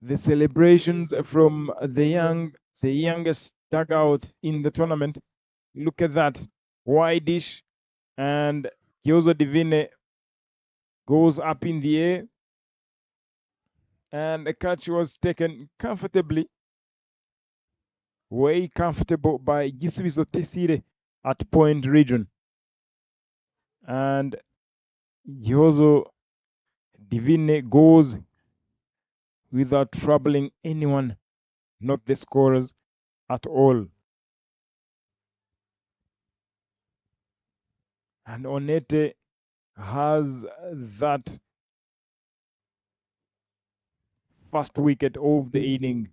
the celebrations from the youngest dugout in the tournament. Look at that, wide dish, and Kyozo Divine goes up in the air, and the catch was taken comfortably, way comfortable by Gisuizo Tesire at point region. And Kyozo Divine goes without troubling anyone, not the scorers at all. And Onete has that first wicket of the inning,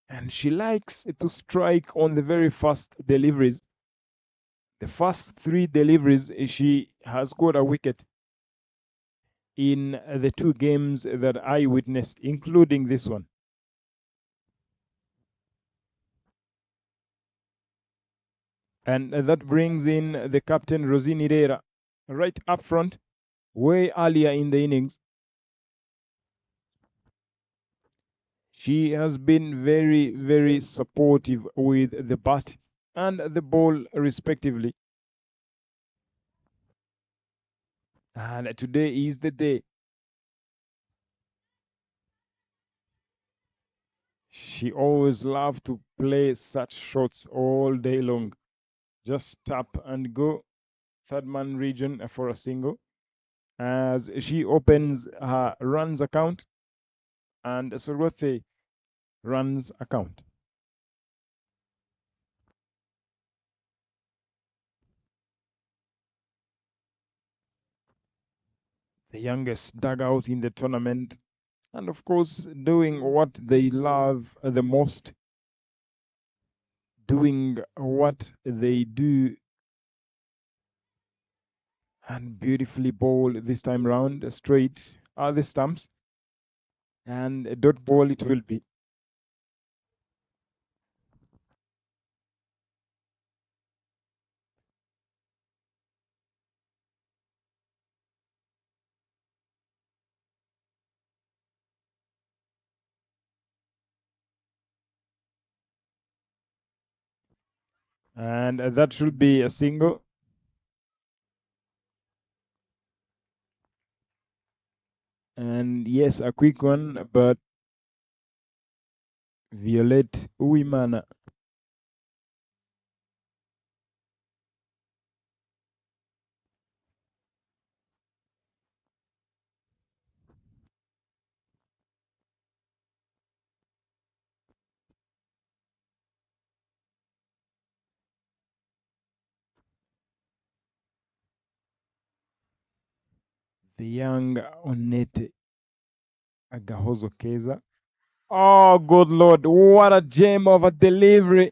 and she likes to strike on the very first deliveries. The first 3 deliveries, she has got a wicket in the 2 games that I witnessed, including this one. And that brings in the captain, Rosini Herrera, right up front, way earlier in the innings. She has been very, very supportive with the bat and the ball, respectively. And today is the day. She always loved to play such shots all day long. Just tap and go, third man region for a single, as she opens her runs account and Sorothe runs account. The youngest dugout in the tournament, and of course doing what they love the most, doing what they do, and beautifully ball this time round, straight are the stumps, and dot ball it will be. And that should be a single. And yes, a quick one, but Violet Uwimana. The young Onete Agahozo Keza. Oh, good Lord, what a gem of a delivery.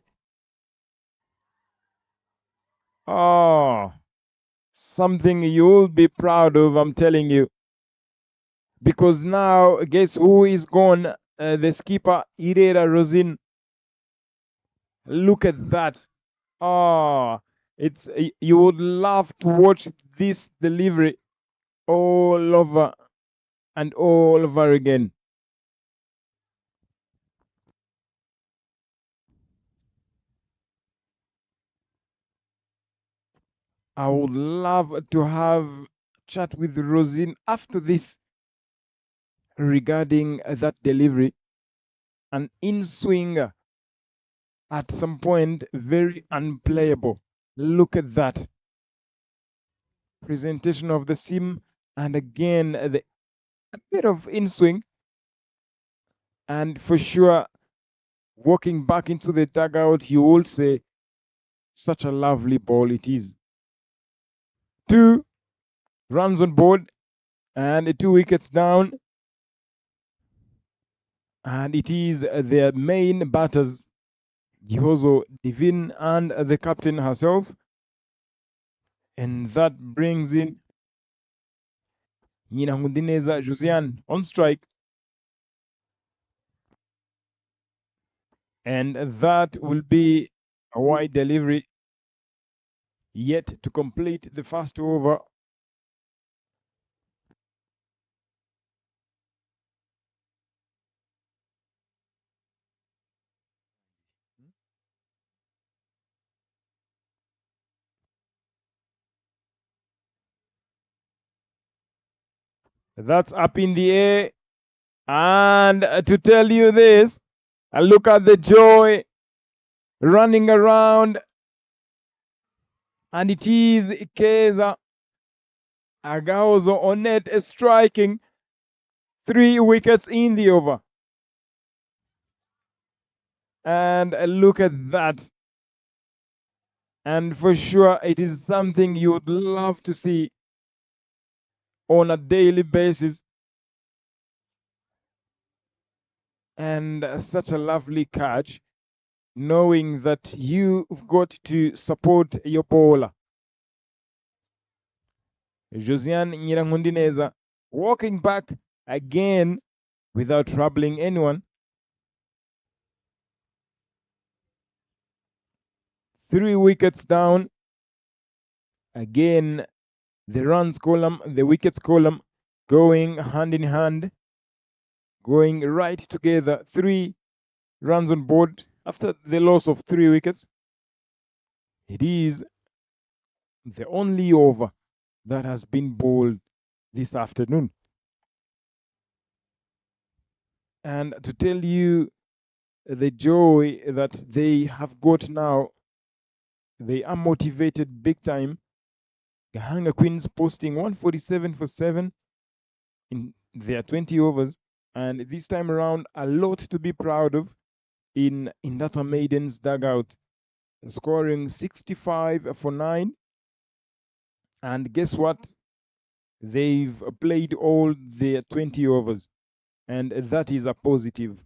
Oh, something you'll be proud of, I'm telling you. because now guess who is gone? The skipper Irera Rosin. Look at that. Ah, it's you would love to watch this delivery all over and all over again. I would love to have a chat with Rosin after this regarding that delivery. An in swing at some point very unplayable. Look at that presentation of the sim, and again a bit of in swing, and for sure walking back into the dugout, you will say such a lovely ball it is. 2 runs on board and 2 wickets down, and it is their main batters, Gihozo Divin and the captain herself, and that brings in Nyinahundineza Josiane on strike, and that will be a wide delivery yet to complete the first over. That's up in the air. And to tell you this, look at the joy running around. And it is Ikeza Agaozo on net striking 3 wickets in the over. And look at that. And for sure, it is something you would love to see on a daily basis. And such a lovely catch, knowing that you've got to support your bowler. Josiane Nyirangundineza walking back again without troubling anyone. 3 wickets down. Again, the runs column, the wickets column going hand in hand, going right together. 3 runs on board after the loss of 3 wickets. It is the only over that has been bowled this afternoon. And to tell you the joy that they have got now, they are motivated big time. Gahanga Queens posting 147 for 7 in their 20 overs. And this time around, a lot to be proud of in that Maidens dugout, scoring 65 for 9. And guess what? They've played all their 20 overs. And that is a positive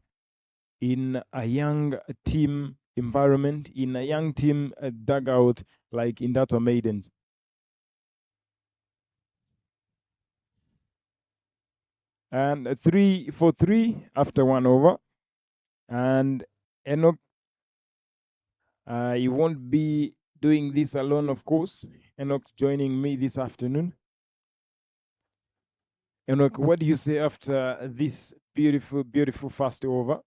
in a young team environment, in a young team dugout like in that Maidens. And 3 for 3 after 1 over. And Enoch, you won't be doing this alone, of course. Enoch's joining me this afternoon. Enoch, what do you say after this beautiful, beautiful first over?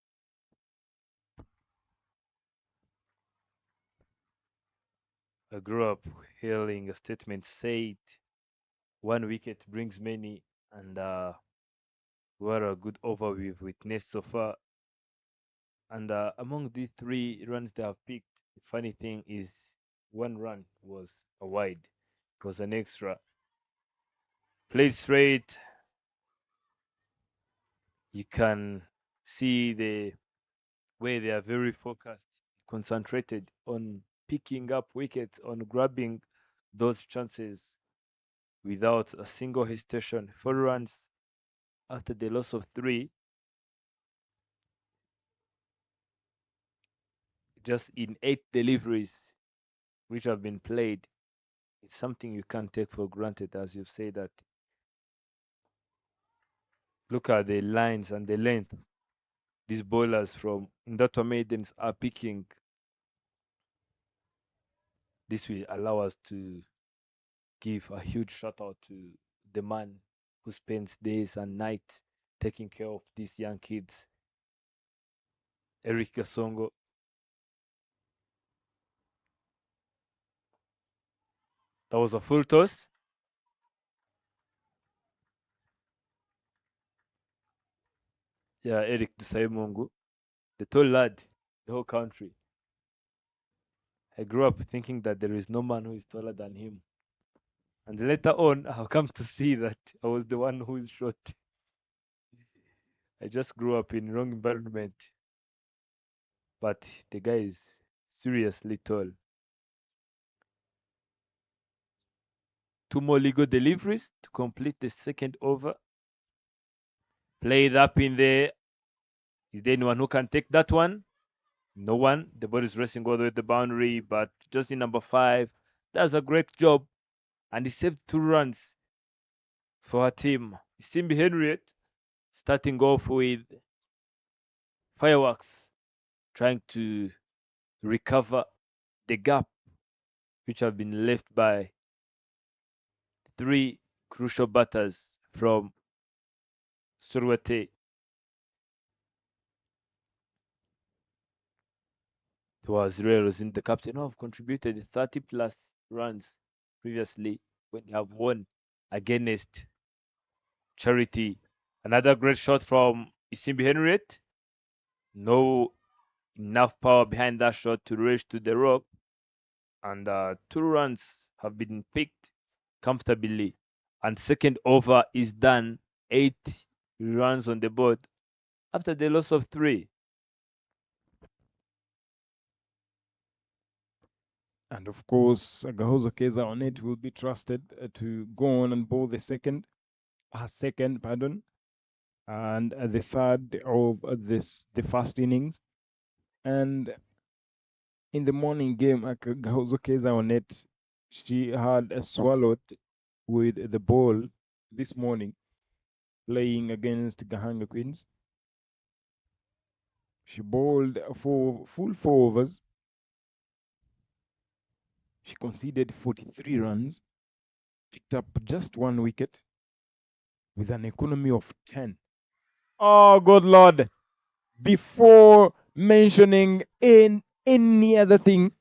I grew up hearing a statement said, one wicket brings many, and what a good over we've witnessed so far. And among these 3 runs they have picked, the funny thing is 1 run was a wide. It was an extra. Played straight. You can see the way they are very focused, concentrated on picking up wickets, on grabbing those chances without a single hesitation. 4 runs after the loss of 3, just in 8 deliveries which have been played. It's something you can't take for granted, as you say that Look at the lines and the length these bowlers from Ndato Maidens are picking. This will allow us to give a huge shout out to the man who spends days and nights taking care of these young kids, Eric Gasongo. That was a full toss. Yeah, Eric Dusaimungu, the tall lad, the whole country. I grew up thinking that there is no man who is taller than him. And later on, I've come to see that I was the one who is short. I just grew up in wrong environment. But the guy is seriously tall. Two more legal deliveries to complete the second over. Play it up in there. Is there anyone who can take that one? No one. The ball is racing all the way to the boundary, but just in number 5, does a great job. And he saved 2 runs for her team. Simbi Henriette starting off with fireworks, trying to recover the gap which have been left by 3 crucial batters from Surwate. It was Rosin, the captain, who have contributed 30 plus runs previously when they have won against Charity. Another great shot from Isimbi Henriette. No enough power behind that shot to race to the rope. And 2 runs have been picked comfortably. And second over is done. 8 runs on the board after the loss of 3. And of course, Gahozo Keza on it will be trusted to go on and bowl the second, and the third of the first innings. And in the morning game, Gahozo Keza on it, she had swallowed with the ball this morning, playing against Gahanga Queens. She bowled for full 4 overs. She conceded 43 runs, picked up just 1 wicket with an economy of 10. Oh, good Lord. Before mentioning any other thing,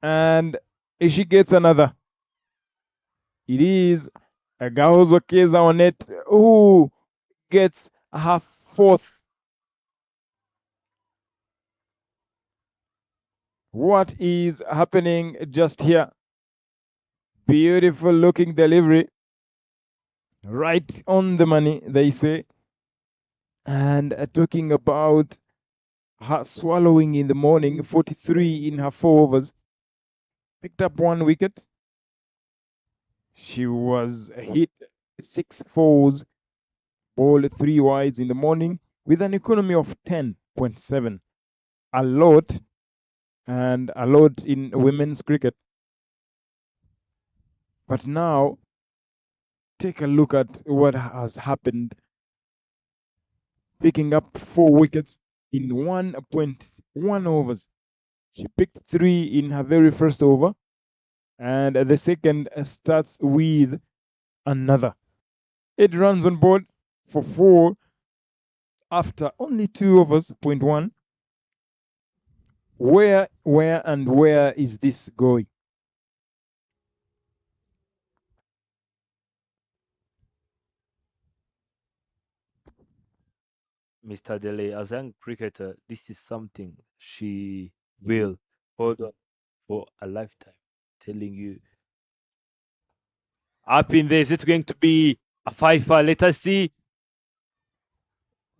and she gets another. It is Gahozo Keza on it who gets her 4th. What is happening just here? Beautiful looking delivery. Right on the money, they say. And talking about her swallowing in the morning, 43 in her 4 overs. Picked up 1 wicket. She was hit 6 fours, bowled 3 wides in the morning with an economy of 10.7. A lot, and a lot in women's cricket. But now, take a look at what has happened. Picking up 4 wickets in 1.1 overs. She picked 3 in her very first over, and the second starts with another. 8 runs on board for 4 after only 2 overs, 0.1. Where is this going? Mr. Dele, as a young cricketer, this is something she will hold on for a lifetime. Telling you. Up in there, is it going to be a 5-4? Let us see.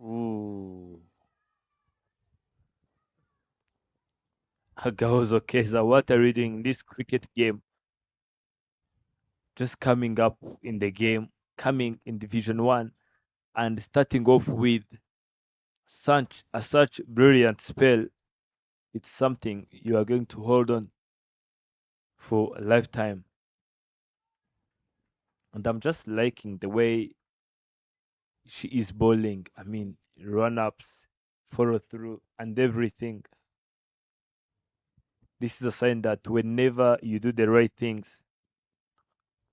Ooh. Gahozo Keza, what a reading this cricket game. Just coming up in the game, coming in Division 1, and starting off with such brilliant spell. It's something you are going to hold on for a lifetime. And I'm just liking the way she is bowling. I mean, run ups, follow through, and everything. This is a sign that whenever you do the right things,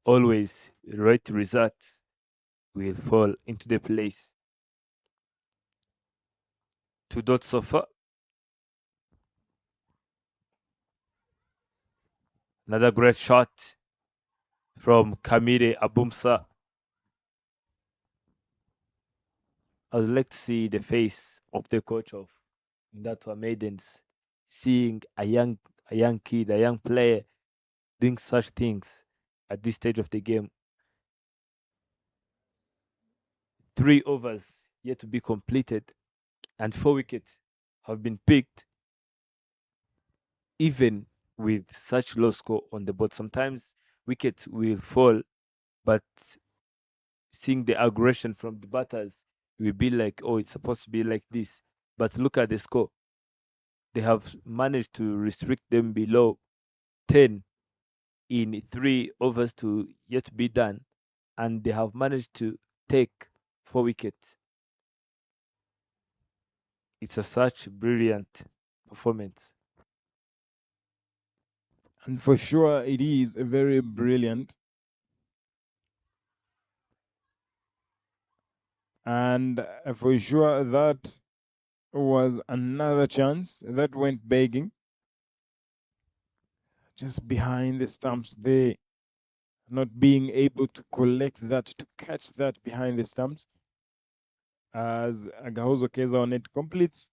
always right results will fall into the place. 2 dots so far. Another great shot from Kamire Abumsa. I would like to see the face of the coach of that Maidens, seeing a young kid, a young player doing such things at this stage of the game. 3 overs yet to be completed, and 4 wickets have been picked, even with such low score on the board. Sometimes wickets will fall, but seeing the aggression from the batters, will be like, oh, it's supposed to be like this. But look at the score. They have managed to restrict them below 10 in 3 overs to yet to be done, and they have managed to take 4 wickets. It's a such brilliant performance. And for sure, it is very brilliant. And for sure, that was another chance that went begging. Just behind the stumps there, not being able to collect that, to catch that behind the stumps. As Agahozo Keza on it completes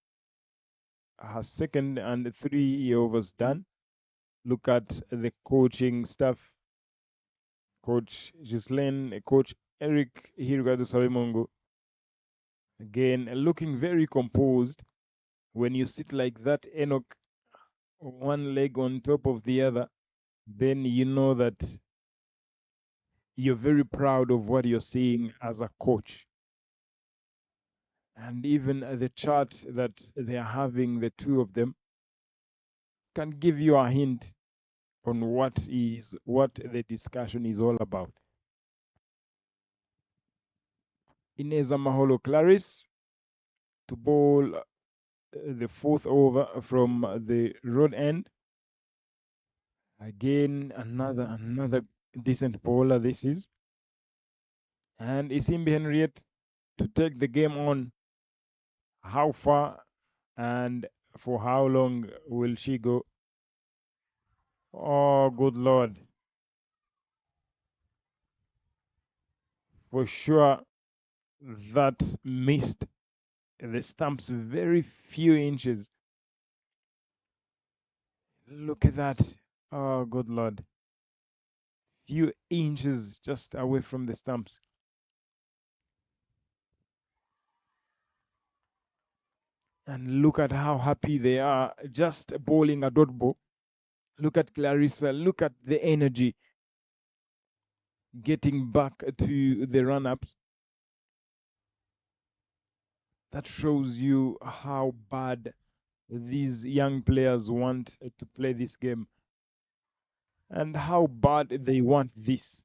her second and 3 overs done. Look at the coaching staff. Coach Ghislaine, Coach Eric Hirugado Sabimongo. Again, looking very composed. When you sit like that, Enoch, one leg on top of the other, then you know that you're very proud of what you're seeing as a coach. And even the chart that they are having, the two of them, can give you a hint on what the discussion is all about. Ineza Maholo Clarice to bowl the 4th over from the road end. Again, another decent bowler this is. And Isimbi Henriette to take the game on. How far and for how long will she go? Oh, good Lord. For sure, that missed the stumps very few inches. Look at that. Oh, good Lord. Few inches just away from the stumps. And look at how happy they are just bowling a dot ball. Look at Clarissa. Look at the energy getting back to the run ups. That shows you how bad these young players want to play this game and how bad they want this.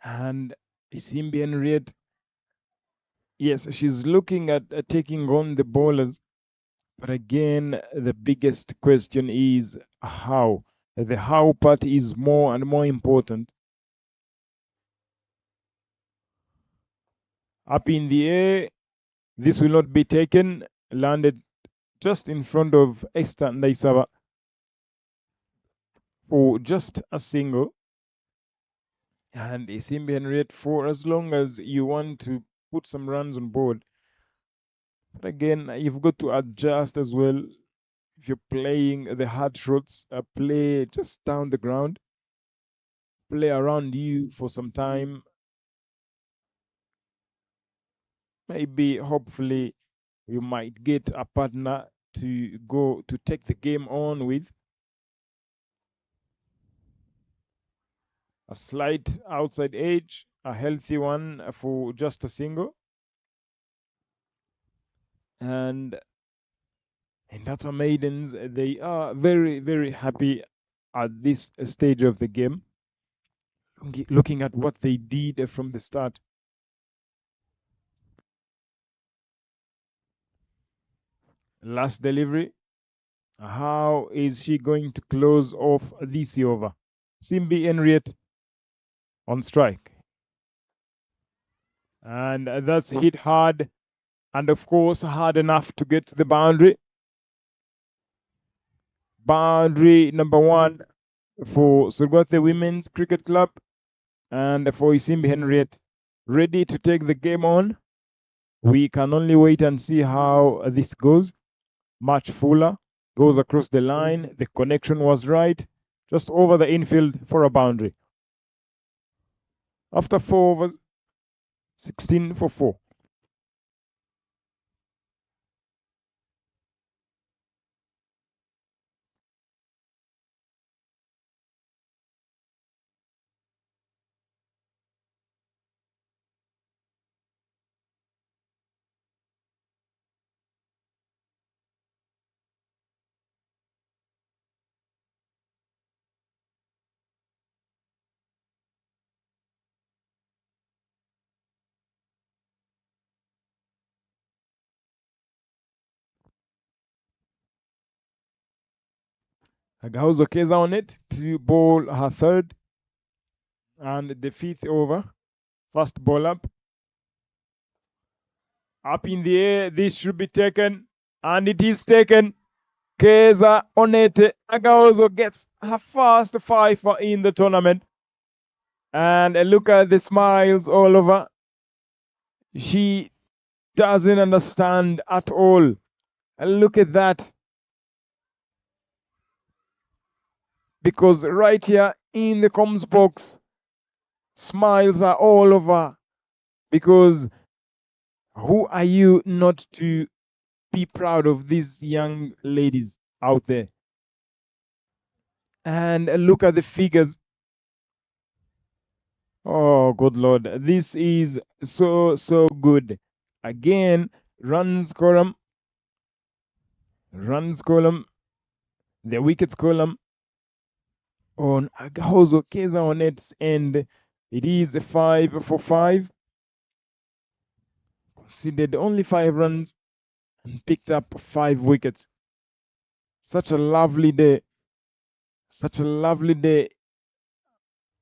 And Isimbi Henriette, yes, she's looking at taking on the bowlers. But again, the biggest question is how. The how part is more and more important. Up in the air, this will not be taken. Landed just in front of Esther Ndaisaba for just a single. And Isimbi Henriette, for as long as you want to put some runs on board. But again, you've got to adjust as well. If you're playing the hard shots, play just down the ground, play around you for some time. Maybe, hopefully, you might get a partner to go to take the game on with. A slight outside edge, a healthy one for just a single. And that's Maidens. They are very, very happy at this stage of the game, looking at what they did from the start. Last delivery. How is she going to close off this over? Simbi Henriette on strike. And that's hit hard, and of course hard enough to get to the boundary. Boundary number 1 for Surgwate Women's Cricket Club and for Isimbi Henriette, ready to take the game on. We can only wait and see how this goes. Much fuller goes across the line. The connection was right, just over the infield for a boundary. After 4 overs, 16 for 4. Agauzo Keza on it to bowl her third and the 5th over. First ball up. Up in the air, this should be taken, and it is taken. Keza Onete Agauzo gets her first fifer in the tournament. And look at the smiles all over. She doesn't understand at all. And look at that. Because right here in the comms box, smiles are all over. Because who are you not to be proud of these young ladies out there? And look at the figures. Oh, good Lord. This is so good. Again, runs column, the wickets column on Agauzo Keza on its end. It is a 5 for 5. Conceded only 5 runs and picked up 5 wickets. Such a lovely day. Such a lovely day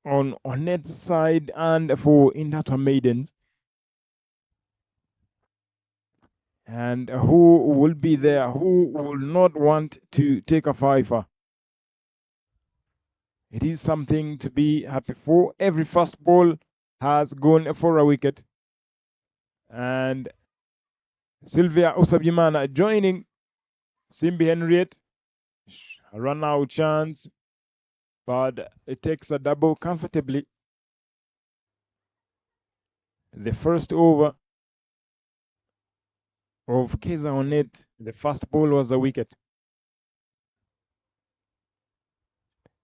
on Onet's side and for Indata Maidens. And who will be there? Who will not want to take a fifer? It is something to be happy for. Every first ball has gone for a wicket. And Sylvia Usabimana joining Simbi Henriette. A run out chance, but it takes a double comfortably. The first over of Keza Onet, the first ball was a wicket.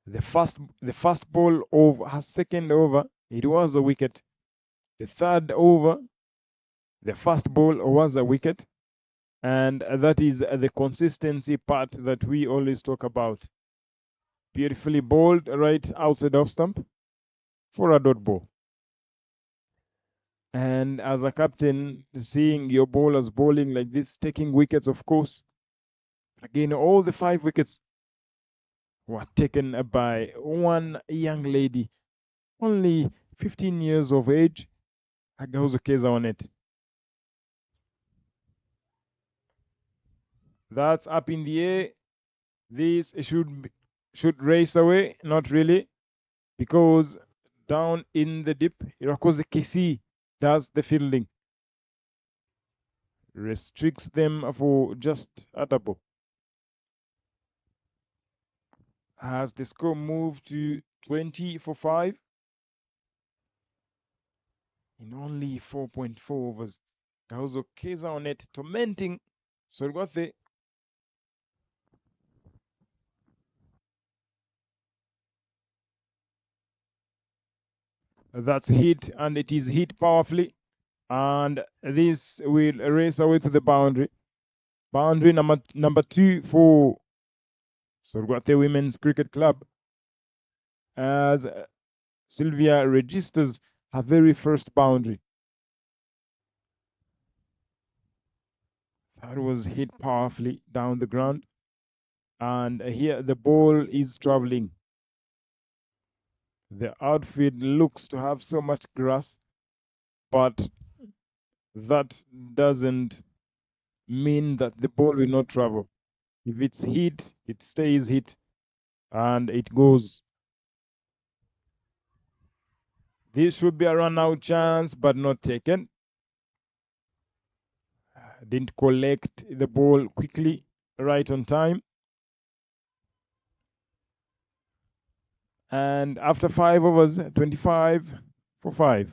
The first ball of her second over, it was a wicket. The third over, the first ball was a wicket. And that is the consistency part that we always talk about. Beautifully bowled right outside off stump for a dot ball. And as a captain, seeing your bowlers bowling like this, taking wickets, of course. Again, all the 5 wickets were taken by one young lady, only 15 years of age. Agauzo Keza on it. That's up in the air. This should race away. Not really, because down in the dip, Irakoze KC does the fielding. Restricts them for just a double. Has the score moved to 20 for 5 in only 4.4 overs? Agauzo Keza on it, tormenting Sorgothe. That's hit, and it is hit powerfully. And this will race away to the boundary. Boundary number 2 for Sorgwate Women's Cricket Club. as Sylvia registers her very first boundary. That was hit powerfully down the ground, and here the ball is traveling. The outfield looks to have so much grass, but that doesn't mean that the ball will not travel. If it's hit, it stays hit and it goes. This should be a run out chance, but not taken. Didn't collect the ball quickly, right on time. And after 5 overs, 25 for 5.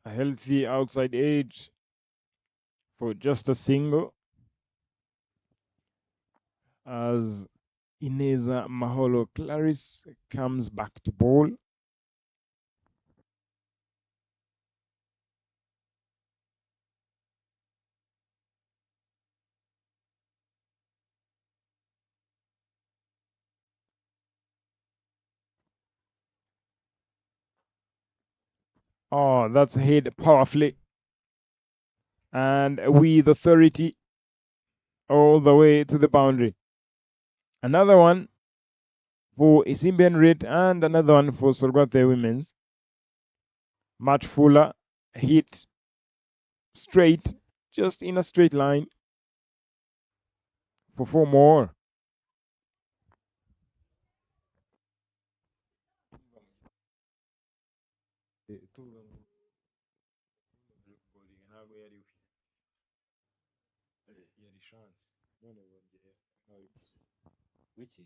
A healthy outside edge for just a single as Ineza Maholo Clarice comes back to bowl. Oh, that's hit powerfully. And with authority all the way to the boundary. Another one for Isimbian Red and another one for Sorgate Women's. Much fuller, hit straight, just in a straight line for 4 more. Which is?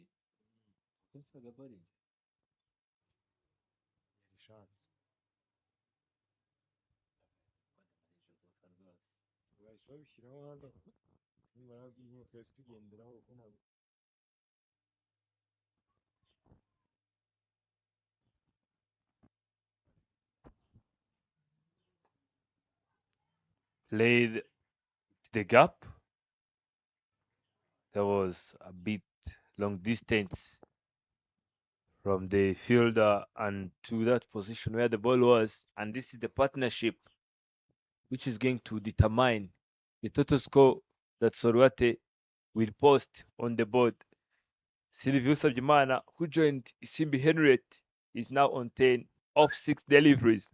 Just like a body. Played the gap. There was a bit long distance from the fielder and to that position where the ball was. And this is the partnership which is going to determine the total score that Sorwate will post on the board. Silvio Sabjimana, who joined Isimbi Henriette, is now on 10 off 6 deliveries.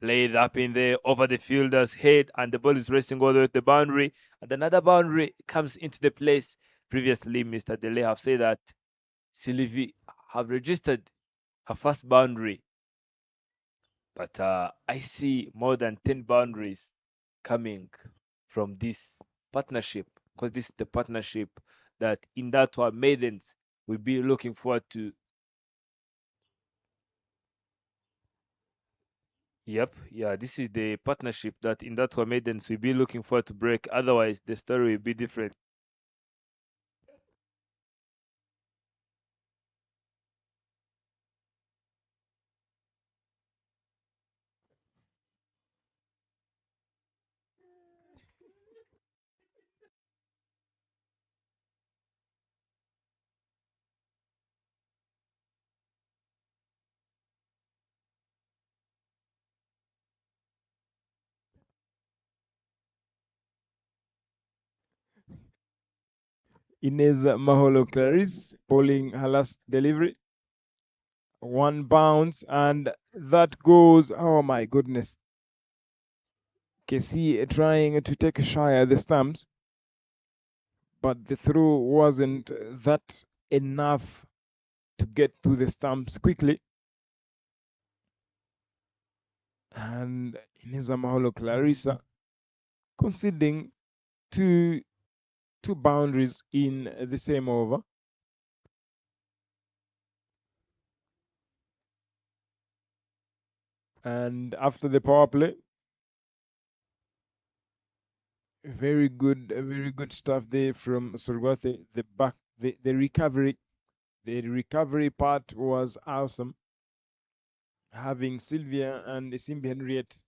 Played up in there over the fielder's head, and the ball is racing all the way to the boundary. And another boundary comes into the place. Previously, Mr. Dele have said that Sylvie have registered her first boundary, but I see more than 10 boundaries coming from this partnership, because this is the partnership that in that one Maidens will be looking forward to. Yep, yeah, this is the partnership that in that one Maidens will be looking forward to break. Otherwise, the story will be different. Inez Maholo Clarice bowling her last delivery. One bounce, and that goes. Oh my goodness. KC trying to take a shy at the stumps, but the throw wasn't that enough to get to the stumps quickly. And Ineza Maholo Clarissa conceding two boundaries in the same over. And after the power play, very good stuff there from Surwate. The recovery part was awesome. Having Sylvia and Simbi Henriette,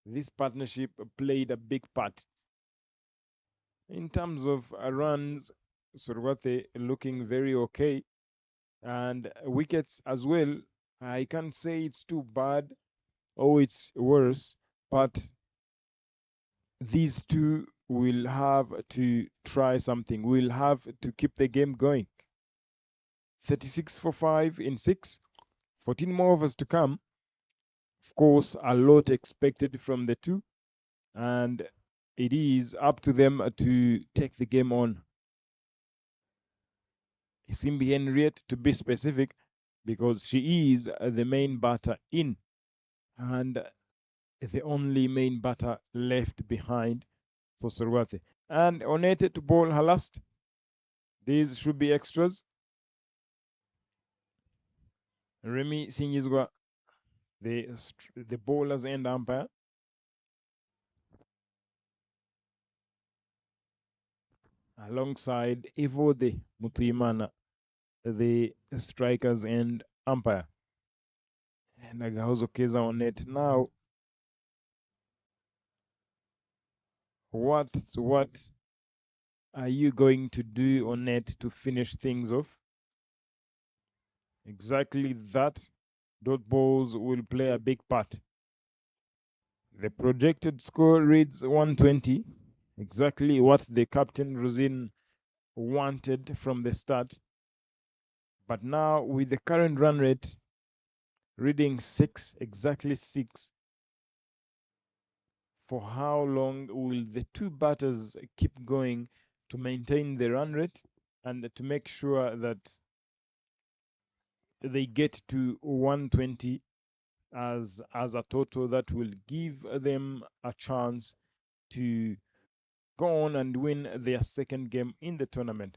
this partnership played a big part. In terms of runs, Surwate looking very okay, and wickets as well. I can't say it's too bad or it's worse, but these two will have to try something. We'll have to keep the game going. 36 for 5 in 6, 14 more overs to come. Of course, a lot expected from the two, and it is up to them to take the game on. Simbi Henriette, to be specific, because she is the main batter in, and the only main batter left behind for Surwate. And Onete to bowl her last. These should be extras. Remy Sinyizwa, the bowler's end umpire. Alongside Evode Mutuimana, the strikers and umpire. And Agahozo Keza on net. Now, what are you going to do on net to finish things off? Exactly that. Dot balls will play a big part. The projected score reads 120, exactly what the captain Rosin wanted from the start. But now, with the current run rate reading 6, exactly 6, for how long will the two batters keep going to maintain the run rate and to make sure that they get to 120 as a total that will give them a chance to go on and win their second game in the tournament?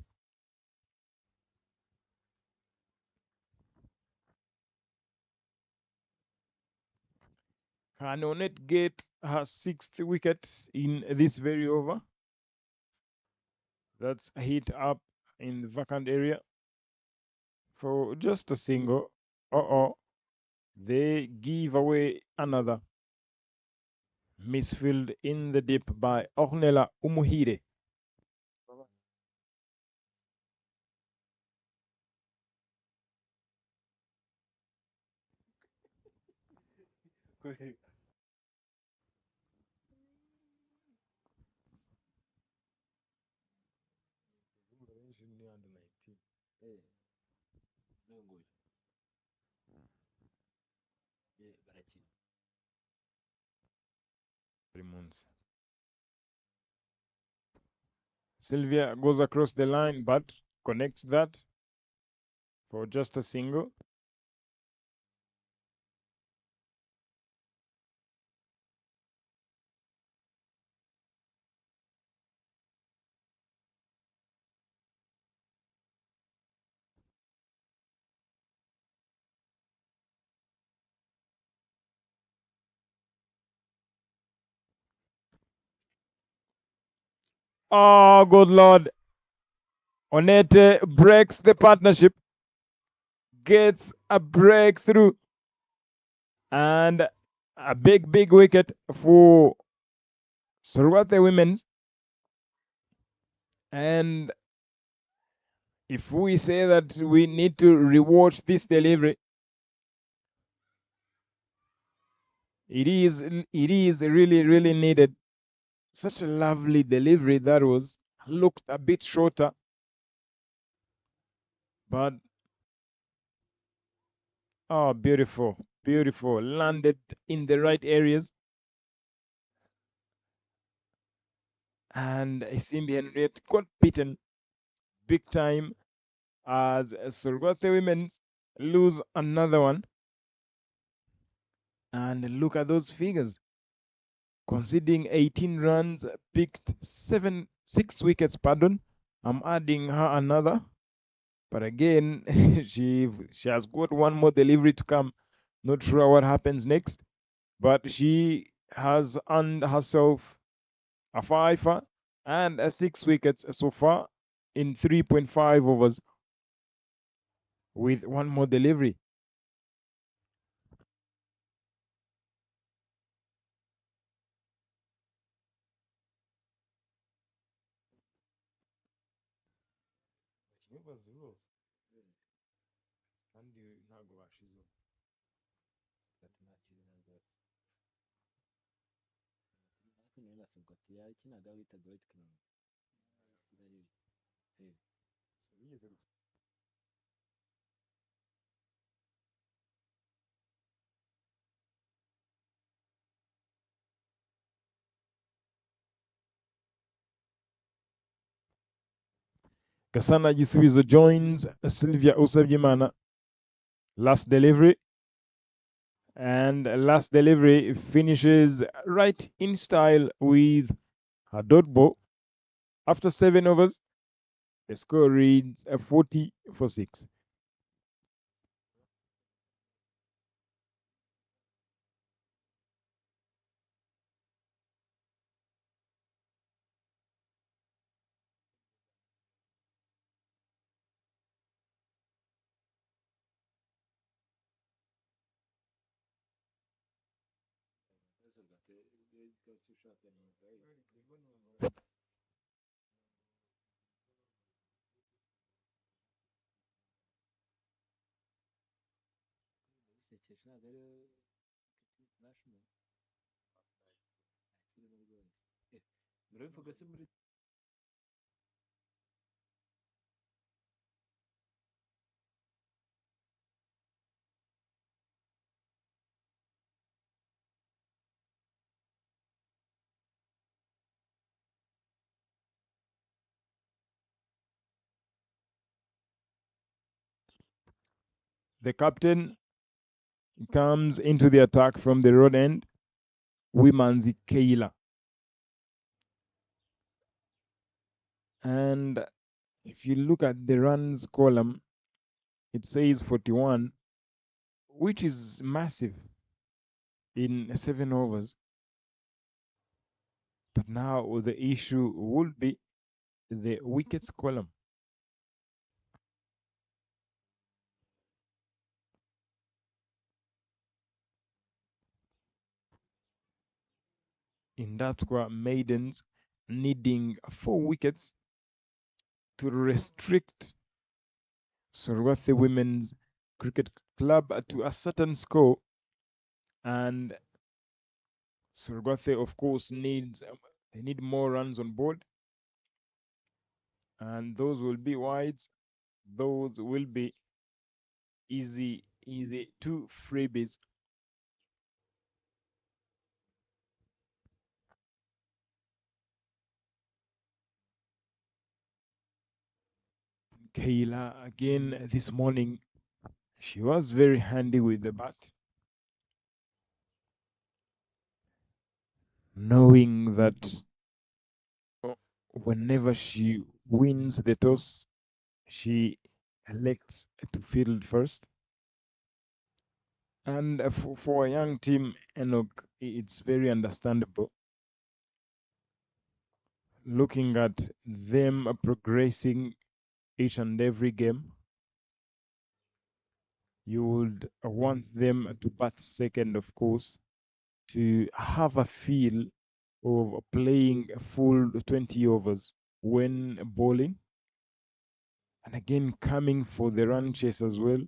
Can Onet get her 6th wicket in this very over? That's a hit up in the vacant area for just a single. They give away another. Misfield in the deep by Ornella Umuhire. Sylvia goes across the line but connects that for just a single. Oh, good Lord. Onete breaks the partnership, gets a breakthrough, and a big wicket for Surwate Women's. And if we say that we need to rewatch this delivery, it is really needed. Such a lovely delivery that was. Looked a bit shorter, But oh, beautiful, beautiful. Landed in the right areas. And Simbi Henriette got beaten big time as Surgote Women lose another one. And look at those figures. Conceding 18 runs, picked 6 wickets, pardon. I'm adding her another. But again, she has got one more delivery to come. Not sure what happens next. But she has earned herself a fifer and a 6 wickets so far in 3.5 overs with one more delivery. Kasana Gisubizo joins Sylvia Osabyimana. Last delivery. And last delivery finishes right in style with her dot ball. After 7 overs, the score reads 40 for 6. The captain comes into the attack from the road end, Wimanzi Keila. And if you look at the runs column, it says 41, which is massive in 7 overs. But now the issue will be the wickets column. In that squad, Maidens needing 4 wickets to restrict Sorwathe Women's Cricket Club to a certain score. And Sorwathe, of course, they need more runs on board. And those will be wides. Those will be easy 2 freebies. Kayla again this morning, she was very handy with the bat, knowing that whenever she wins the toss, she elects to field first. And for a young team, Enoch, it's very understandable. Looking at them progressing each and every game, you would want them to bat second, of course, to have a feel of playing a full 20 overs when bowling. And again, coming for the run chase as well.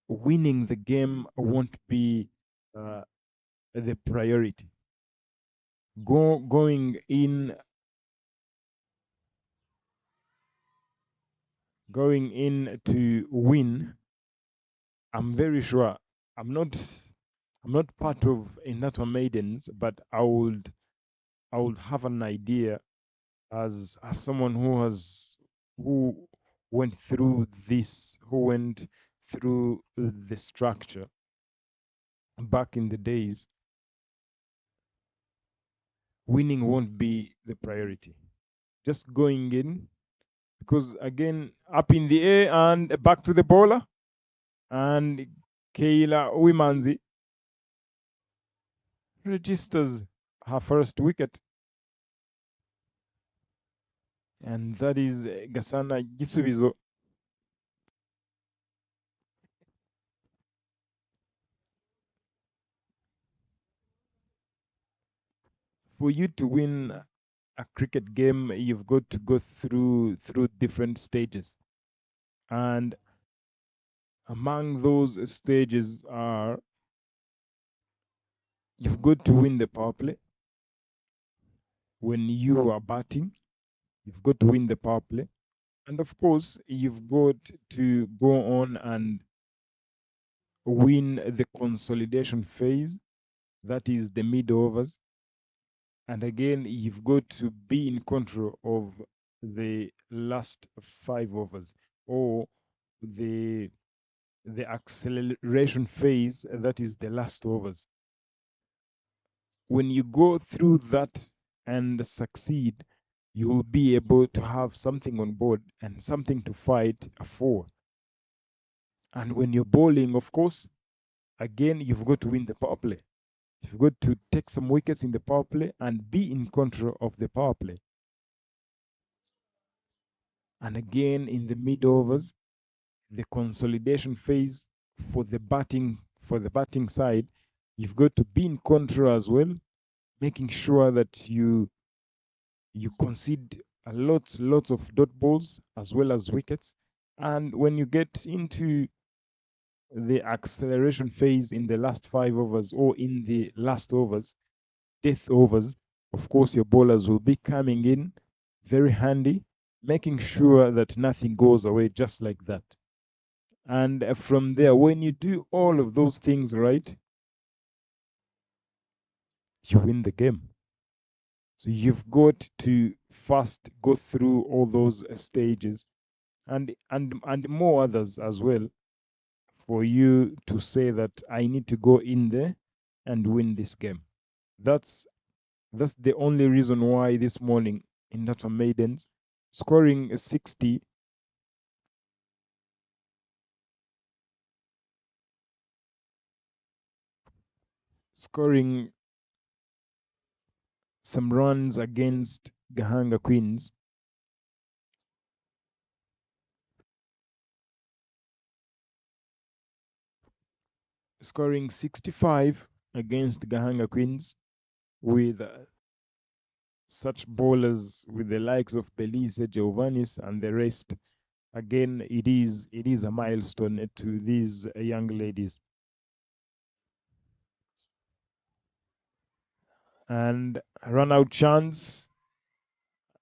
Winning the game won't be the priority. Going in going in to win. I'm very sure I'm not part of Inato Maidens, but I would have an idea as someone who went through this, who went through the structure back in the days. Winning won't be the priority. Just going in, because again, up in the air and back to the bowler, and Kayla Wimanzi registers her first wicket, and that is Gasana Gisubizo. For you to win a cricket game, you've got to go through different stages, and among those stages are, you've got to win the power play. When you are batting, you've got to win the power play, and of course you've got to go on and win the consolidation phase, that is the mid overs, and again you've got to be in control of the last 5 overs, or the acceleration phase, that is the last overs. When you go through that and succeed, you will be able to have something on board and something to fight for. And when you're bowling, of course, again you've got to win the power play. You've got to take some wickets in the power play and be in control of the power play. And again, in the mid overs, the consolidation phase for the batting side, you've got to be in control as well, making sure that you concede a lots of dot balls as well as wickets. And when you get into the acceleration phase in the last 5 overs, or in the last overs, death overs, of course your bowlers will be coming in very handy, making sure that nothing goes away just like that. And from there, when you do all of those things right, you win the game. So you've got to first go through all those stages, and more others as well, for you to say that I need to go in there and win this game. That's the only reason why this morning in that Maidens, scoring 60, scoring some runs against Gahanga Queens, scoring 65 against Gahanga Queens with such bowlers, with the likes of Belize, Giovannis, and the rest. Again, it is a milestone to these young ladies. And run out chance,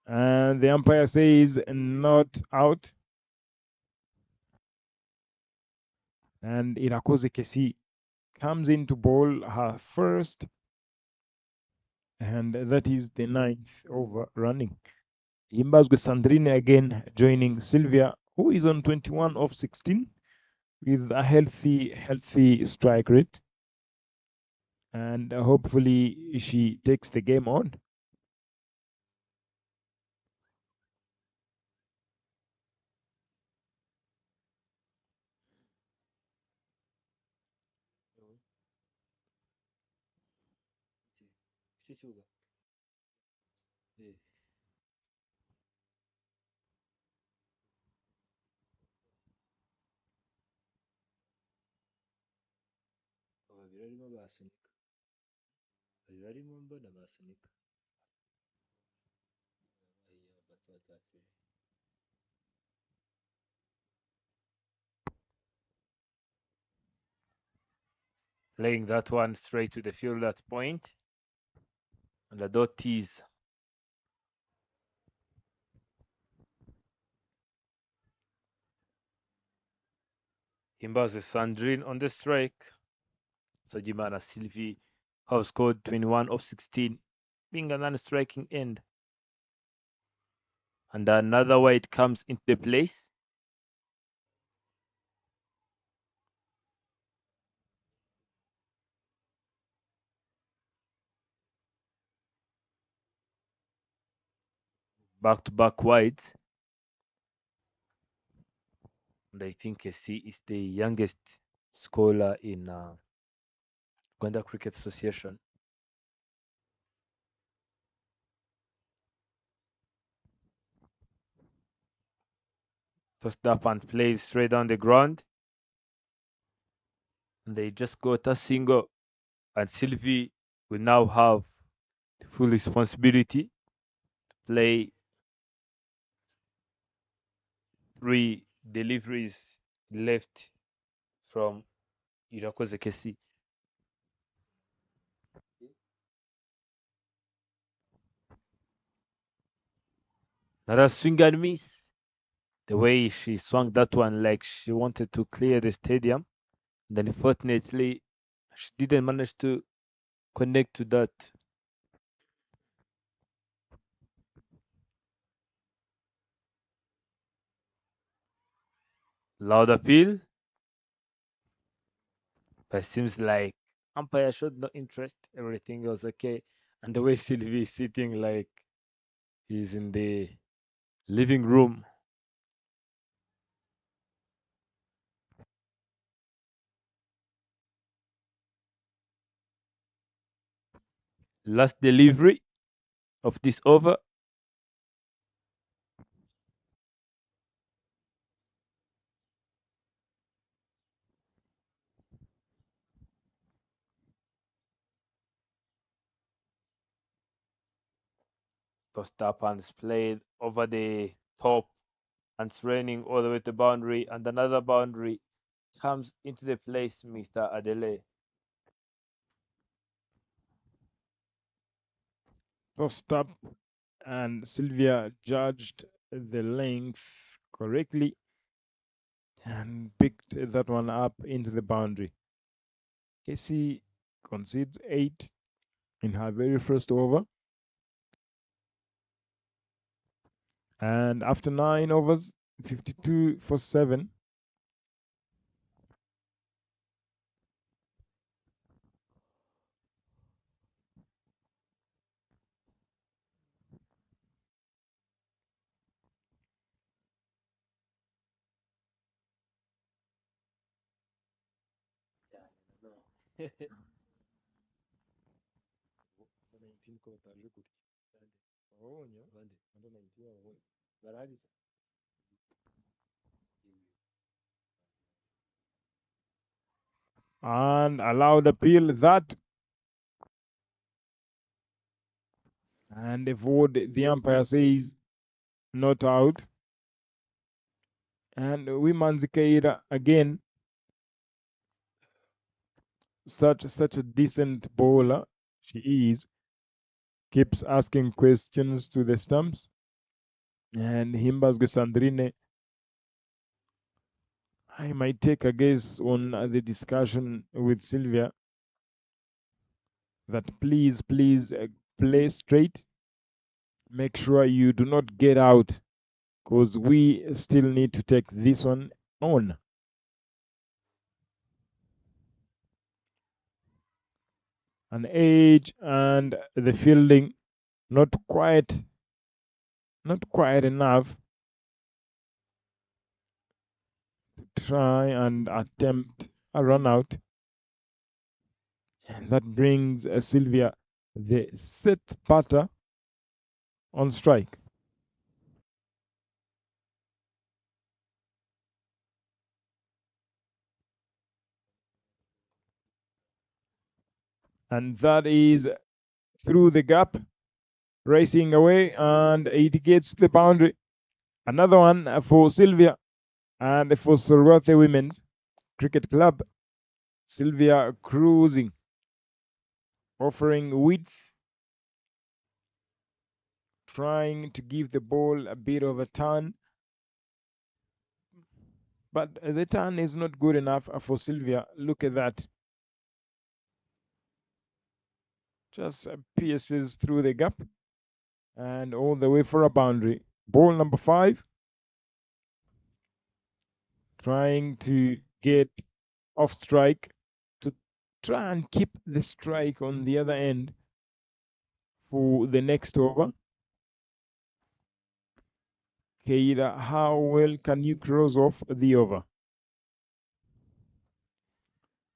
and the umpire says not out, and Irakoze Kesi comes in to bowl her first, and that is the 9th over running. Imbazwe Sandrine again joining Sylvia, who is on 21 of 16 with a healthy strike rate, and hopefully she takes the game on. Laying that one straight to the field at point, and the dot tees. Himba's Sandrine on the strike. Sajimana Sylvie have scored 21 of 16, being a non-striking end. And another white comes into the place. Back-to-back whites. And I think Kessie is the youngest scholar in Uganda Cricket Association. Tossed up and plays straight down the ground. And they just got a single. And Sylvie will now have the full responsibility to play 3 deliveries left from Irakoze Kessie. Another swing and miss. The way she swung that one like she wanted to clear the stadium. Then unfortunately, she didn't manage to connect to that. Loud appeal. But it seems like umpire showed no interest. Everything was okay. And the way Sylvie is sitting like he's in the living room. Last delivery of this over. Tossed up and it's played over the top and it's raining all the way to boundary, and another boundary comes into the place, Mr. Adele. Tossed up, and Sylvia judged the length correctly and picked that one up into the boundary. Kessie concedes 8 in her very first over. And after 9 overs, 52 for 7. And allowed appeal that. And the umpire says not out. And Wimanzikeira again, such a decent bowler she is, keeps asking questions to the stumps. And Himbazwe Sandrine, I might take a guess on the discussion with Sylvia that please play straight. Make sure you do not get out, because we still need to take this one on. An age and the fielding not quite enough to try and attempt a run out. And that brings Sylvia the set batter on strike. And that is through the gap, racing away, and it gets to the boundary. Another one for Sylvia and for Sorwathe Women's Cricket Club. Sylvia cruising, offering width, trying to give the ball a bit of a turn, But the turn is not good enough for Sylvia. Look at that. Just pierces through the gap and all the way for a boundary. Ball number 5. Trying to get off strike to try and keep the strike on the other end for the next over. Keira, how well can you cross off the over?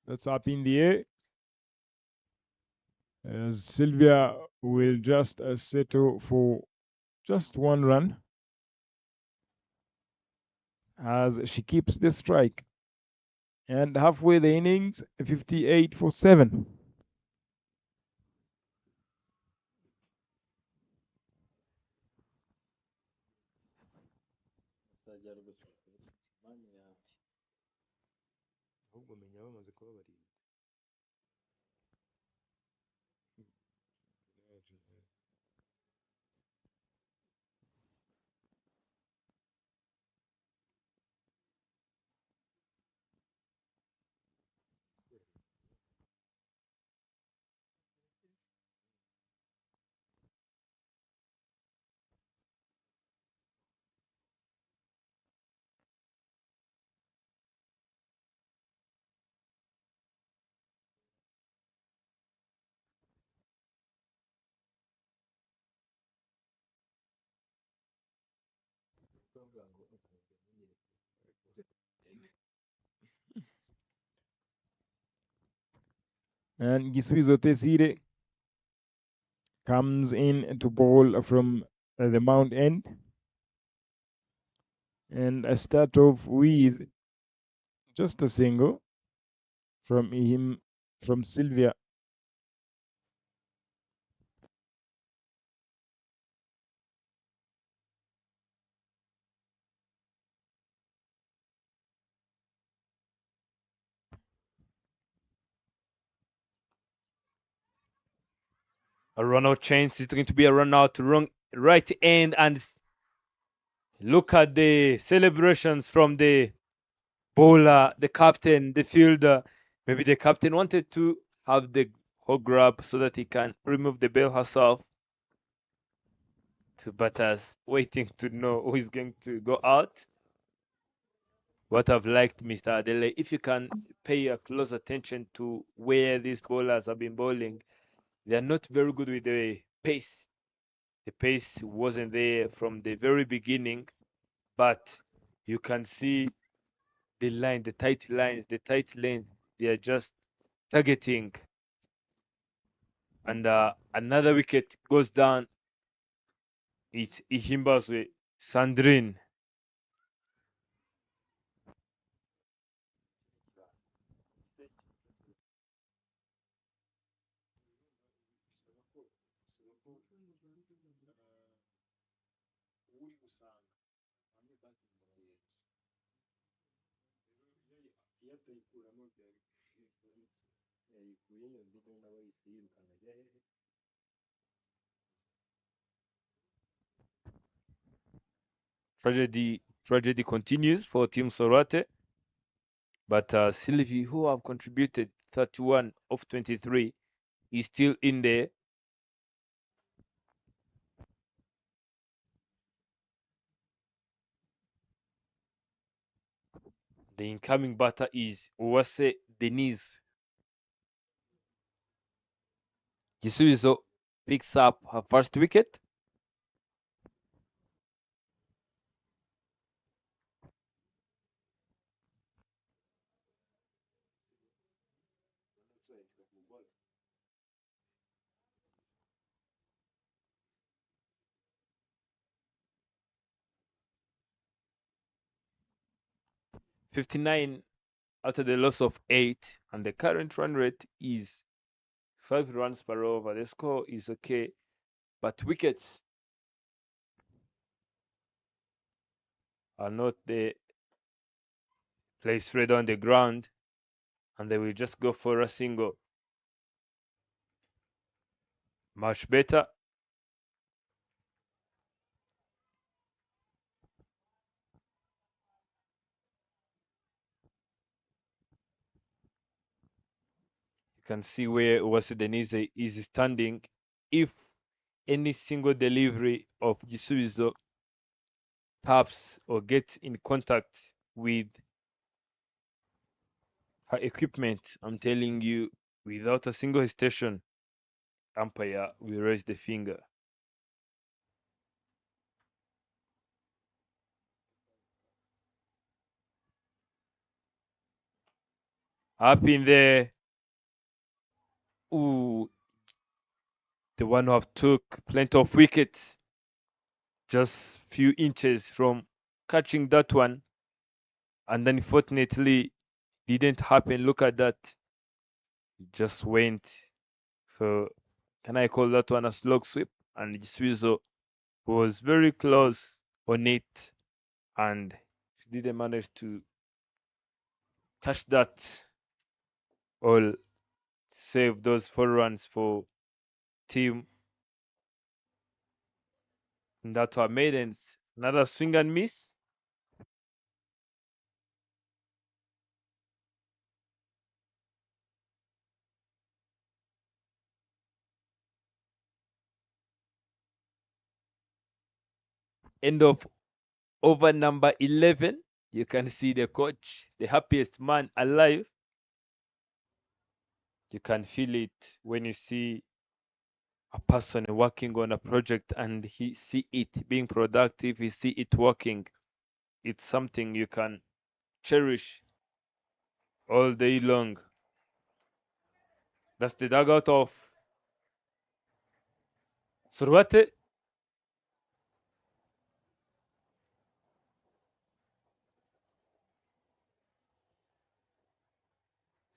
That's up in the air. As Sylvia will just settle for just 1 run as she keeps the strike. And halfway the innings, 58 for 7. And Gisuizo Tesire comes in to bowl from the mount end. And I start off with just a single from him, from Sylvia. A run out chance. It's going to be a run out to wrong right end, and look at the celebrations from the bowler, the captain, the fielder. Maybe the captain wanted to have the whole grab so that he can remove the ball herself. To batters waiting to know who is going to go out. What I've liked, Mr. Adele, if you can pay a close attention to where these bowlers have been bowling, they are not very good with the pace. The pace wasn't there from the very beginning, but you can see the line, the tight lines, the tight lane. They are just targeting. And another wicket goes down. It's Ihimbazwe Sandrine. Tragedy continues for Team Sorate, but Sylvie, who have contributed 31 of 23, is still in there. The incoming batter is Uwase Denise. Gisuizo picks up her first wicket. .59 after the loss of 8, and the current run rate is 5 runs per over. The score is okay, but wickets are not the place red on the ground, and they will just go for a single. Much better. can see where Uwase is standing. If any single delivery of Gisubizo taps or gets in contact with her equipment, I'm telling you, without a single hesitation, umpire will raise the finger. Up in there, ooh, the one who have took plenty of wickets, just few inches from catching that one, and unfortunately didn't happen. Look at that, just went. So can I call that one a slog sweep? And Swizo was very close on it, and didn't manage to catch that or save those 4 runs for team. And that's our Maidens. Another swing and miss. End of over number 11. You can see the coach, the happiest man alive. You can feel it when you see a person working on a project and he see it being productive, he see it working. It's something you can cherish all day long. That's the dugout of Surwate.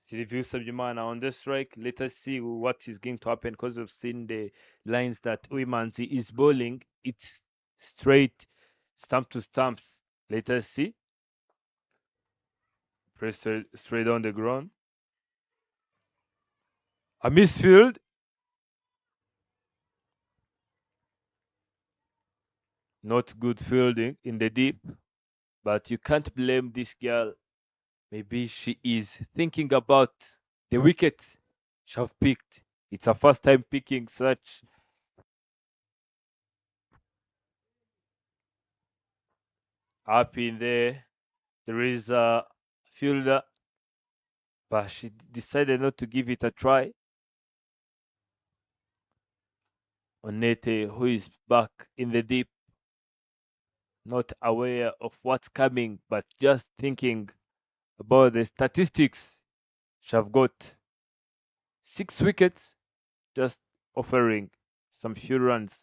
Silvio Sabjumana on the strike. Let us see what is going to happen because I've seen the lines that Uimanzi is bowling. It's straight, stump to stumps. Let us see. Press straight on the ground. A misfield. Not good fielding in the deep. But you can't blame this girl. Maybe she is thinking about the wicket she have picked. It's her first time picking such. Up in there, there is a fielder, but she decided not to give it a try. Onete, who is back in the deep, not aware of what's coming, but just thinking about the statistics. She have got 6 wickets, just offering some few runs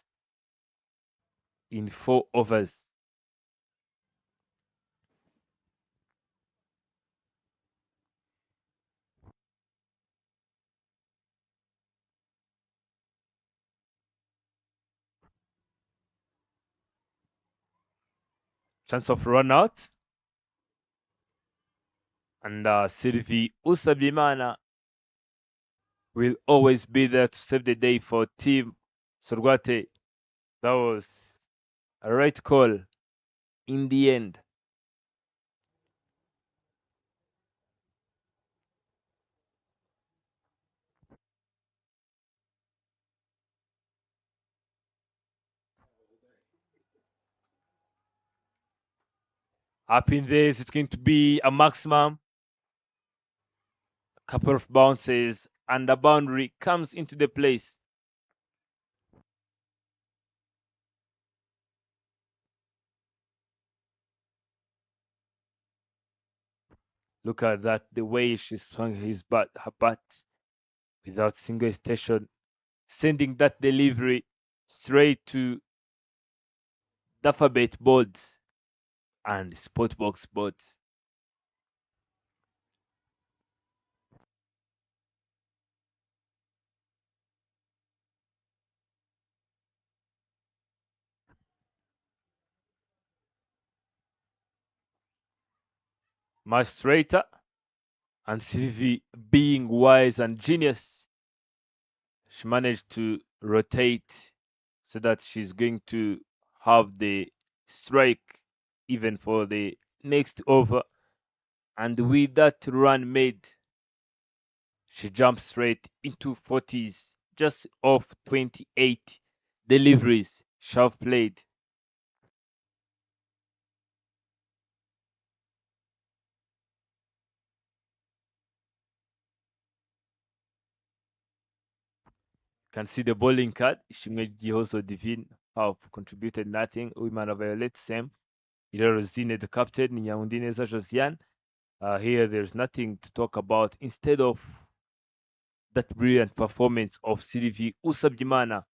in 4 overs. Chance of run out. And Sylvie Usabimana will always be there to save the day for Team Surguate. That was a right call in the end. Up in this, it's going to be a maximum. A couple of bounces, and the boundary comes into the place. Look at that, the way she swung her bat without single hesitation, sending that delivery straight to Dafabet boards and Sportbox boards. Much straighter, and Sylvie, being wise and genius, she managed to rotate so that she's going to have the strike even for the next over. And with that run made, She jumped straight into 40s, just off 28 deliveries she have played. Can see the bowling card. Ishimwe Gihozo Divine have contributed nothing. Uwimana Violet, same. Irero Zine, the captain. Nyaundineza Josiane. Here, there's nothing to talk about. Instead of that brilliant performance of Sylvie Usabyimana,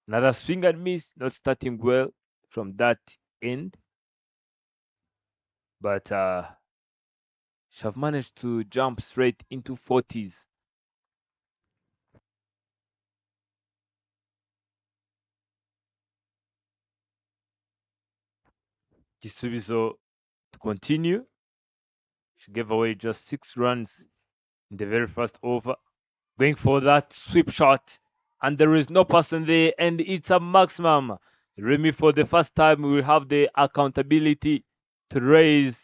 another swing and miss, not starting well from that end. But she have managed to jump straight into 40s. Gisubizo to continue. She gave away just 6 runs in the very first over. Going for that sweep shot. And there is no person there. And it's a maximum. Remy, for the first time, will have the accountability to raise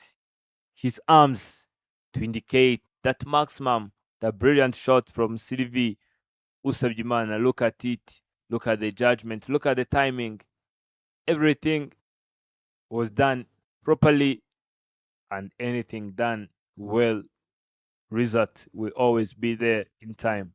his arms to indicate that maximum. The brilliant shot from Sylvie Usabyimana. Look at it. Look at the judgment. Look at the timing. Everything was done properly, and anything done well, result will always be there in time.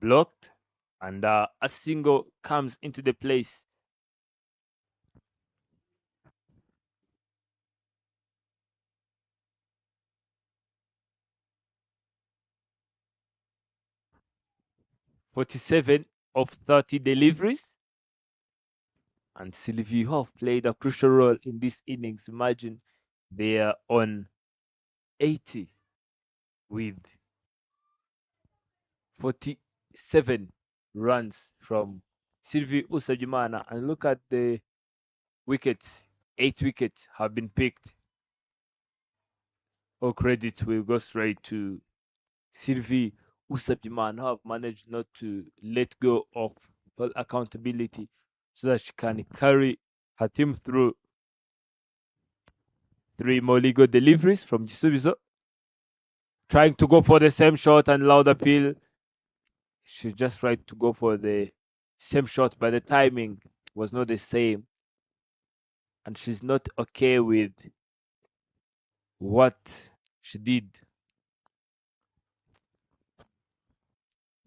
Blocked, and a single comes into the place. "47 of 30 deliveries, and Sylvie Hoff played a crucial role in this innings. Imagine they are on 80 with 47 runs from Sylvie Usabyimana, and look at the wickets. 8 wickets have been picked. All credit will go straight to Sylvie Usabyimana, who have managed not to let go of her accountability so that she can carry her team through. 3 more legal deliveries from Gisubizo. Trying to go for the same shot and loud appeal. She just tried to go for the same shot, but the timing was not the same. And she's not okay with what she did.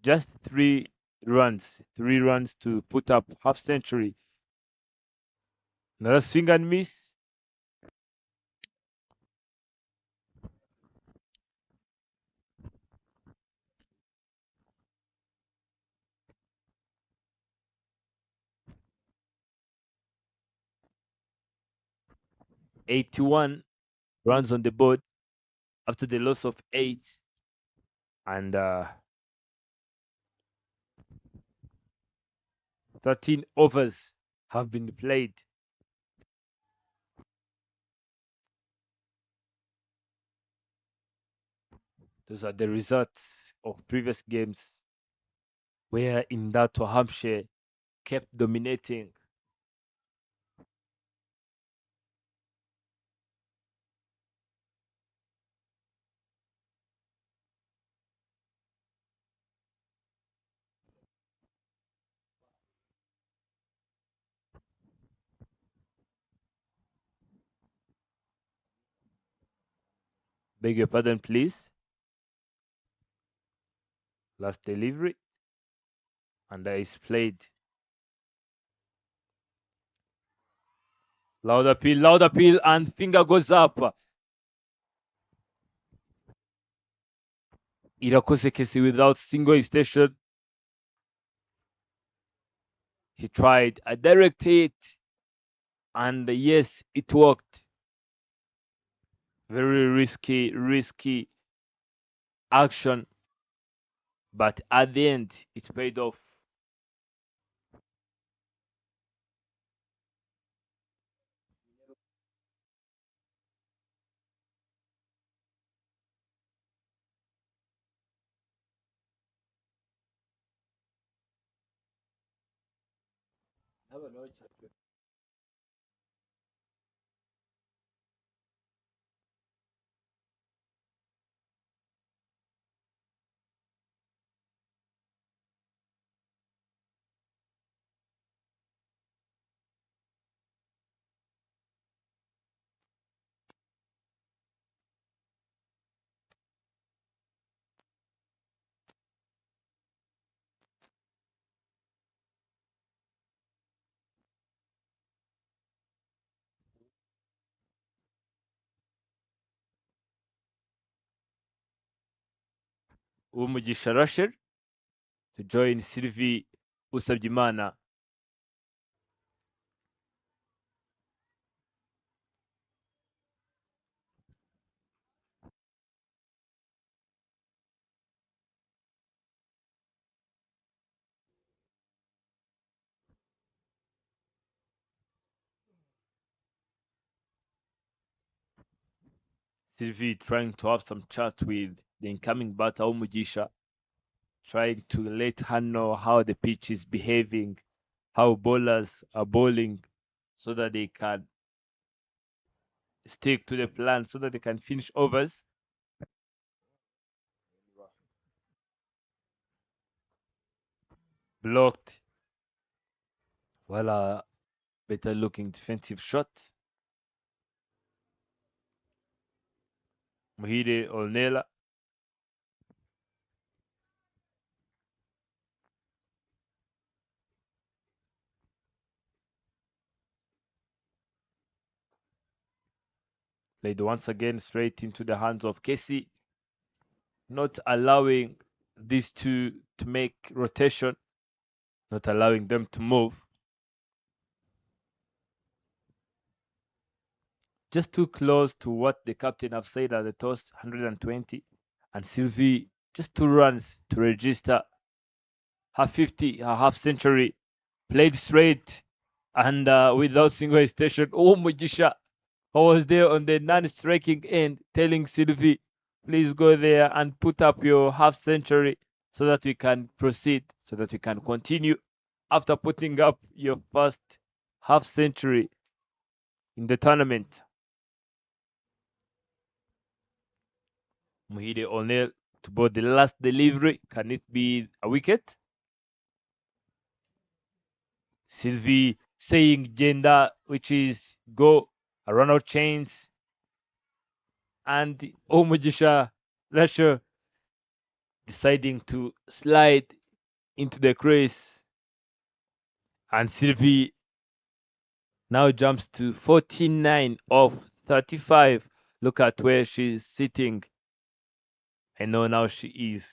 Just 3 runs to put up half century. Another swing and miss. "81 runs on the board after the loss of 8, and 13 overs have been played. Those are the results of previous games where Indato Hampshire kept dominating. Beg your pardon, please. Last delivery, and that is played. Loud appeal, and finger goes up. Irakoze Kesi without single station. He tried a direct hit, and yes, it worked. Very risky action, but at the end, it paid off. Umugisha Rachel to join Sylvie Usabyimana. Sylvie trying to have some chat with the incoming batter Umugisha, trying to let her know how the pitch is behaving, how bowlers are bowling, so that they can stick to the plan, so that they can finish overs. Blocked. Well, better looking defensive shot. Muhide Olnela. Played once again straight into the hands of Casey, not allowing these two to make rotation, not allowing them to move. Just too close to what the captain have said at the toss, 120. And Sylvie, just 2 runs to register her 50, her half century. Played straight and without single hesitation. Oh, Mugisha, I was there on the non-striking end telling Sylvie, please go there and put up your half century so that we can proceed, so that we can continue after putting up your first half century in the tournament. Muhide O'Neill to board the last delivery. Can it be a wicket? Sylvie saying gender, which is go, a run out chains, and Omujisha Lasher deciding to slide into the crease. And Sylvie now jumps to 49 of 35. Look at where she's sitting. I know now she is.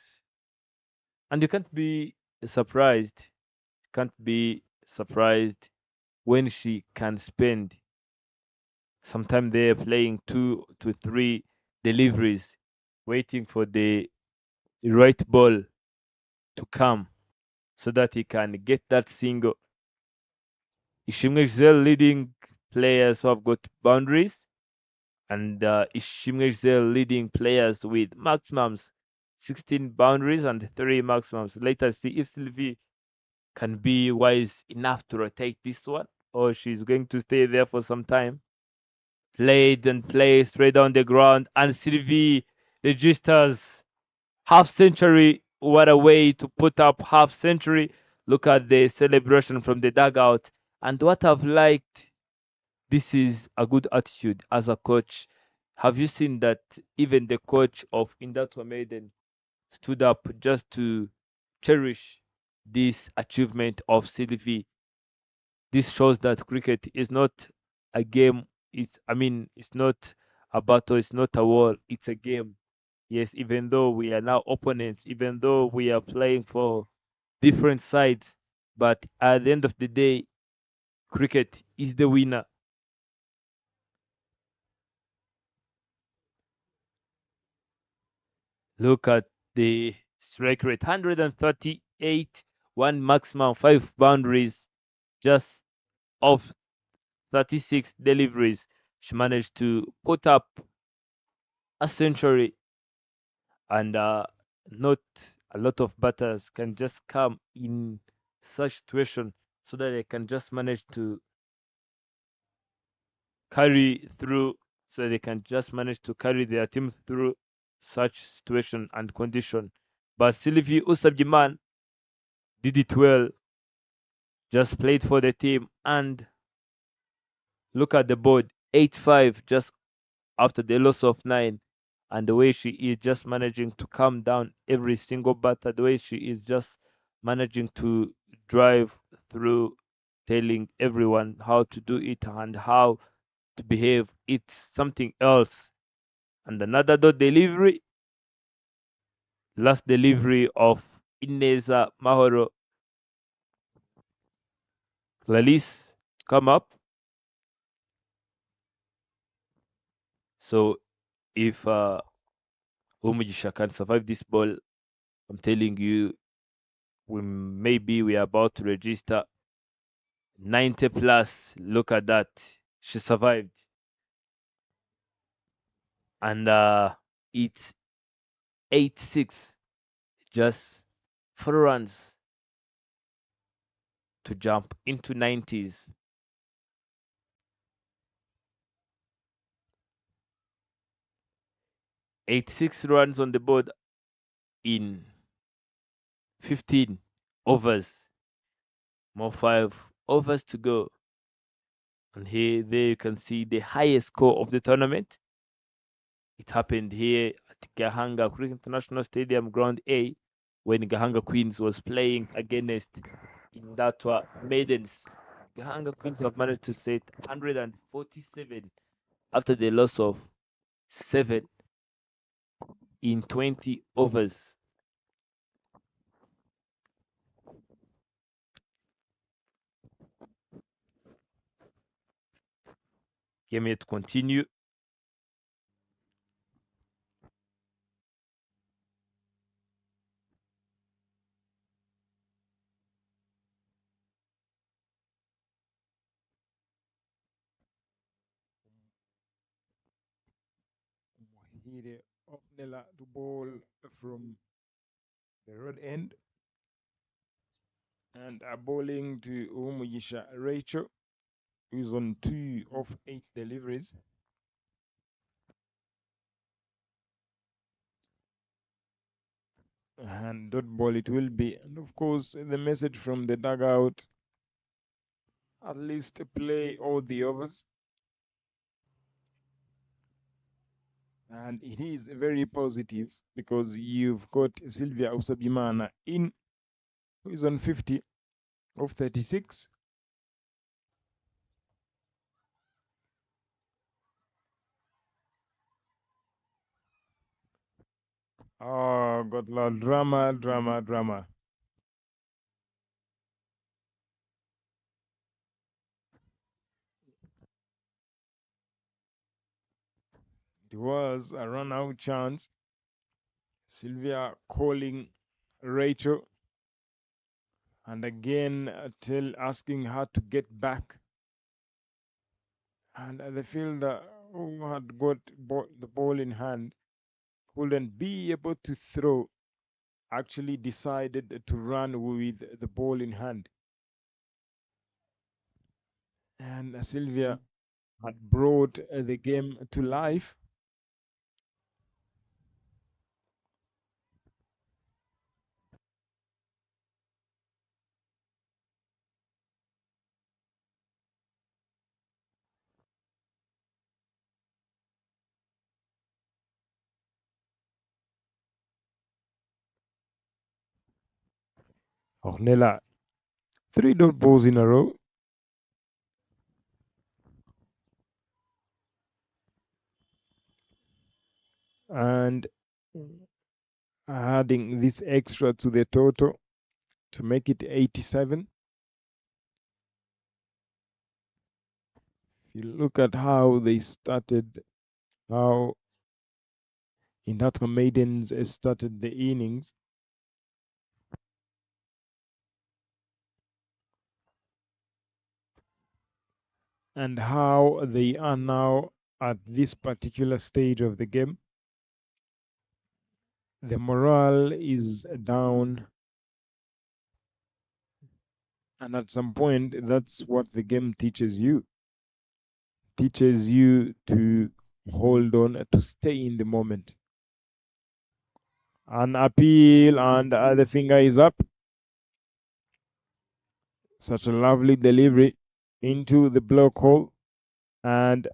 And you can't be surprised. You can't be surprised when she can spend some time there playing 2 to 3 deliveries, waiting for the right ball to come so that he can get that single. Ishimwe Giselle leading players who have got boundaries, and Ishimwe Giselle leading players with maximums 16 boundaries and 3 maximums. Later, see if Sylvie can be wise enough to rotate this one, or she's going to stay there for some time. Played and played straight down the ground, and Sylvie registers half century. What a way to put up half century. Look at the celebration from the dugout. And what I've liked, this is a good attitude as a coach. Have you seen that even the coach of Indatwa Maiden stood up just to cherish this achievement of Sylvie? This shows that cricket is not a game. It's not a battle. It's not a war. It's a game. Yes, even though we are now opponents, even though we are playing for different sides, but at the end of the day, cricket is the winner. Look at the strike rate, 138, one maximum, 5 boundaries, just of 36 deliveries. She managed to put up a century, and not a lot of batters can just come in such situation so that they can just manage to carry through, so they can just manage to carry their team through such situation and condition. But Sylvie Usabjiman did it well, just played for the team, and look at the board, 8-5 just after the loss of 9. And the way she is just managing to calm down every single batter, the way she is just managing to drive through, telling everyone how to do it and how to behave, it's something else. And another dot delivery, last delivery of Ineza Mahoro Lalis come up. So if Umugisha can survive this ball, I'm telling you, maybe we are about to register 90 plus. Look at that. She survived. And it's 8-6. Just 4 runs to jump into 90s. 86 runs on the board in 15 overs. More 5 overs to go. And here, there you can see the highest score of the tournament. It happened here at Gahanga International Stadium, Ground A, when Gahanga Queens was playing against Indatwa Maidens. Gahanga Queens have managed to set 147 after the loss of 7 in 20 overs. Game yet to continue. Hire Opnela to ball from the road end, and are bowling to Umugisha Rachel, who's on 2 of 8 deliveries. And dot ball it will be. And of course, the message from the dugout, at least play all the overs. And it is very positive because you've got Sylvia Usabimana in, who is on 50 of 36. Oh, got a lot of drama. It was a run out chance. Sylvia calling Rachel and again asking her to get back. And the fielder who had got the ball in hand couldn't be able to throw, actually decided to run with the ball in hand. And Sylvia had brought the game to life. Ornella, 3 dot balls in a row. And adding this extra to the total to make it 87. If you look at how they started, how Indatwa Maidens started the innings, and how they are now at this particular stage of the game, the morale is down And at some point, that's what the game teaches you. Teaches you to hold on, to stay in the moment. An appeal, and the finger is up. Such a lovely delivery into the block hole, and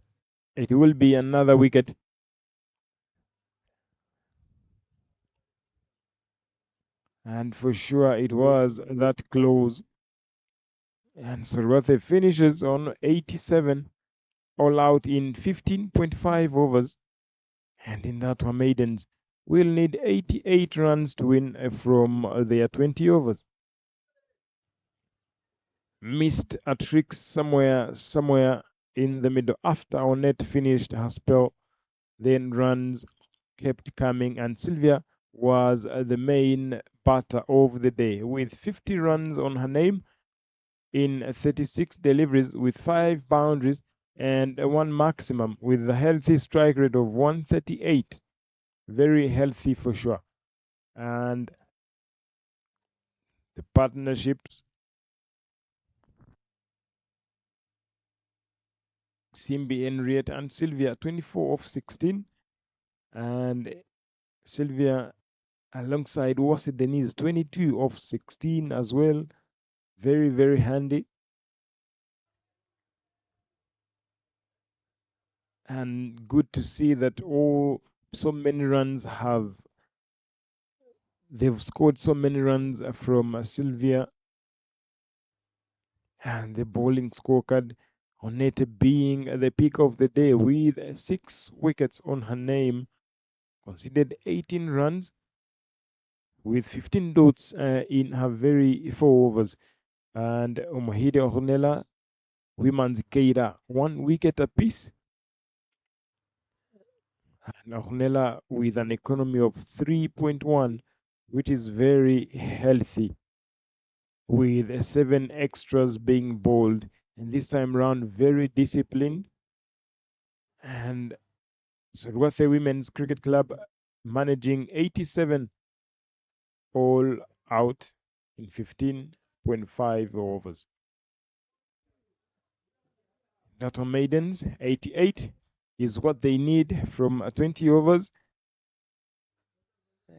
it will be another wicket. And for sure, it was that close. And Sorwathe finishes on 87, all out in 15.5 overs. And in that one, Maidens will need 88 runs to win from their 20 overs. Missed a trick somewhere in the middle after Onet finished her spell. Then runs kept coming, and Sylvia was the main batter of the day with 50 runs on her name in 36 deliveries with 5 boundaries and 1 maximum with a healthy strike rate of 138. Very healthy for sure. And the partnerships, Simbi, Henriette, and Sylvia, 24 of 16. And Sylvia alongside Wasi Denise, 22 of 16 as well. Very, very handy. And good to see that so many runs they've scored so many runs from Sylvia. And the bowling scorecard on it being the pick of the day with 6 wickets on her name, conceded 18 runs with 15 dots in her very 4 overs. And Omohide Ornella, Women's Keira, 1 wicket apiece. And Ornella with an economy of 3.1, which is very healthy, with 7 extras being bowled, and this time round very disciplined. And Sorwathe Women's Cricket Club managing 87 all out in 15.5 overs. That on Maidens, 88 is what they need from 20 overs.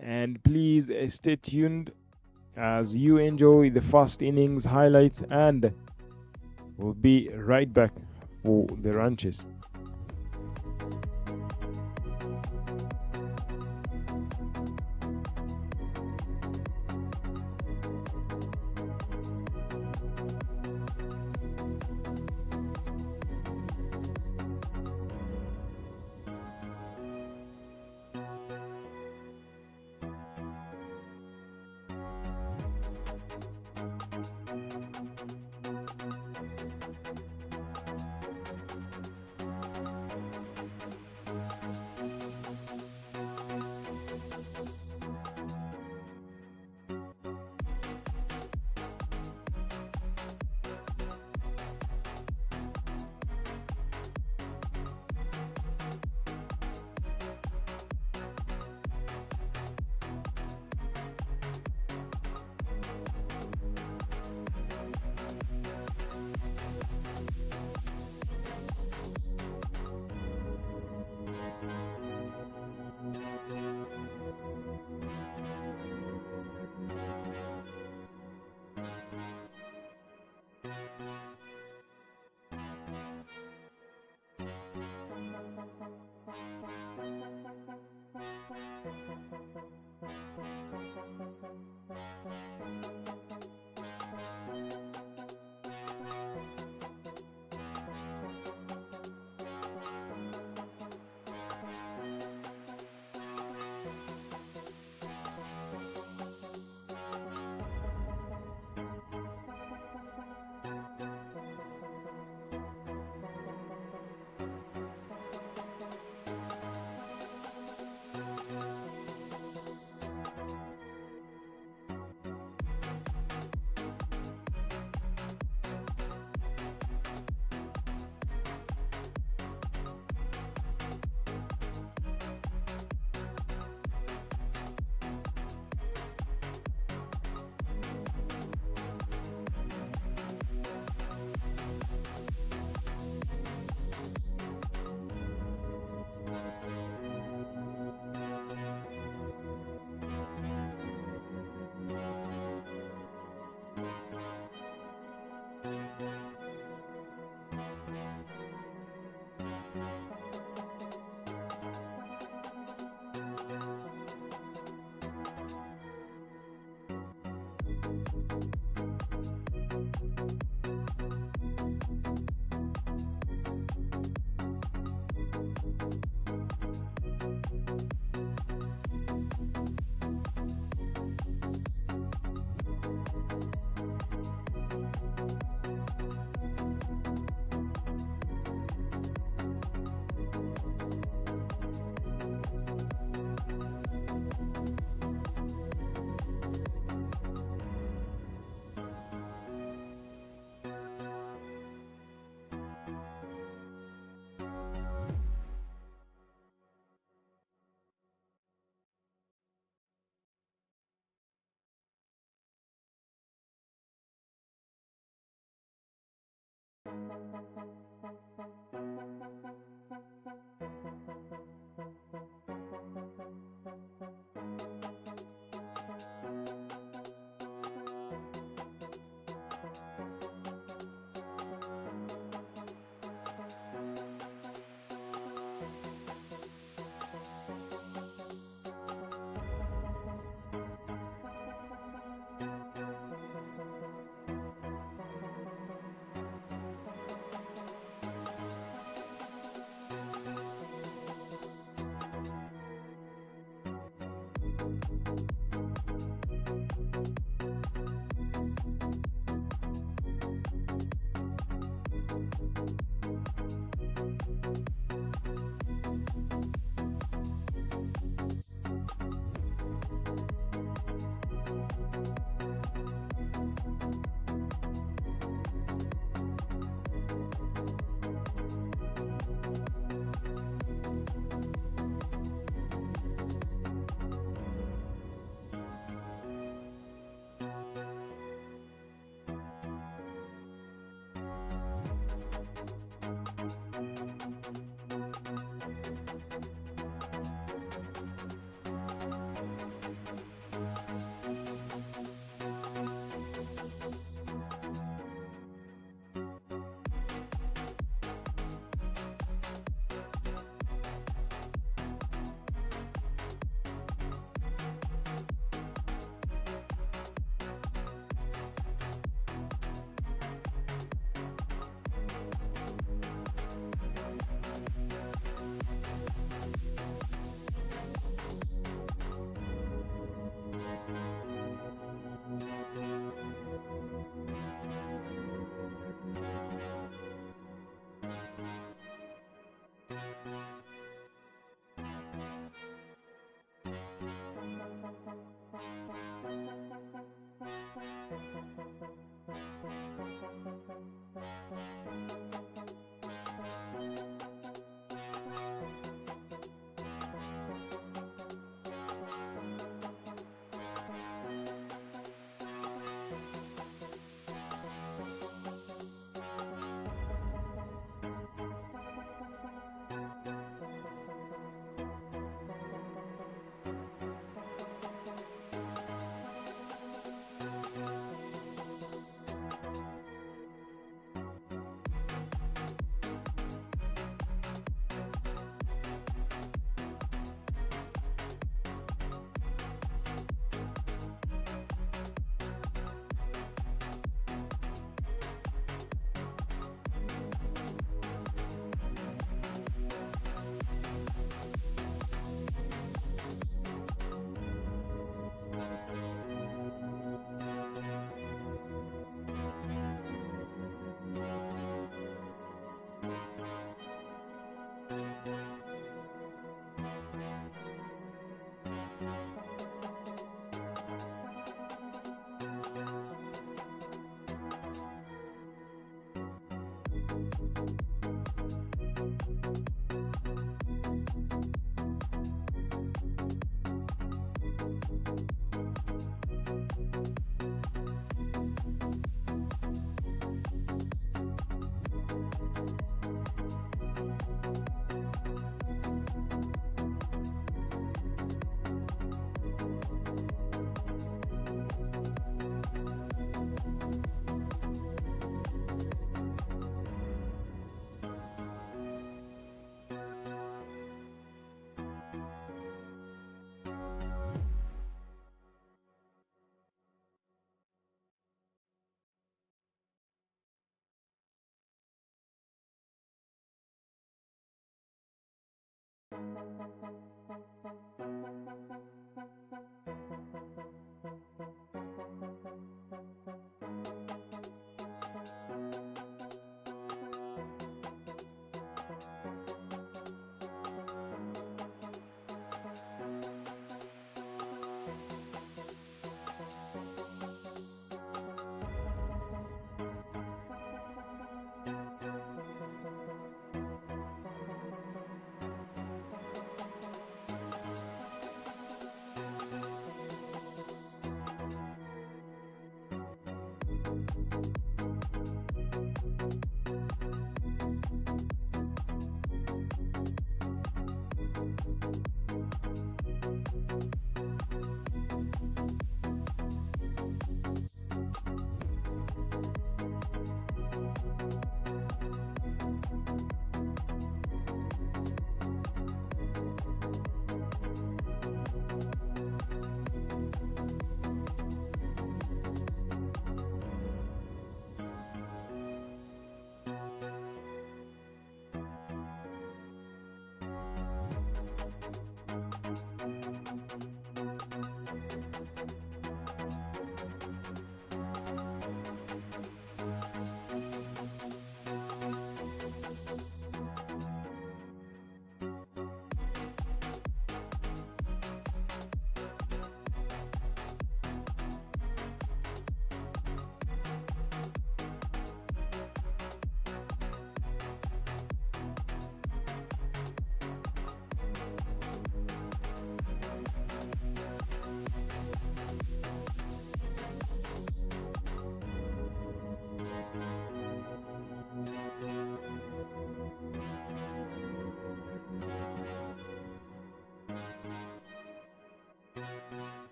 And please stay tuned as you enjoy the first innings highlights, and we'll be right back for the ranches.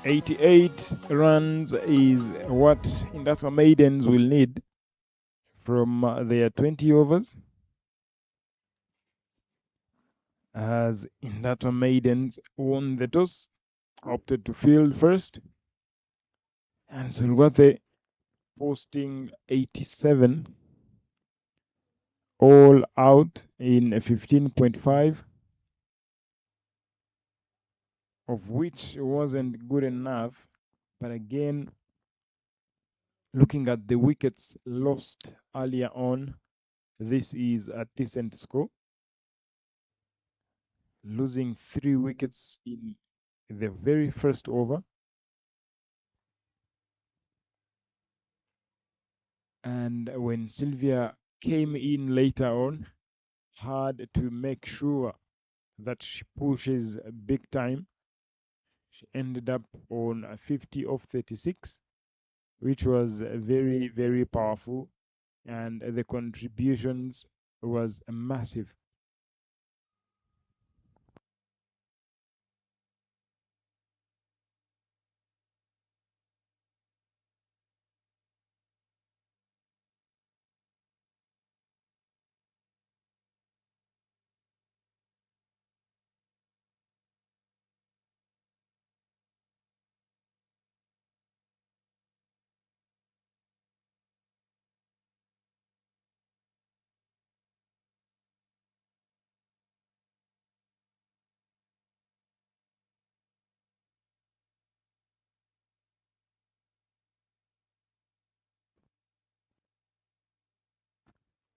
"88 runs is what Indata Maidens will need from their 20 overs, as Indata Maidens won the toss, opted to field first, and Sulwate posting 87 all out in 15.5, of which wasn't good enough. But again, looking at the wickets lost earlier on, this is a decent score. Losing 3 wickets in the very first over, and when Sylvia came in later on, had to make sure that she pushes big time. She ended up on 50 of 36, which was very, very powerful, and the contributions was massive.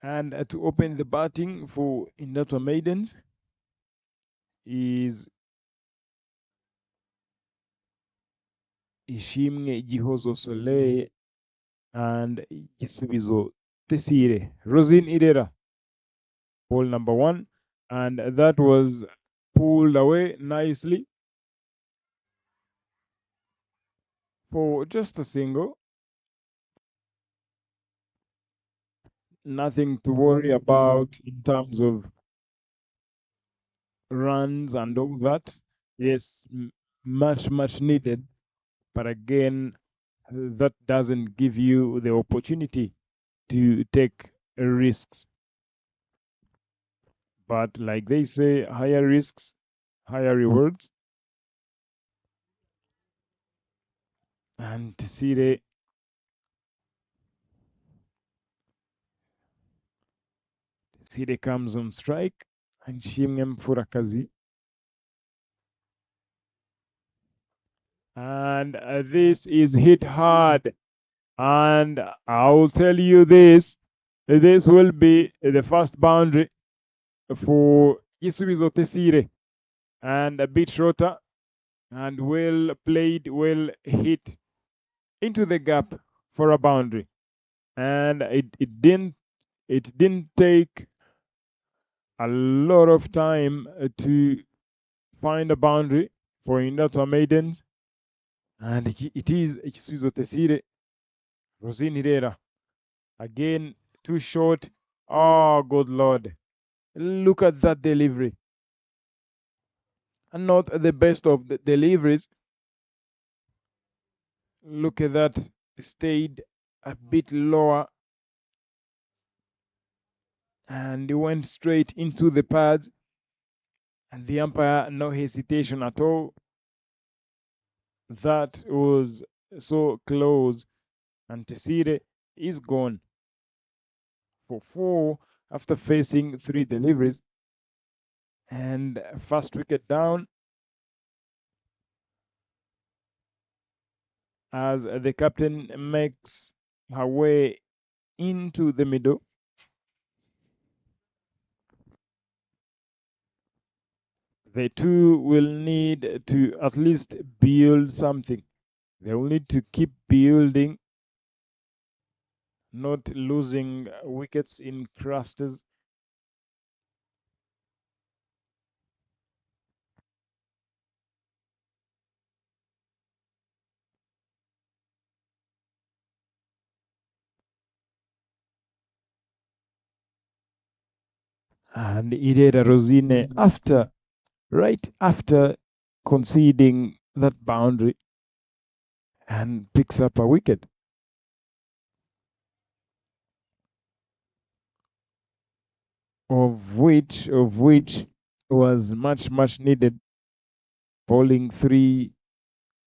And to open the batting for Indata Maidens is Ishimwe Gihozo Soleil and Gisubizo Tesire. Rosine Idera, ball number 1, and that was pulled away nicely for just a single. Nothing to worry about in terms of runs and all that. Yes, much needed, but again, that doesn't give you the opportunity to take risks. But like they say, higher risks, higher rewards. And Tesire comes on strike and Shimwe Mfurakazi. And this is hit hard. And I'll tell you this will be the first boundary for Isubizo Tesire. And a bit shorter and well played, well hit into the gap for a boundary. And it didn't take a lot of time to find a boundary for Indata Maidens. And it is Isubizo Tesire. Rosine Herrera. Again, too short. Oh, good Lord. Look at that delivery. And not the best of the deliveries. Look at that. Stayed a bit lower. And he went straight into the pads. And the umpire, no hesitation at all. That was so close. And Tesire is gone for 4 after facing 3 deliveries. And first wicket down as the captain makes her way into the middle. The two will need to at least build something. They will need to keep building, not losing wickets in clusters. And Idera Rosine, right after conceding that boundary, and picks up a wicket. Of which was much needed. Bowling 3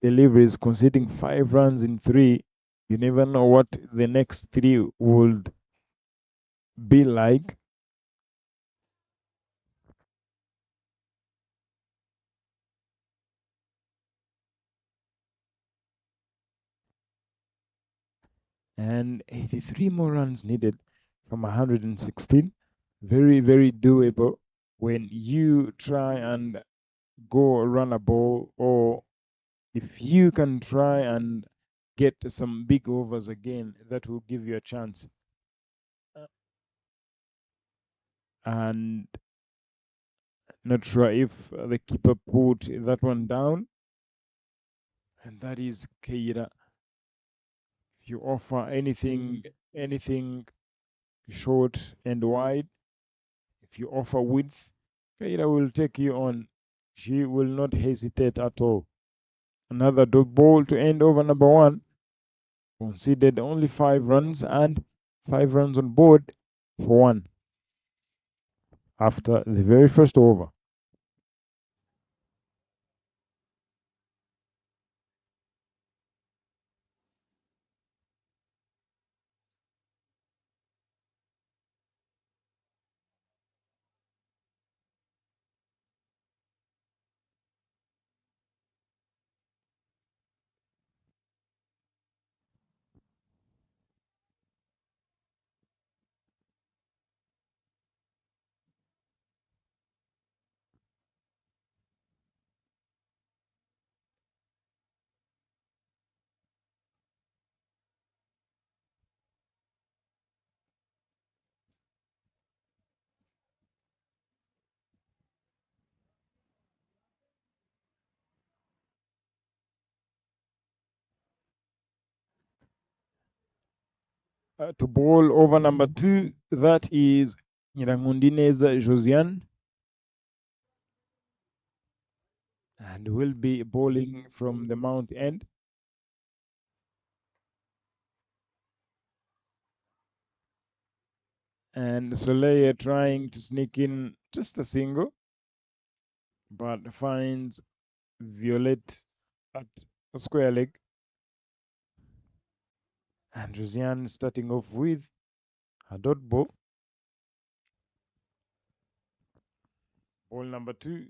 deliveries, conceding 5 runs in 3. You never know what the next 3 would be like. And 83 more runs needed from 116. Very doable when you try and go run a ball, or if you can try and get some big overs again, that will give you a chance. And not sure if the keeper put that one down. And that is Keira. If you offer anything short and wide, if you offer width, Keira will take you on. She will not hesitate at all. Another dot ball to end over number 1. Conceded only 5 runs and 5 runs on board for 1 after the very first over. To bowl over number 2, that is Nyirangundineza Josiane, and will be bowling from the mount end. And Soleil trying to sneak in just a single, but finds Violet at a square leg. And Rosiane starting off with a dot ball. Ball number 2.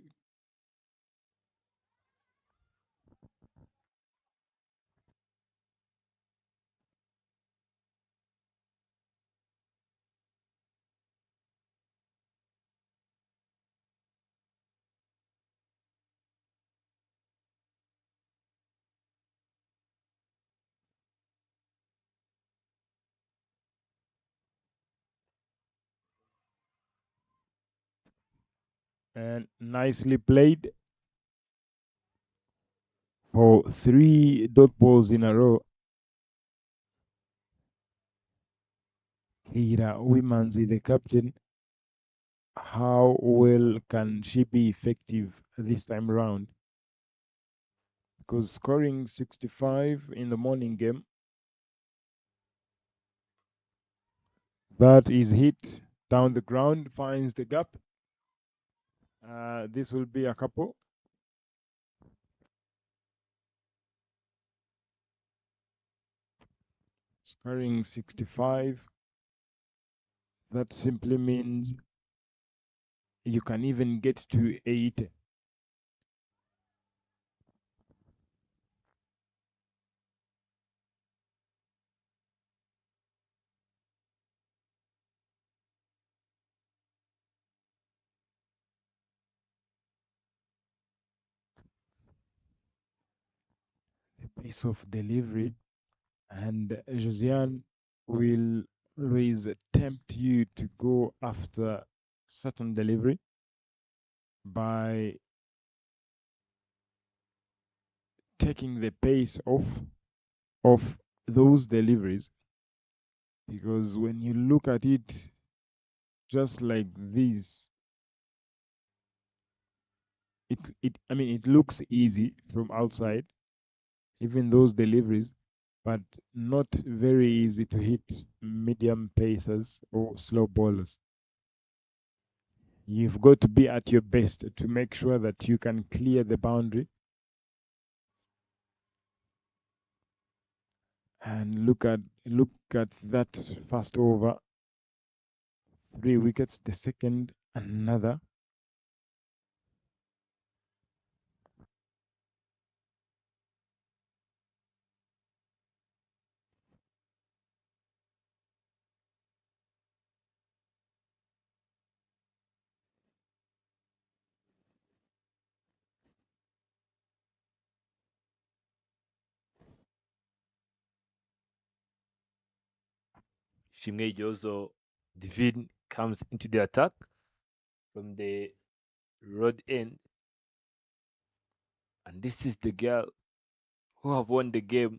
And nicely played for 3 dot balls in a row. Kira Wimanzi, the captain, how well can she be effective this time around? Because scoring 65 in the morning game, that is hit down the ground, finds the gap. This will be a couple. Scoring 65, that simply means you can even get to 8. The pace of delivery, and Josiane will always tempt you to go after certain delivery by taking the pace off of those deliveries, because when you look at it just like this, it looks easy from outside, even those deliveries, but not very easy to hit medium pacers or slow bowlers. You've got to be at your best to make sure that you can clear the boundary. And look at that first over, 3 wickets. The second, another. Shimei Jozo Divine comes into the attack from the road end. And this is the girl who have won the game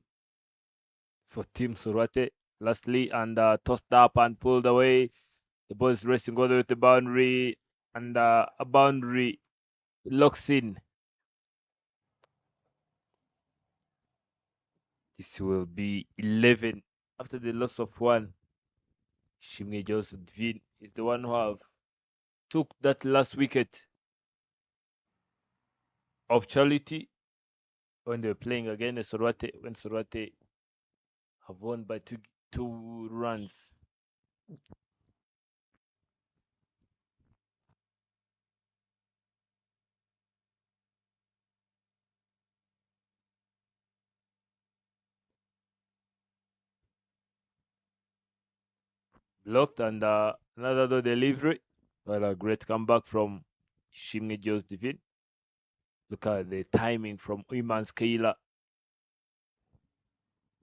for Team Sorate lastly, and tossed up and pulled away. The ball is racing all the way to the boundary, and a boundary locks in. This will be 11 after the loss of 1. Shimei Jozo Divine is the one who have took that last wicket of charity when they were playing against Sorate, when Sorate have won by two runs. Blocked, and another delivery. Well, a great comeback from Shimei Jozo Divine. Look at the timing from Uyman's Keila,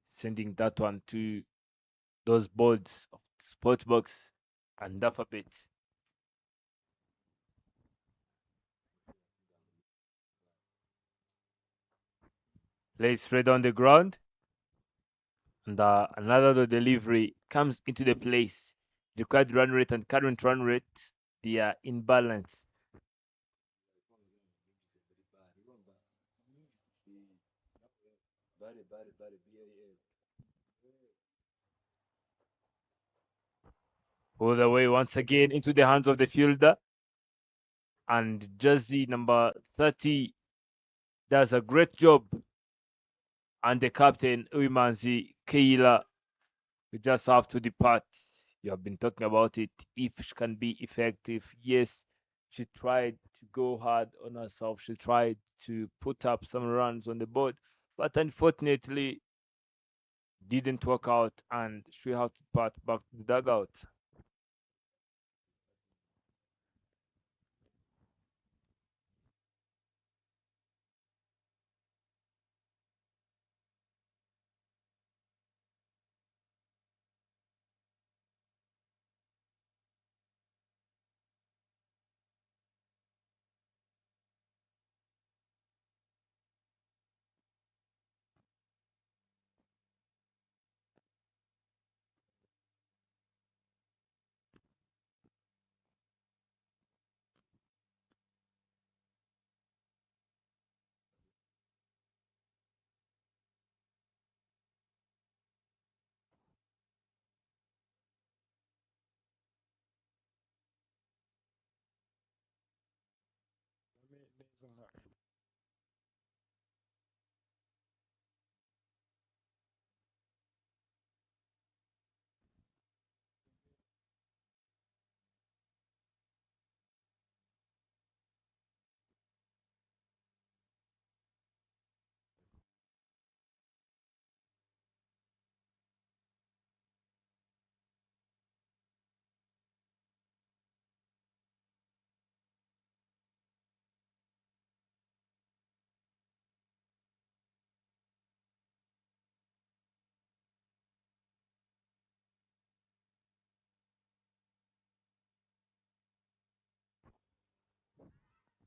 sending that one to those boards of sports box and alphabet. Plays straight on the ground, and another delivery comes into the place. Required run rate and current run rate, they are in balance. All the way once again into the hands of the fielder. And jersey number 30 does a great job. And the captain, Uimanzi Keila, we just have to depart. You have been talking about it. If she can be effective, yes, she tried to go hard on herself. She tried to put up some runs on the board, but unfortunately didn't work out, and she has to depart back to the dugout.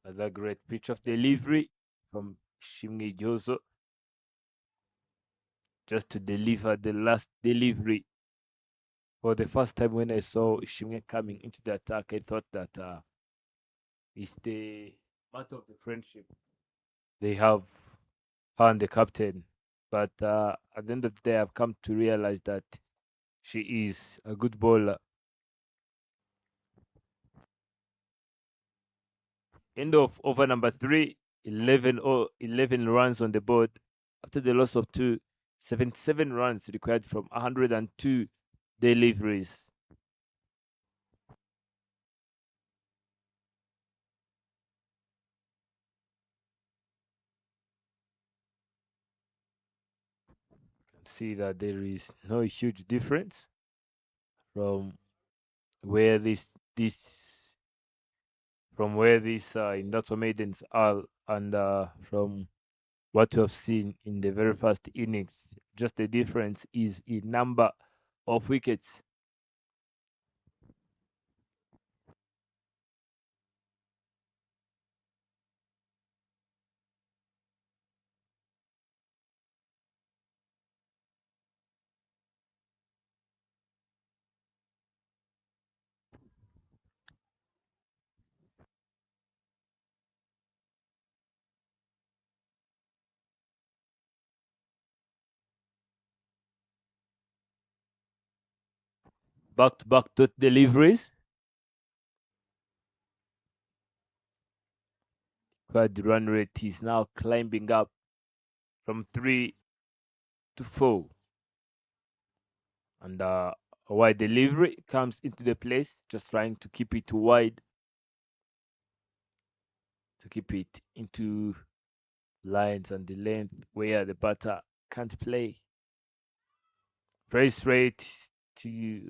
Another great pitch of delivery from Shimge Jozo, just to deliver the last delivery. For the first time when I saw Shimge coming into the attack, I thought that it's the matter of the friendship they have, her and the captain. But at the end of the day, I've come to realize that she is a good bowler. End of over number 3, 11 runs on the board. After the loss of 2, 77 runs required from 102 deliveries. You can see that there is no huge difference from where this from where these Indato Maidens are, and from what we have seen in the very first innings. Just the difference is in number of wickets. Back-to-back deliveries. But the run rate is now climbing up from 3 to 4. And a wide delivery comes into the place, just trying to keep it wide, to keep it into lines and the length where the batter can't play. Very straight to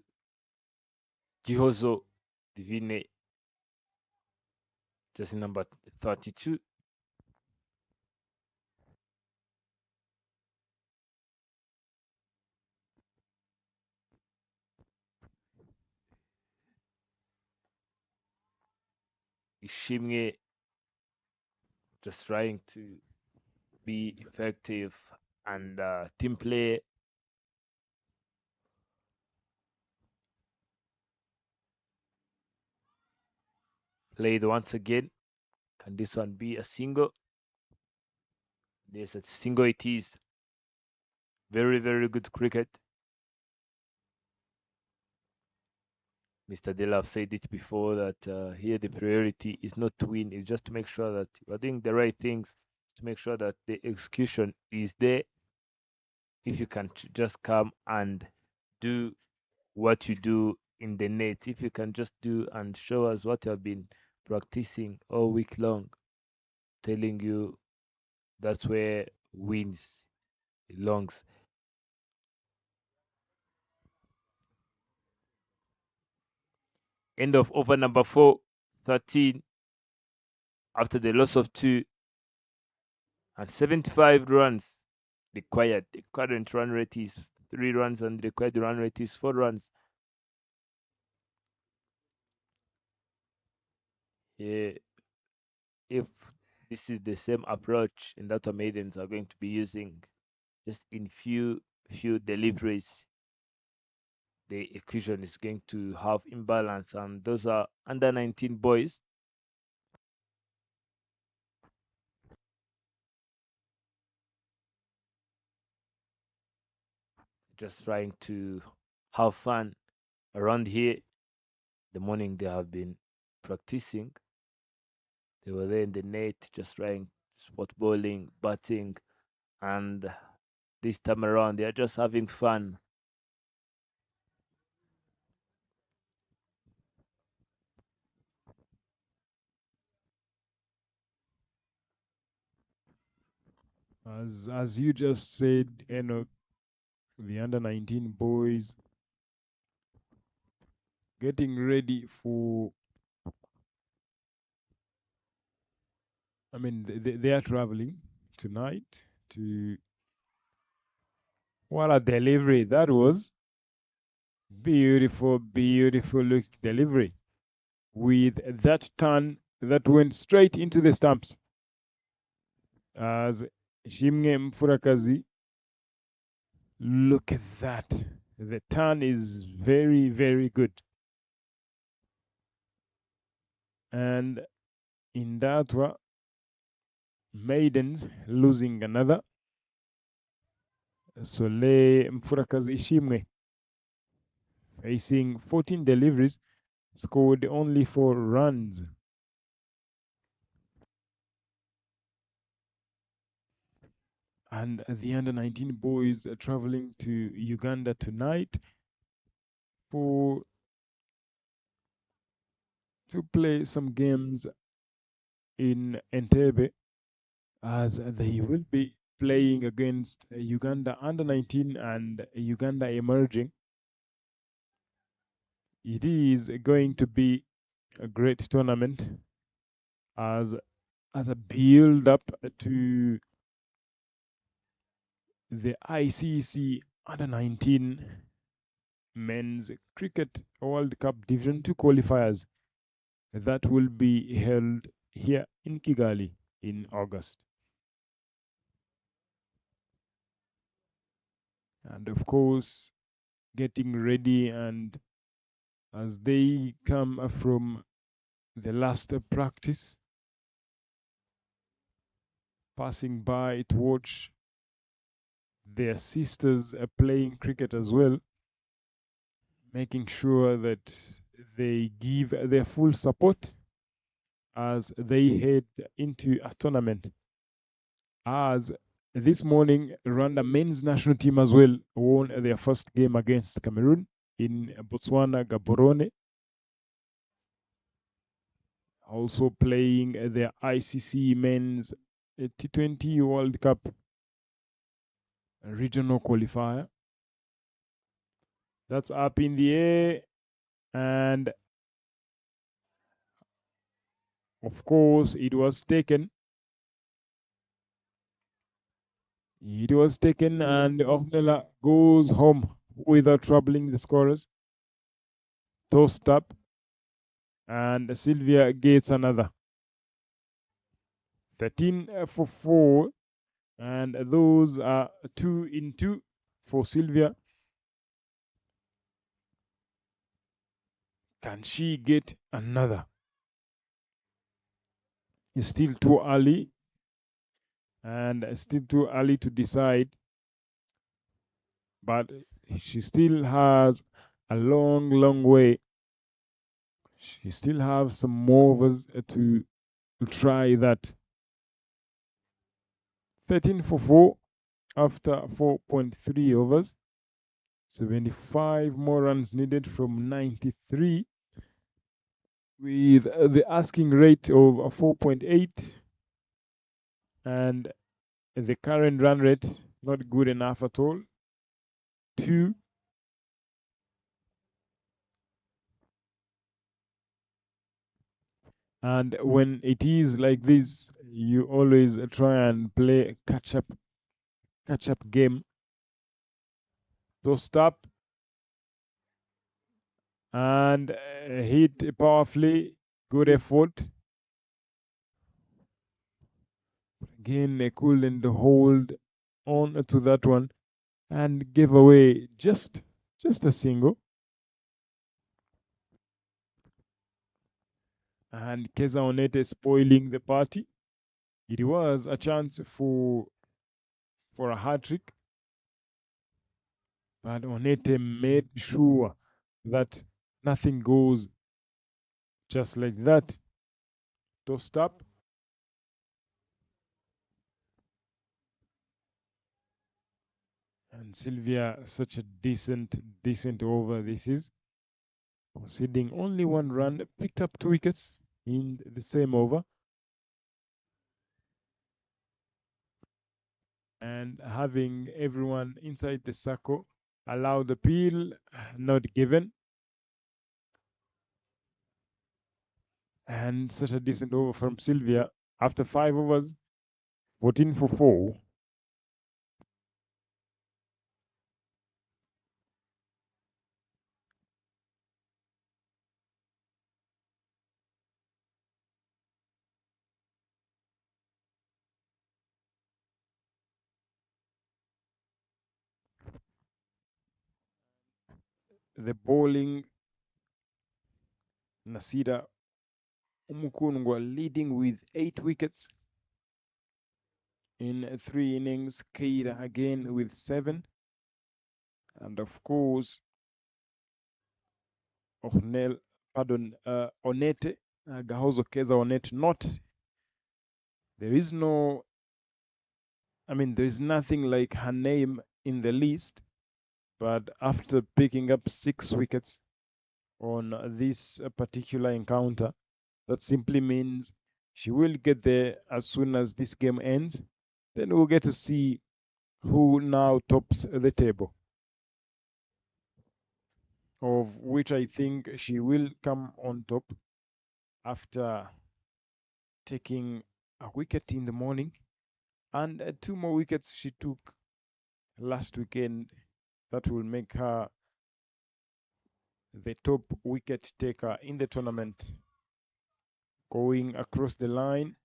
Gihozo Divine, just number 32. Ishimge just trying to be effective and team play. Played once again. Can this one be a single? Yes, a single it is. Very, very good cricket. Mr. Dela have said it before that here the priority is not to win, it's just to make sure that you are doing the right things, to make sure that the execution is there. If you can just come and do what you do in the net, if you can just do and show us what you have been practicing all week long, telling you that's where wins belongs. End of over number 4, 13 after the loss of 2 and 75 runs required. The current run rate is 3 runs and the required run rate is 4 runs. Yeah, if this is the same approach in that Maidens are going to be using, just in few deliveries, the equation is going to have imbalance, and those are under 19 boys. Just trying to have fun around here. The morning they have been practicing. They were there in the net just trying spot bowling, batting, and this time around they are just having fun. As you just said, the under 19 boys getting ready for. I mean, they are traveling tonight to. What a delivery that was! Beautiful, beautiful look delivery with that turn that went straight into the stumps. As Shimge Mfurakazi, look at that. The turn is very, very good. And in that one, Maidens losing another. Soleil Mfurakazi Shimge facing 14 deliveries, scored only 4 runs. And the under 19 boys are traveling to Uganda tonight to play some games in Entebbe, as they will be playing against Uganda under 19 and Uganda emerging. It is going to be a great tournament as a build up to the ICC under 19 Men's Cricket World Cup Division 2 qualifiers that will be held here in Kigali in August. And of course, getting ready, and as they come from the last practice, passing by to watch their sisters playing cricket as well, making sure that they give their full support as they head into a tournament. As this morning, Rwanda men's national team as well won their first game against Cameroon in Botswana, Gaborone. Also playing their ICC men's T20 World Cup regional qualifier. That's up in the air, and of course it was taken. It was taken, and Ognella goes home without troubling the scorers. Tossed up, and Sylvia gets another. 13 for 4, and those are 2 in 2 for Sylvia. Can she get another? It's still too early, and still too early to decide, but she still has a long, long way She still have some more overs to try that. 13 for 4 after 4.3 overs. 75 more runs needed from 93 with the asking rate of 4.8 and the current run rate not good enough at all. 2. And when it is like this, you always try and play catch up game. So stop and hit powerfully. Good effort. Again, they couldn't hold on to that one and gave away just a single. And Keza Onete spoiling the party. It was a chance for a hat trick, but Onete made sure that nothing goes just like that. Tossed up. And Sylvia, such a decent over this is. Conceding only 1 run, picked up 2 wickets in the same over. And having everyone inside the circle, allow the peel, not given. And such a decent over from Sylvia. After 5 overs, 14 for 4. The bowling, Nasida Umukungwa leading with 8 wickets in 3 innings. Keira again with 7. And of course, Onete, Gahozo Keza Onete, there is nothing like her name in the list, but after picking up 6 wickets on this particular encounter, that simply means she will get there as soon as this game ends. Then we'll get to see who now tops the table, of which I think she will come on top after taking a wicket in the morning and 2 more wickets she took last weekend. That will make her the top wicket taker in the tournament. Going across the line,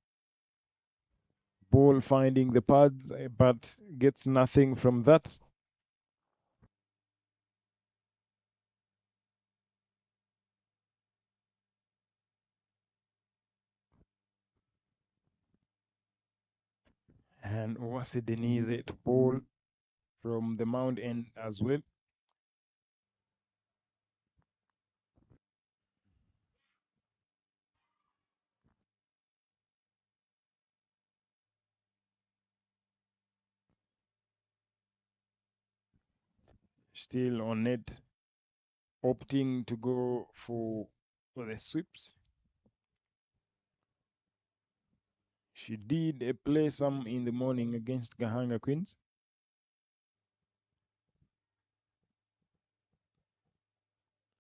ball finding the pads, but gets nothing from that. And Wasi Denise to bowl from the mound end as well. Still on net, opting to go for the sweeps. She did play some in the morning against Gahanga Queens.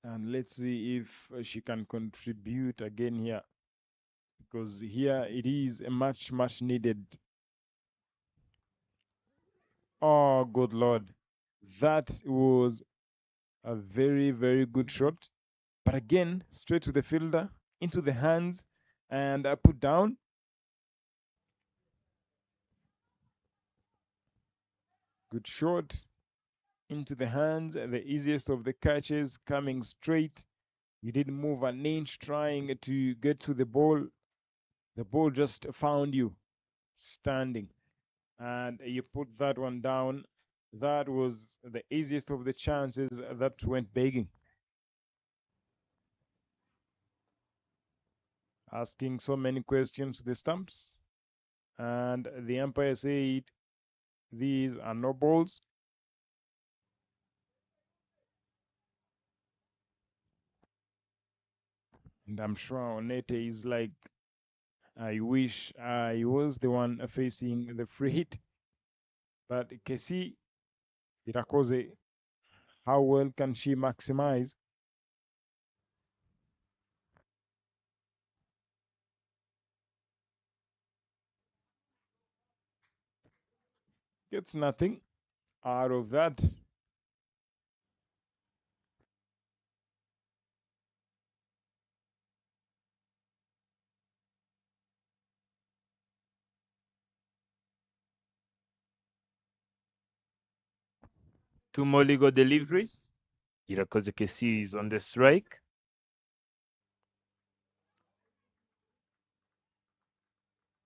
And let's see if she can contribute again here, because here it is a much needed. Oh, good Lord. That was a very, very good shot. But again, straight to the fielder, into the hands, and put down. Good shot into the hands. The easiest of the catches, coming straight. You didn't move an inch trying to get to the ball. The ball just found you standing. And you put that one down. That was the easiest of the chances that went begging. asking so many questions to the stumps, and the umpire said these are no balls. And I'm sure Onete is like, I wish I was the one facing the free hit. But Kesi Irakoze, how well can she maximize? Gets nothing out of that. Two Moligo deliveries. Irakoze Kesi is on the strike.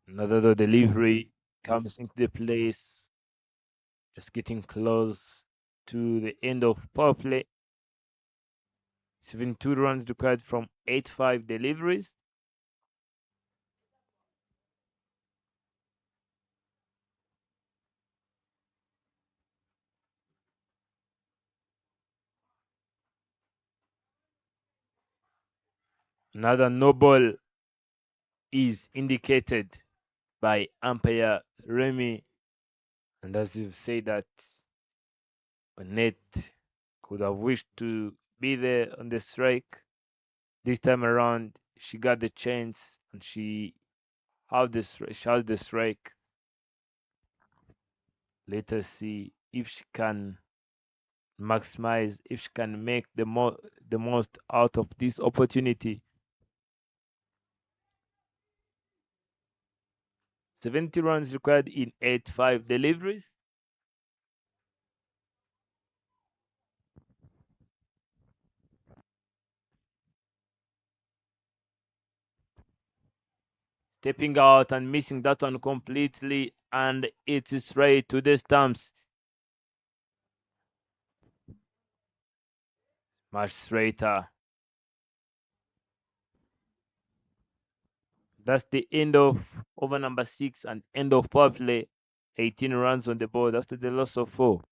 Another delivery comes into the place. Just getting close to the end of power play. 72 runs required from 8-5 deliveries. Another no ball is indicated by umpire Remy. And as you've said that Net could have wished to be there on the strike. This time around, she got the chance and she had the strike. Let us see if she can maximize, if she can make the most out of this opportunity. 70 runs required in 8-5 deliveries. Stepping out and missing that one completely, and it is straight to the stumps. Much straighter. That's the end of over number 6 and end of power play. 18 runs on the board after the loss of 4.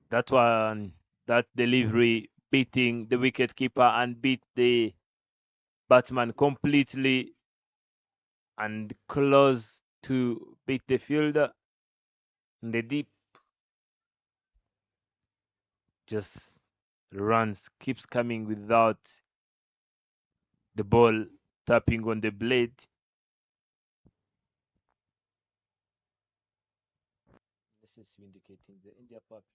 That one, that delivery beating the wicket keeper and beat the batsman completely and close to beat the fielder in the deep. Just runs, keeps coming without the ball tapping on the blade. This is indicating the India puppy.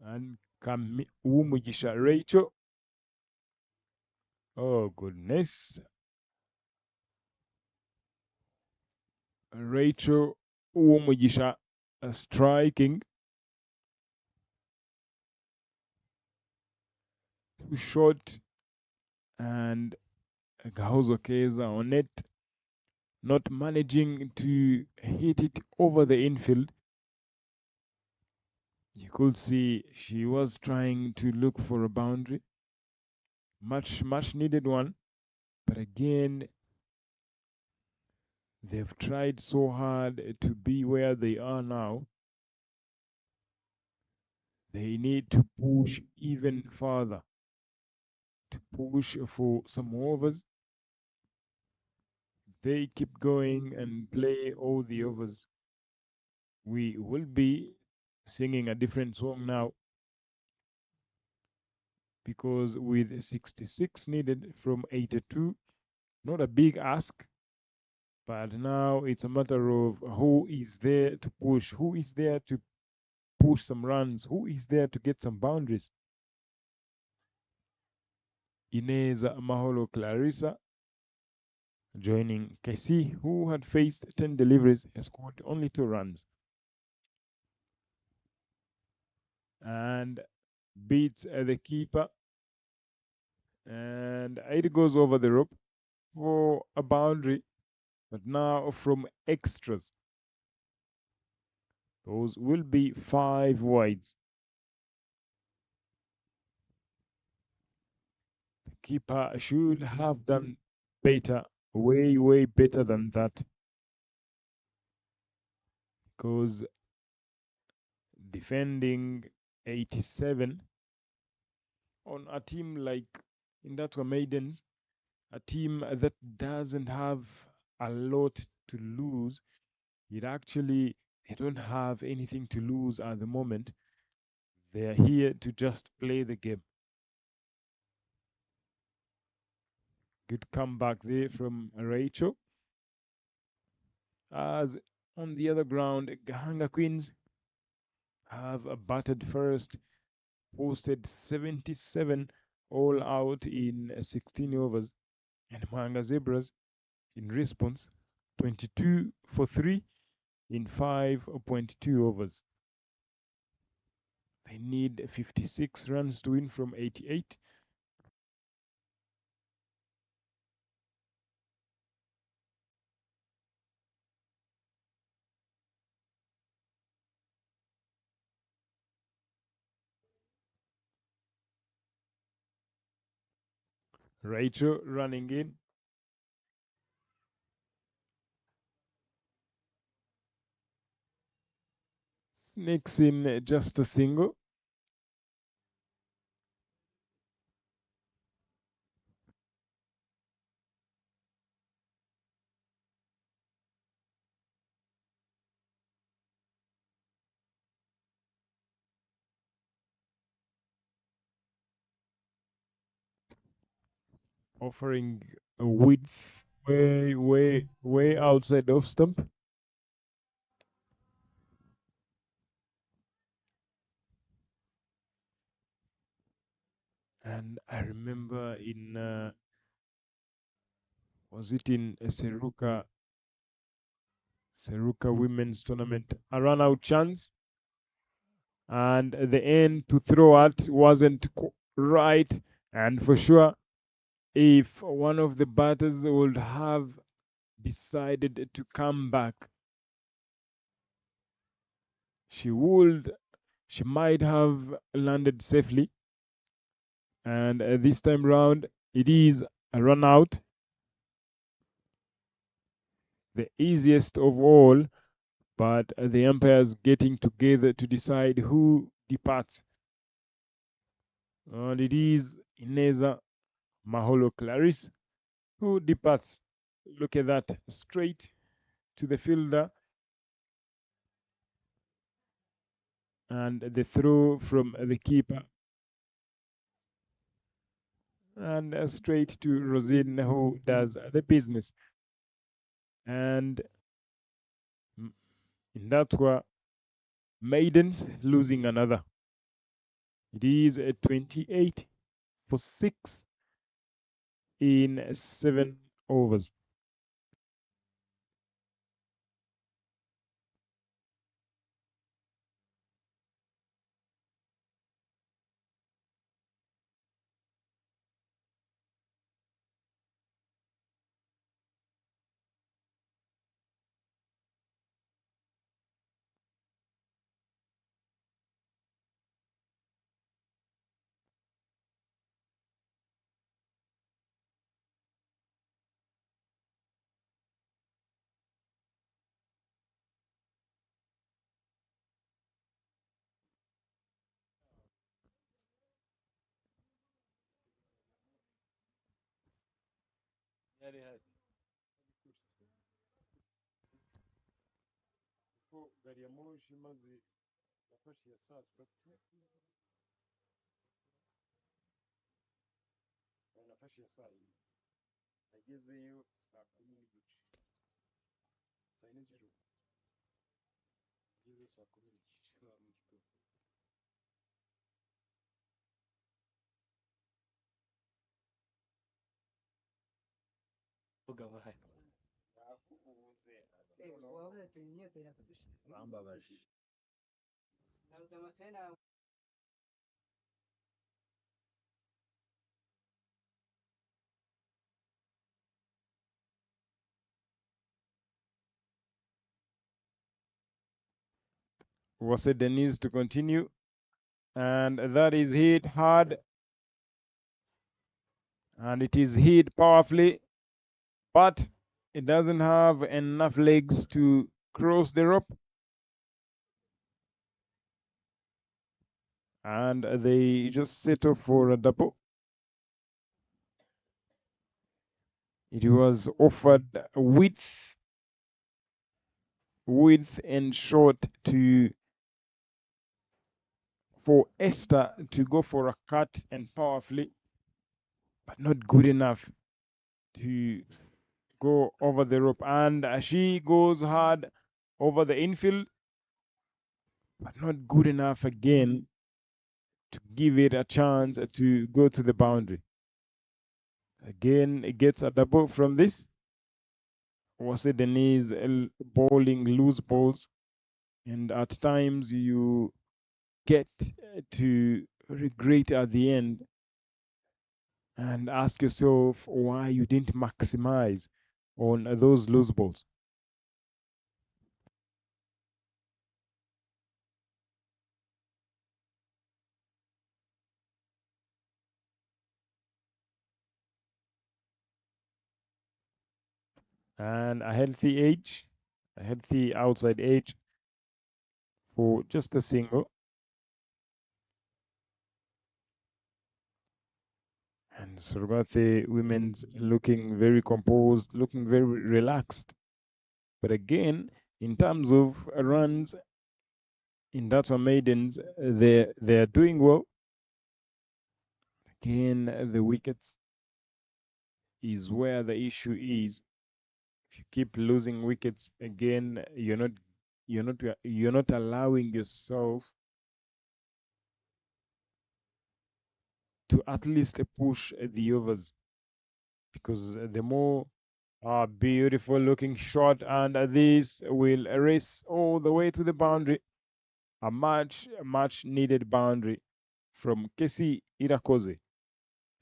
And Umugisha Rachel. Oh goodness. Rachel Umugisha striking. Too short. And Gahozo Keza on it. Not managing to hit it over the infield. You could see she was trying to look for a boundary. Much needed one. But again, they've tried so hard to be where they are now. They need to push even further, to push for some overs. They keep going and play all the overs. We will be singing a different song now, because with 66 needed from 82, not a big ask, but now it's a matter of who is there to push, who is there to push some runs, who is there to get some boundaries. Inez Maholo Clarissa joining KC, who had faced 10 deliveries and scored only 2 runs. And beats the keeper. And it goes over the rope for a boundary, but now from extras. Those will be 5 wides. The keeper should have done better, way better than that. Because defending 87 on a team like Indatwa Maidens, a team that doesn't have a lot to lose, they don't have anything to lose at the moment. They are here to just play the game. Good comeback there from Rachel. As on the other ground, Gahanga Queens have batted first, posted 77 all out in 16 overs, and Mahanga Zebras in response 22 for 3 in 5.2 overs. They need 56 runs to win from 88. Rachel running in. Sneaks in just a single. Offering a width way outside off stump. And I remember was it in a Seruka women's tournament, a run out chance, and the end to throw at wasn't right, and for sure, if one of the batters would have decided to come back, she might have landed safely. And this time round, it is a run out, the easiest of all, but the umpires getting together to decide who departs. And it is Ineza Maholo Clarice who departs. Look at that, straight to the fielder. And the throw from the keeper. and straight to Rosine, who does the business. And in that one, Maidens losing another. It is 28 for 6 in 7 overs. Was it Denise to continue? And that is hit hard, and it is hit powerfully, but it doesn't have enough legs to cross the rope, and they just settle for a double. It was offered width and short for Esther to go for a cut and powerfully, but not good enough to go over the rope. And she goes hard over the infield, but not good enough again to give it a chance to go to the boundary. Again, it gets a double from this. Was it Denise bowling loose balls? And at times you get to regret at the end and ask yourself why you didn't maximize on those loose balls. And a healthy outside edge for just a single. And Surabate women's looking very composed, looking very relaxed. But again, in terms of runs, in that one, Maidens, they're doing well. Again, the wickets is where the issue is. If you keep losing wickets, again, you're not allowing yourself to at least push the overs, because the more beautiful looking shot, and this will race all the way to the boundary. A much needed boundary from Kesi Irakoze.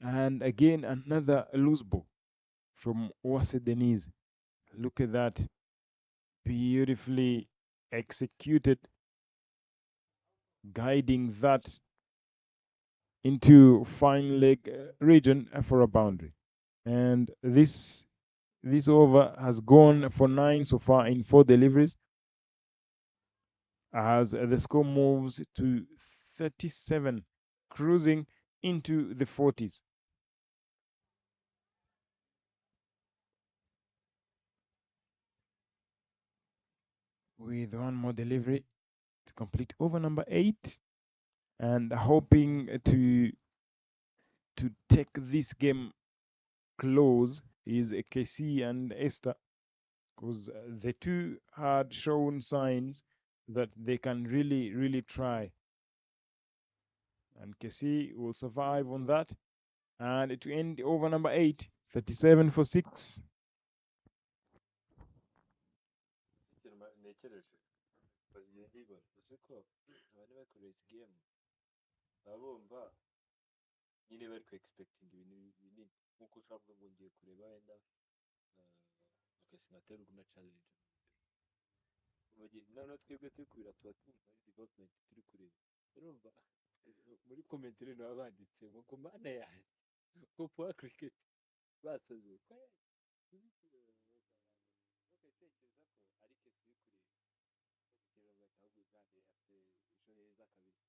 And again, another loose ball from Wase Denise. Look at that. Beautifully executed, guiding that into fine leg region for a boundary. And this over has gone for 9 so far in 4 deliveries, as the score moves to 37, cruising into the 40s. With one more delivery to complete over number 8, and hoping to to take this game close is KC and Esther, because the two had shown signs that they can really try. And KC will survive on that. And it will end over number 8, 37 for 6. ntekereje bagiye ndibona uzi ko abantu bakoresha game baba bumva nyine bari ku expecting ibintu binini nk'uko ushobora kuvuga ngo ngiye kureba wenda sinaterwa na challenge noneho twebwe turi kureba tuba twumva ari development turi kureba urumva muri comment rero baba banditse ngo ku mana yanjye ngo puwa cricket basoze bagatekereza ko ari kesi uri kureba kugira ngo batavuga kandi afite ejo heza kabisa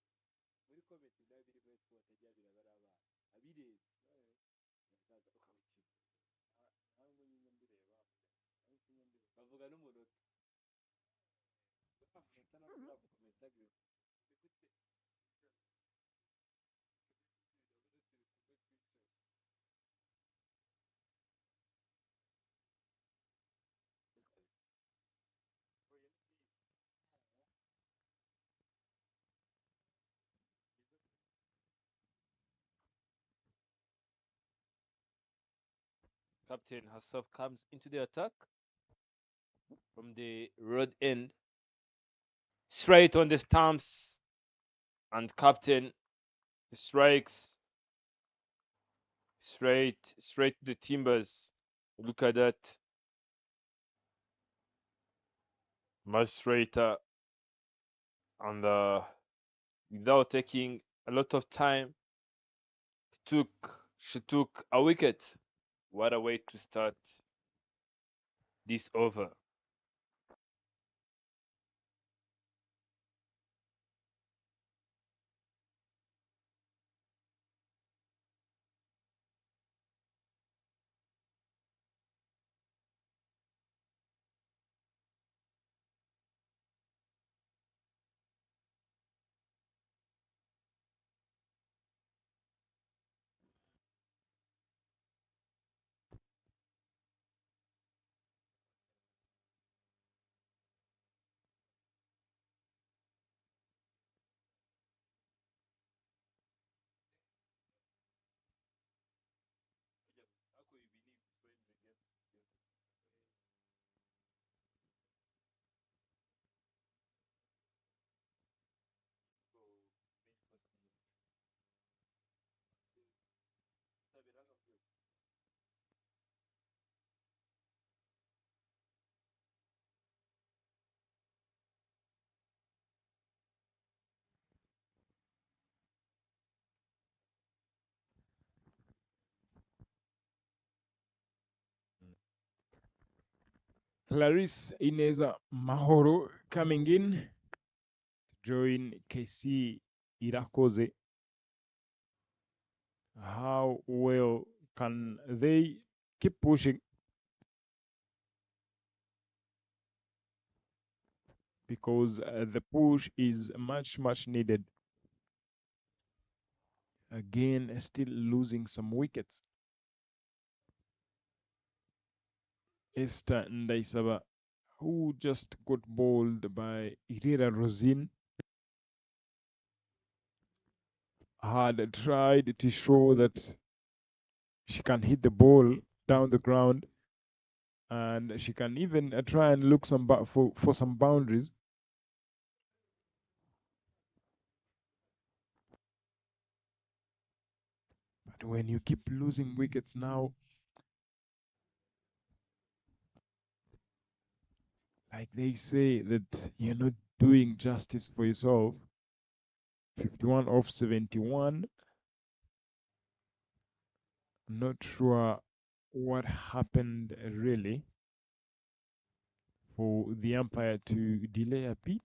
muri comment nayo biri muri two batajya biraba ari abana abirebye bazaza ukabukina nawe nyine mbireba bavuga n'umunota Captain Hassaf comes into the attack from the road end, straight on the stumps, and Captain strikes straight to the timbers. Look at that. Much straighter, and without taking a lot of time, she took a wicket. What a way to start this over. Clarice Ineza Mahoro coming in to join KC Irakoze. How well can they keep pushing? Because the push is much needed. Again, still losing some wickets. Esther Ndaisaba, who just got bowled by Irira Rosin, had tried to show that she can hit the ball down the ground, and she can even try and look for some boundaries. But when you keep losing wickets now, like they say that you're not doing justice for yourself. 51 off 71. Not sure what happened really for the umpire to delay a bit.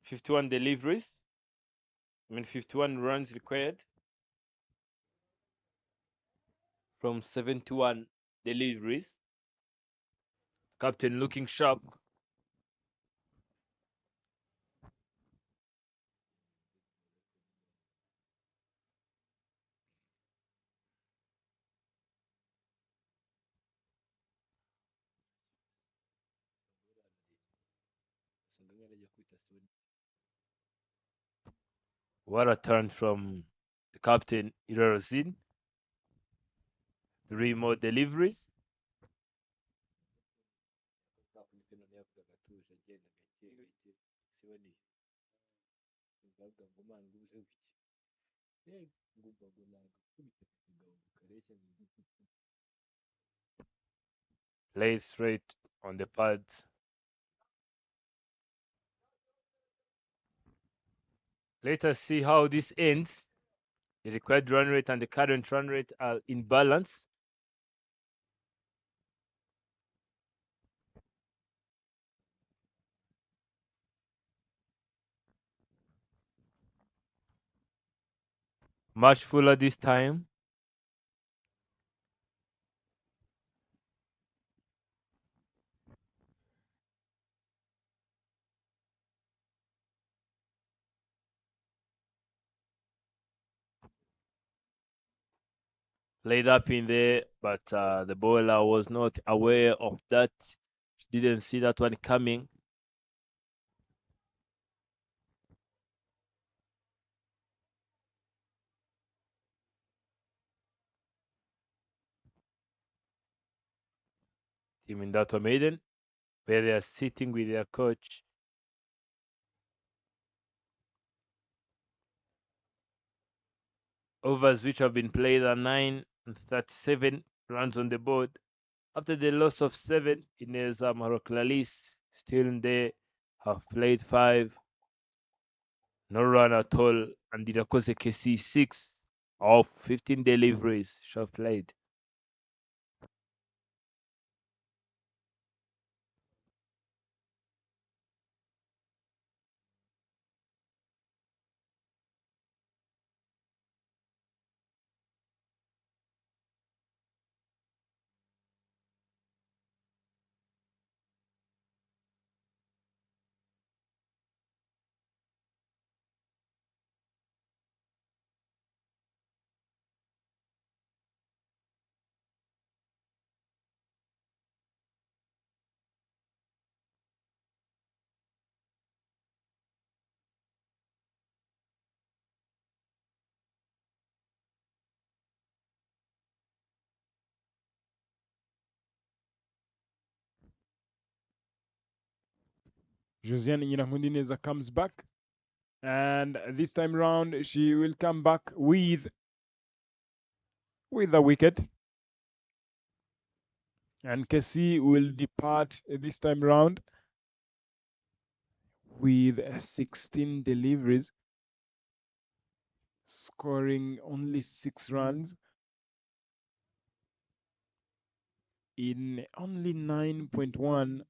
51 deliveries. 51 runs required from 71 deliveries. Captain looking sharp. What a turn from the captain, Irozin. 3 more deliveries. Play straight on the pads. Let us see how this ends. The required run rate and the current run rate are in balance. Much fuller this time. Played up in there, but the bowler was not aware of that. She didn't see that one coming. Team in that one, Maiden, where they are sitting with their coach. Overs which have been played are 9 and 37 runs on the board. After the loss of 7, Inez Maroklalis still in there, have played 5, no run at all, and Didakose KC 6 of 15 deliveries she have played. Josiane Nyirankundineza comes back, and this time round she will come back with a wicket, and Kessie will depart this time round with 16 deliveries, scoring only 6 runs in only 9.1.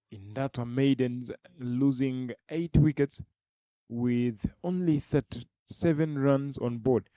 In that one, Maidens losing 8 wickets with only 37 runs on board.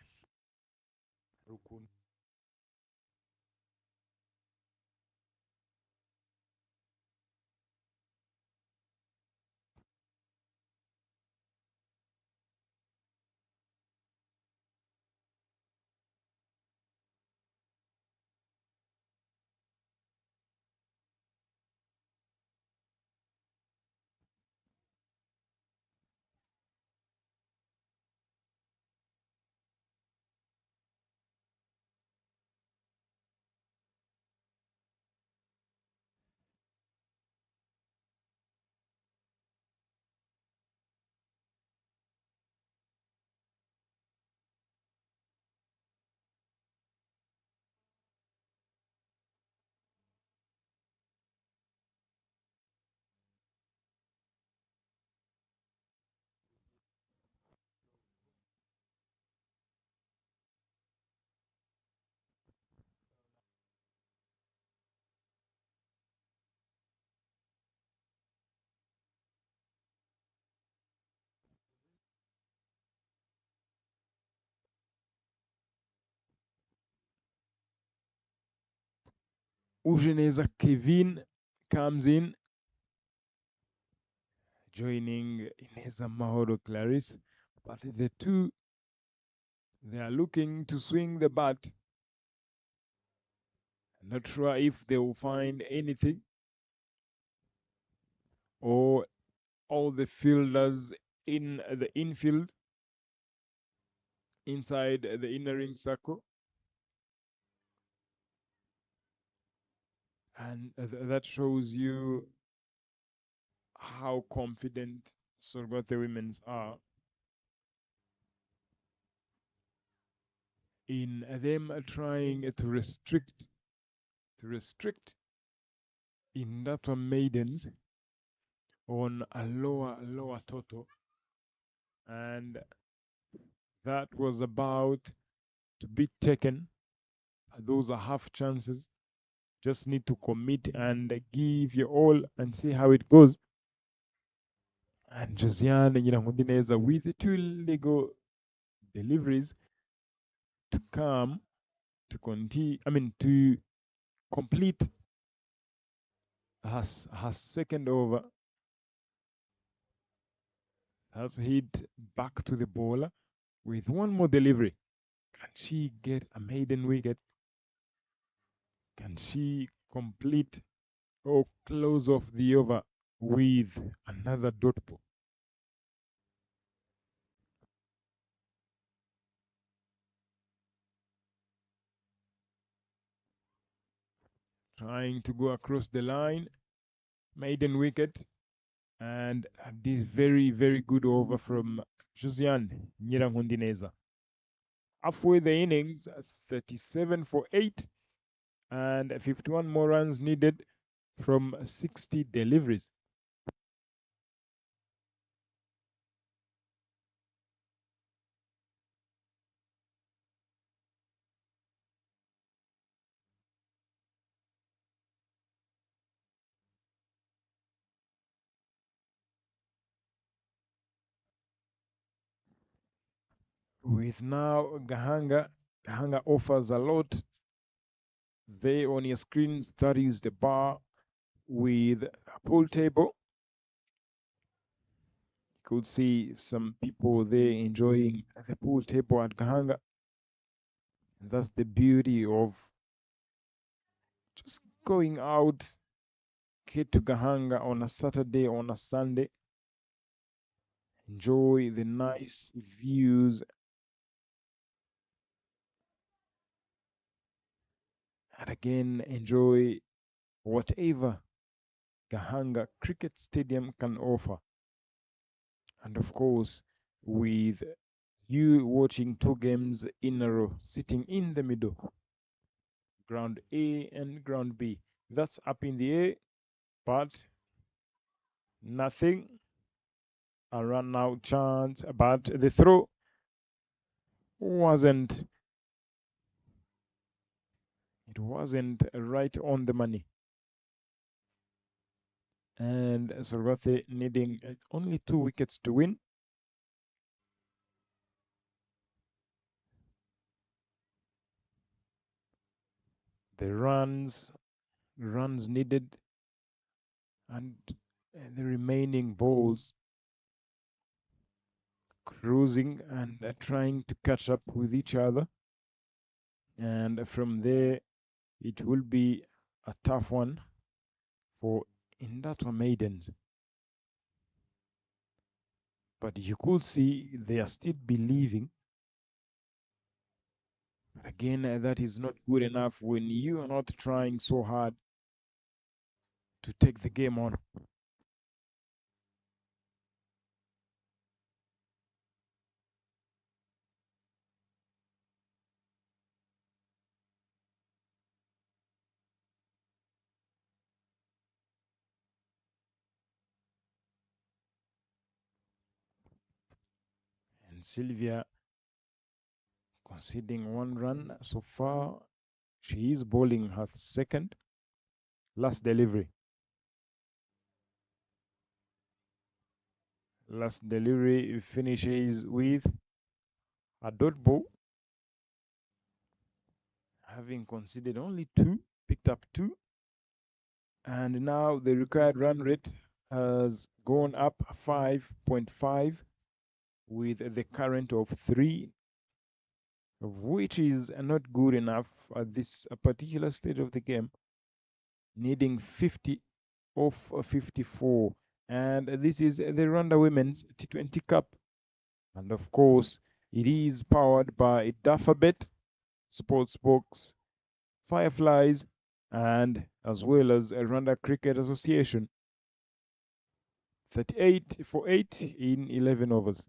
Ujeneza Kevin comes in, joining Ineza Mahoro Clarice. But the two, they are looking to swing the bat. Not sure if they will find anything, or all the fielders in the infield inside the inner ring circle. And that shows you how confident Sorgote women's are in them trying to restrict in that one Maidens on a lower total, and that was about to be taken. Those are half chances. Just need to commit and give your all and see how it goes. And Josiane Nyirangundineza with 2 legal deliveries to come to continue. To complete her second over. Has hit back to the bowler with one more delivery. Can she get a maiden wicket? Can she complete or close off the over with another dot ball? Trying to go across the line, maiden wicket, and this very good over from Josiane Nyirangundineza. Halfway the innings, 37 for 8, and 51 more runs needed from 60 deliveries. With now Gahanga offers a lot. There on your screens, that is the bar with a pool table. You could see some people there enjoying the pool table at Gahanga. That's the beauty of just going out, get to Gahanga on a Saturday, on a Sunday. Enjoy the nice views. And again, enjoy whatever Gahanga Cricket Stadium can offer. And of course, with you watching 2 games in a row, sitting in the middle, ground A and ground B. That's up in the air, but nothing. A run out chance, but the throw wasn't right on the money. And Sorgathe needing only 2 wickets to win. The runs needed, and the remaining balls cruising and trying to catch up with each other. And from there, it will be a tough one for Indatwa Maidens. But you could see they are still believing. But again, that is not good enough when you are not trying so hard to take the game on. And Sylvia conceding 1 run so far. She is bowling her second. Last delivery. Last delivery finishes with a dot ball. Having conceded only 2, picked up 2. And now the required run rate has gone up 5.5 with the current of 3, which is not good enough at this particular stage of the game, needing 50 of 54. And this is the Rwanda Women's T20 Cup. And of course, it is powered by Dafabet, Sportsbox, Fireflies, and as well as Rwanda Cricket Association. 38 for 8 in 11 overs.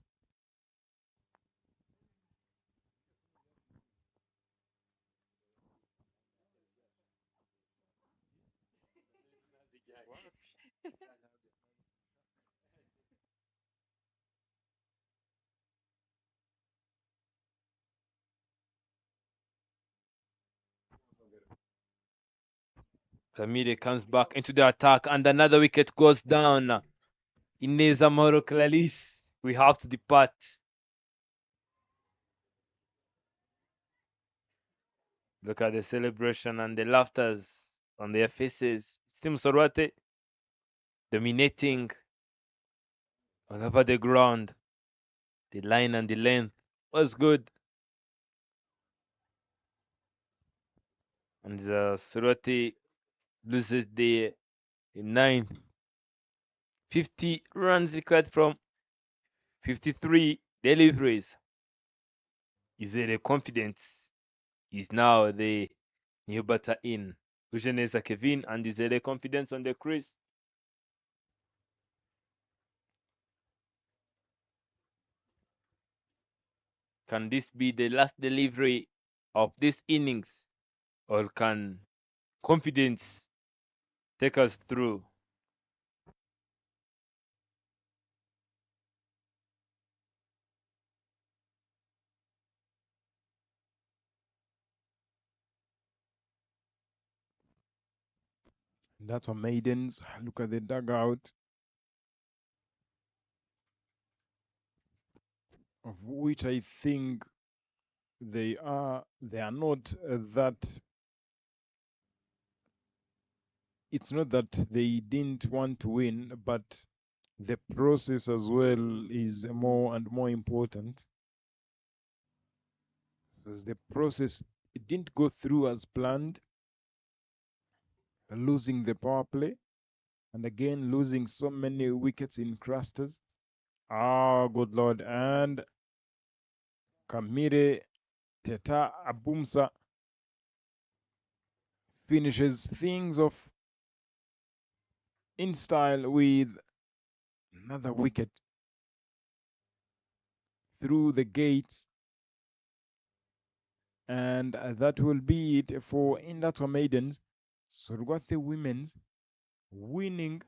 Kamire comes back into the attack, and another wicket goes down. Ineza Moro Clalis, we have to depart. Look at the celebration and the laughters on their faces. Team Sorwate dominating all over the ground. The line and the length was good. And Sorwate loses the 9th. 50 runs required from 53 deliveries. Is it a confidence? Is now the new batter in. Ujeneza Kevin and is there confidence on the crease? Can this be the last delivery of this innings, or can confidence take us through? That's our Maidens. Look at the dugout, of which I think they are not that. It's not that they didn't want to win, but the process as well is more and more important, because the process, it didn't go through as planned, losing the power play and again losing so many wickets in clusters. Oh, good lord. And Kamire Teta Abumsa finishes things off in style with another wicket through the gates. And that will be it for Indato Maidens. Sorwate Women's winning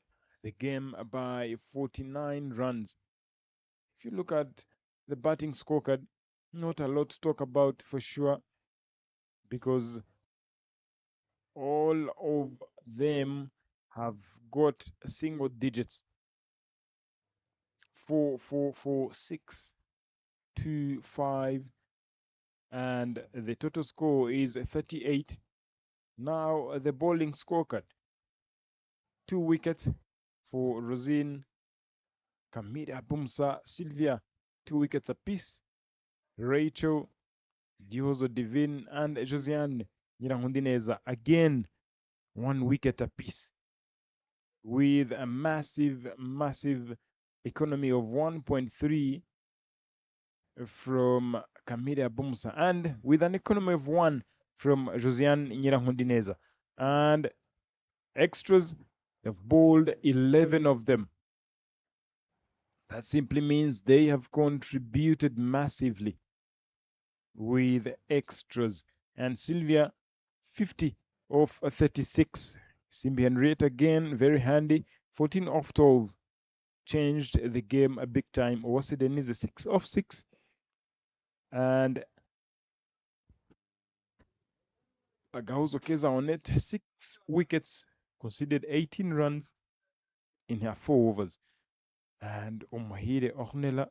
the game by 49 runs. If you look at the batting scorecard, not a lot to talk about for sure, because all of them have got single digits. 4, 4, 4, 6, 2, 5, and the total score is 38. Now the bowling scorecard: 2 wickets for Rosine, Kamira Bumsa, Sylvia, 2 wickets apiece. Rachel, Diozo Divine, and Josiane Nyirahundineza, again 1 wicket apiece, with a massive economy of 1.3 from Kamira Bumsa, and with an economy of 1 from Josiane Nyirahundineza. And extras, have bowled 11 of them. That simply means they have contributed massively with extras. And Sylvia, 50 of 36. Simbi Henriette again, very handy. 14 off tolls. Changed the game a big time. Owasi Denise, 6 of 6. And Agauzo Keza on it, 6 wickets, conceded 18 runs in her 4 overs. And Omahire Ornella,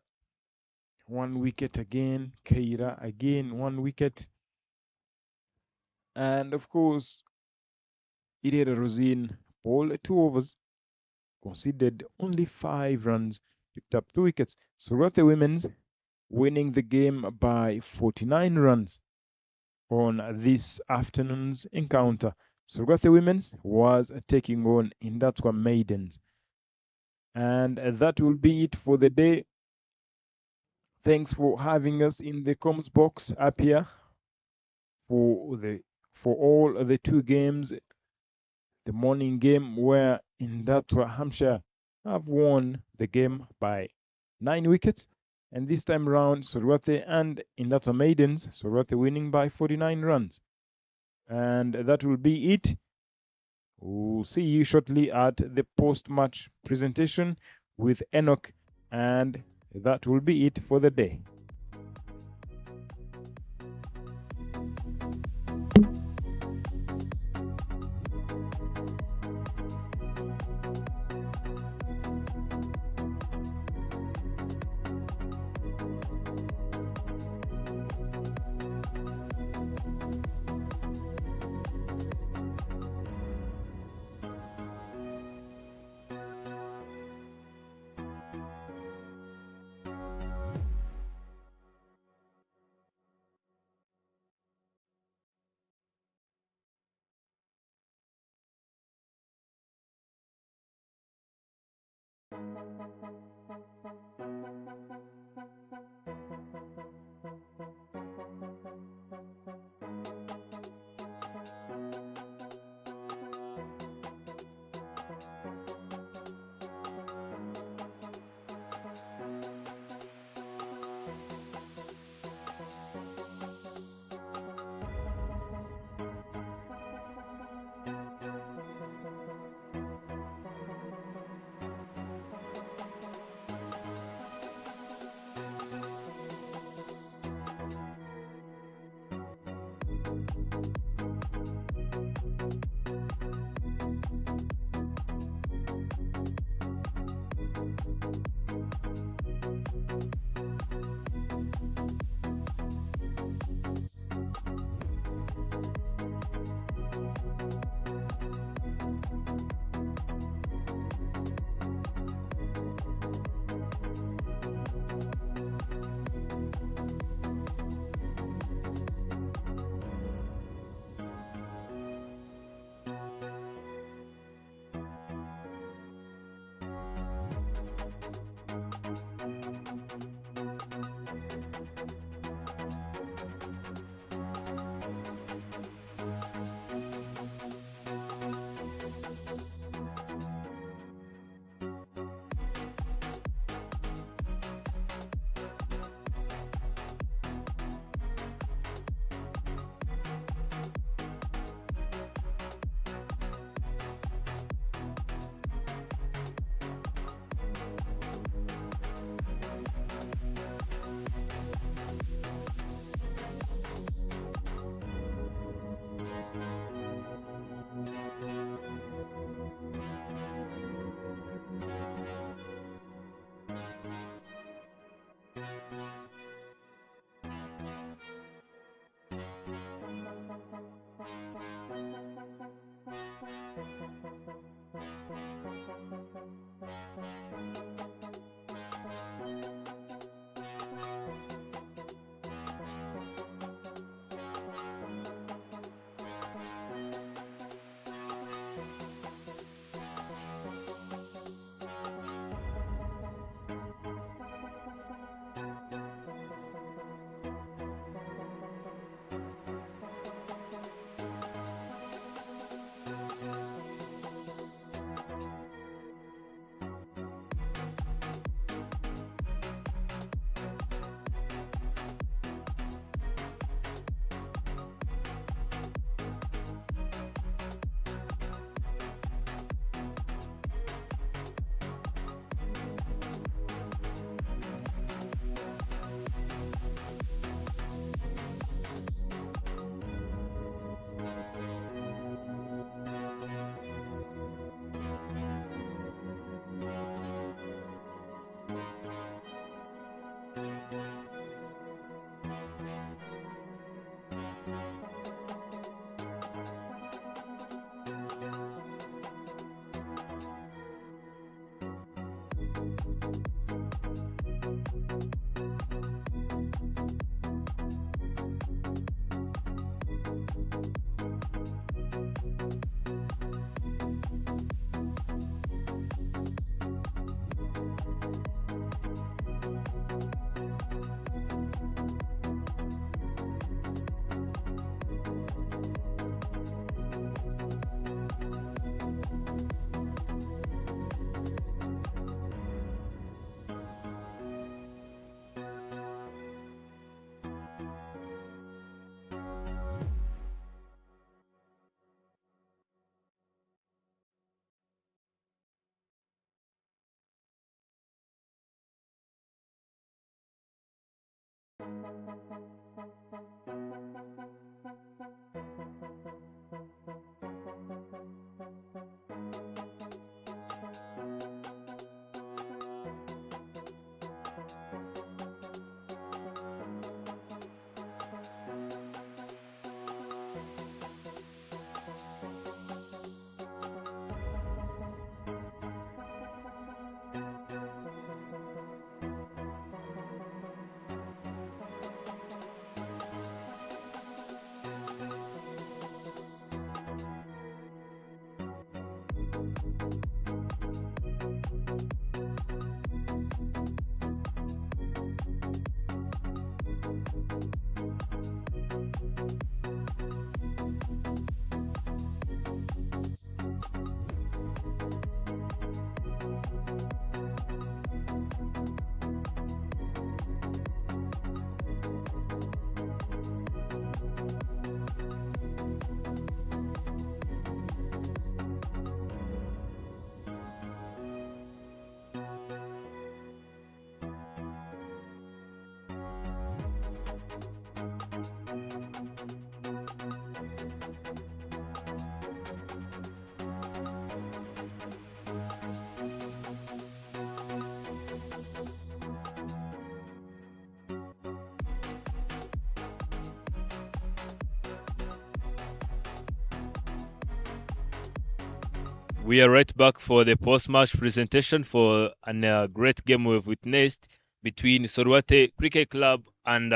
1 wicket again. Keira again, 1 wicket. And of course, Irene Rosine All 2 overs, conceded only 5 runs, picked up 2 wickets. Surate Women's winning the game by 49 runs on this afternoon's encounter. Surate Women's was taking on Indatwa Maidens. And that will be it for the day. Thanks for having us in the comms box up here for all the 2 games. The morning game where Indatwa Hampshire have won the game by 9 wickets, and this time around Surate and Indatwa Maidens, Surate winning by 49 runs. And that will be it. We'll see you shortly at the post-match presentation with Enoch, and that will be it for the day. We are right back for the post-match presentation for a great game we've witnessed between Sorwate Cricket Club and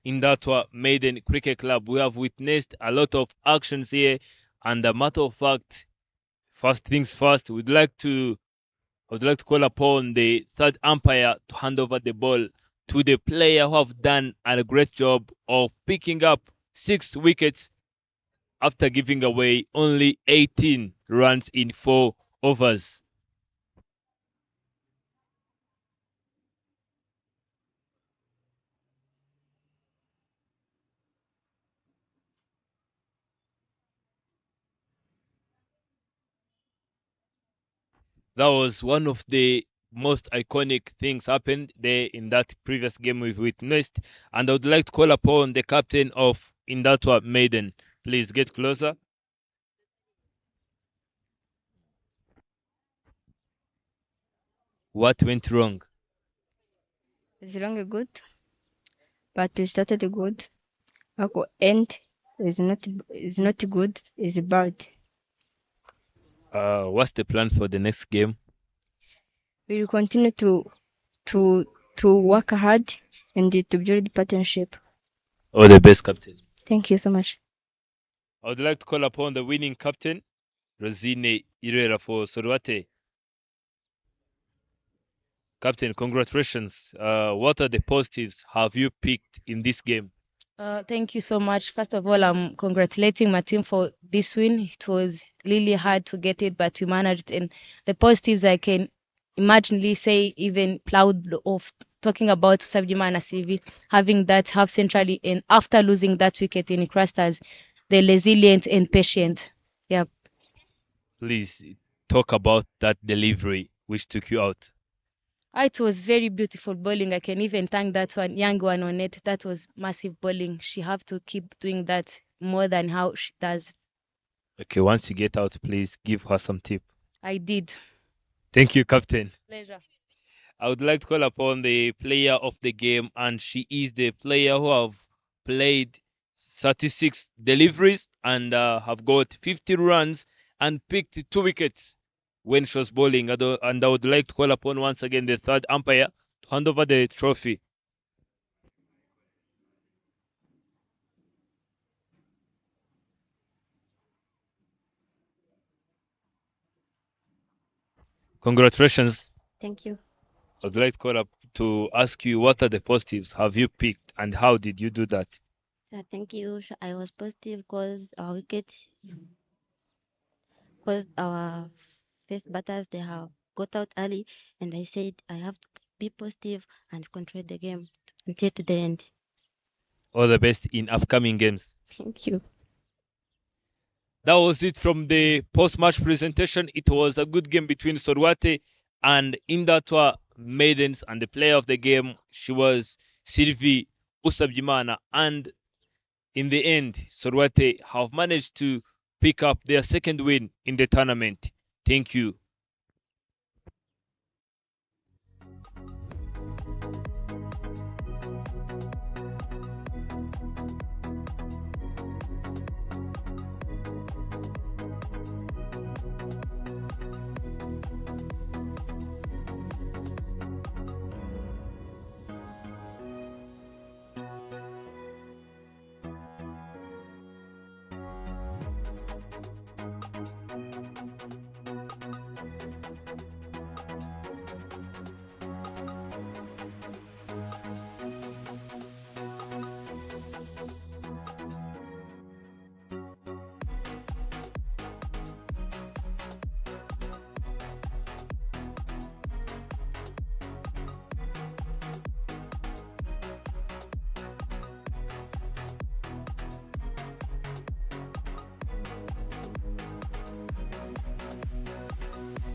Indatwa Maiden Cricket Club. We have witnessed a lot of actions here, and a matter of fact, first things first, I would like to call upon the third umpire to hand over the ball to the player who have done a great job of picking up 6 wickets after giving away only 18 runs in 4 overs. That was one of the most iconic things happened there in that previous game we've witnessed. And I would like to call upon the captain of Indatwa Maiden. Please get closer. What went wrong? It's long good, but we started good. Our end is not good. It's bad. What's the plan for the next game? We will continue to work hard and to build partnership. All the best, captain. Thank you so much. I would like to call upon the winning captain, Rosine Irera for Sorwate. Captain, congratulations. What are the positives have you picked in this game? Thank you so much. First of all, I'm congratulating my team for this win. It was really hard to get it, but we managed. And the positives I can imaginably say, even proud of talking about Sabjima and CV, having that half centrally, and after losing that wicket in Crusters, they're resilient and patient. Yeah. Please talk about that delivery which took you out. It was very beautiful bowling. I can even thank that one young one on it. That was massive bowling. She have to keep doing that more than how she does. Okay, once you get out, please give her some tip. I did. Thank you, captain. Pleasure. I would like to call upon the player of the game, and she is the player who have played 36 deliveries and have got 50 runs and picked 2 wickets when she was bowling. And I would like to call upon once again the third umpire to hand over the trophy. Congratulations. Thank you. I'd like to call up to ask you, what are the positives have you picked and how did you do that? Thank you. I was positive because our wicket, because our first batters, they have got out early, and I said I have to be positive and control the game until to the end. All the best in upcoming games. Thank you. That was it from the post-match presentation. It was a good game between Sorwate and Indatwa Maidens, and the player of the game, she was Sylvie Usabyimana, and in the end, Sorwate have managed to pick up their second win in the tournament. Thank you.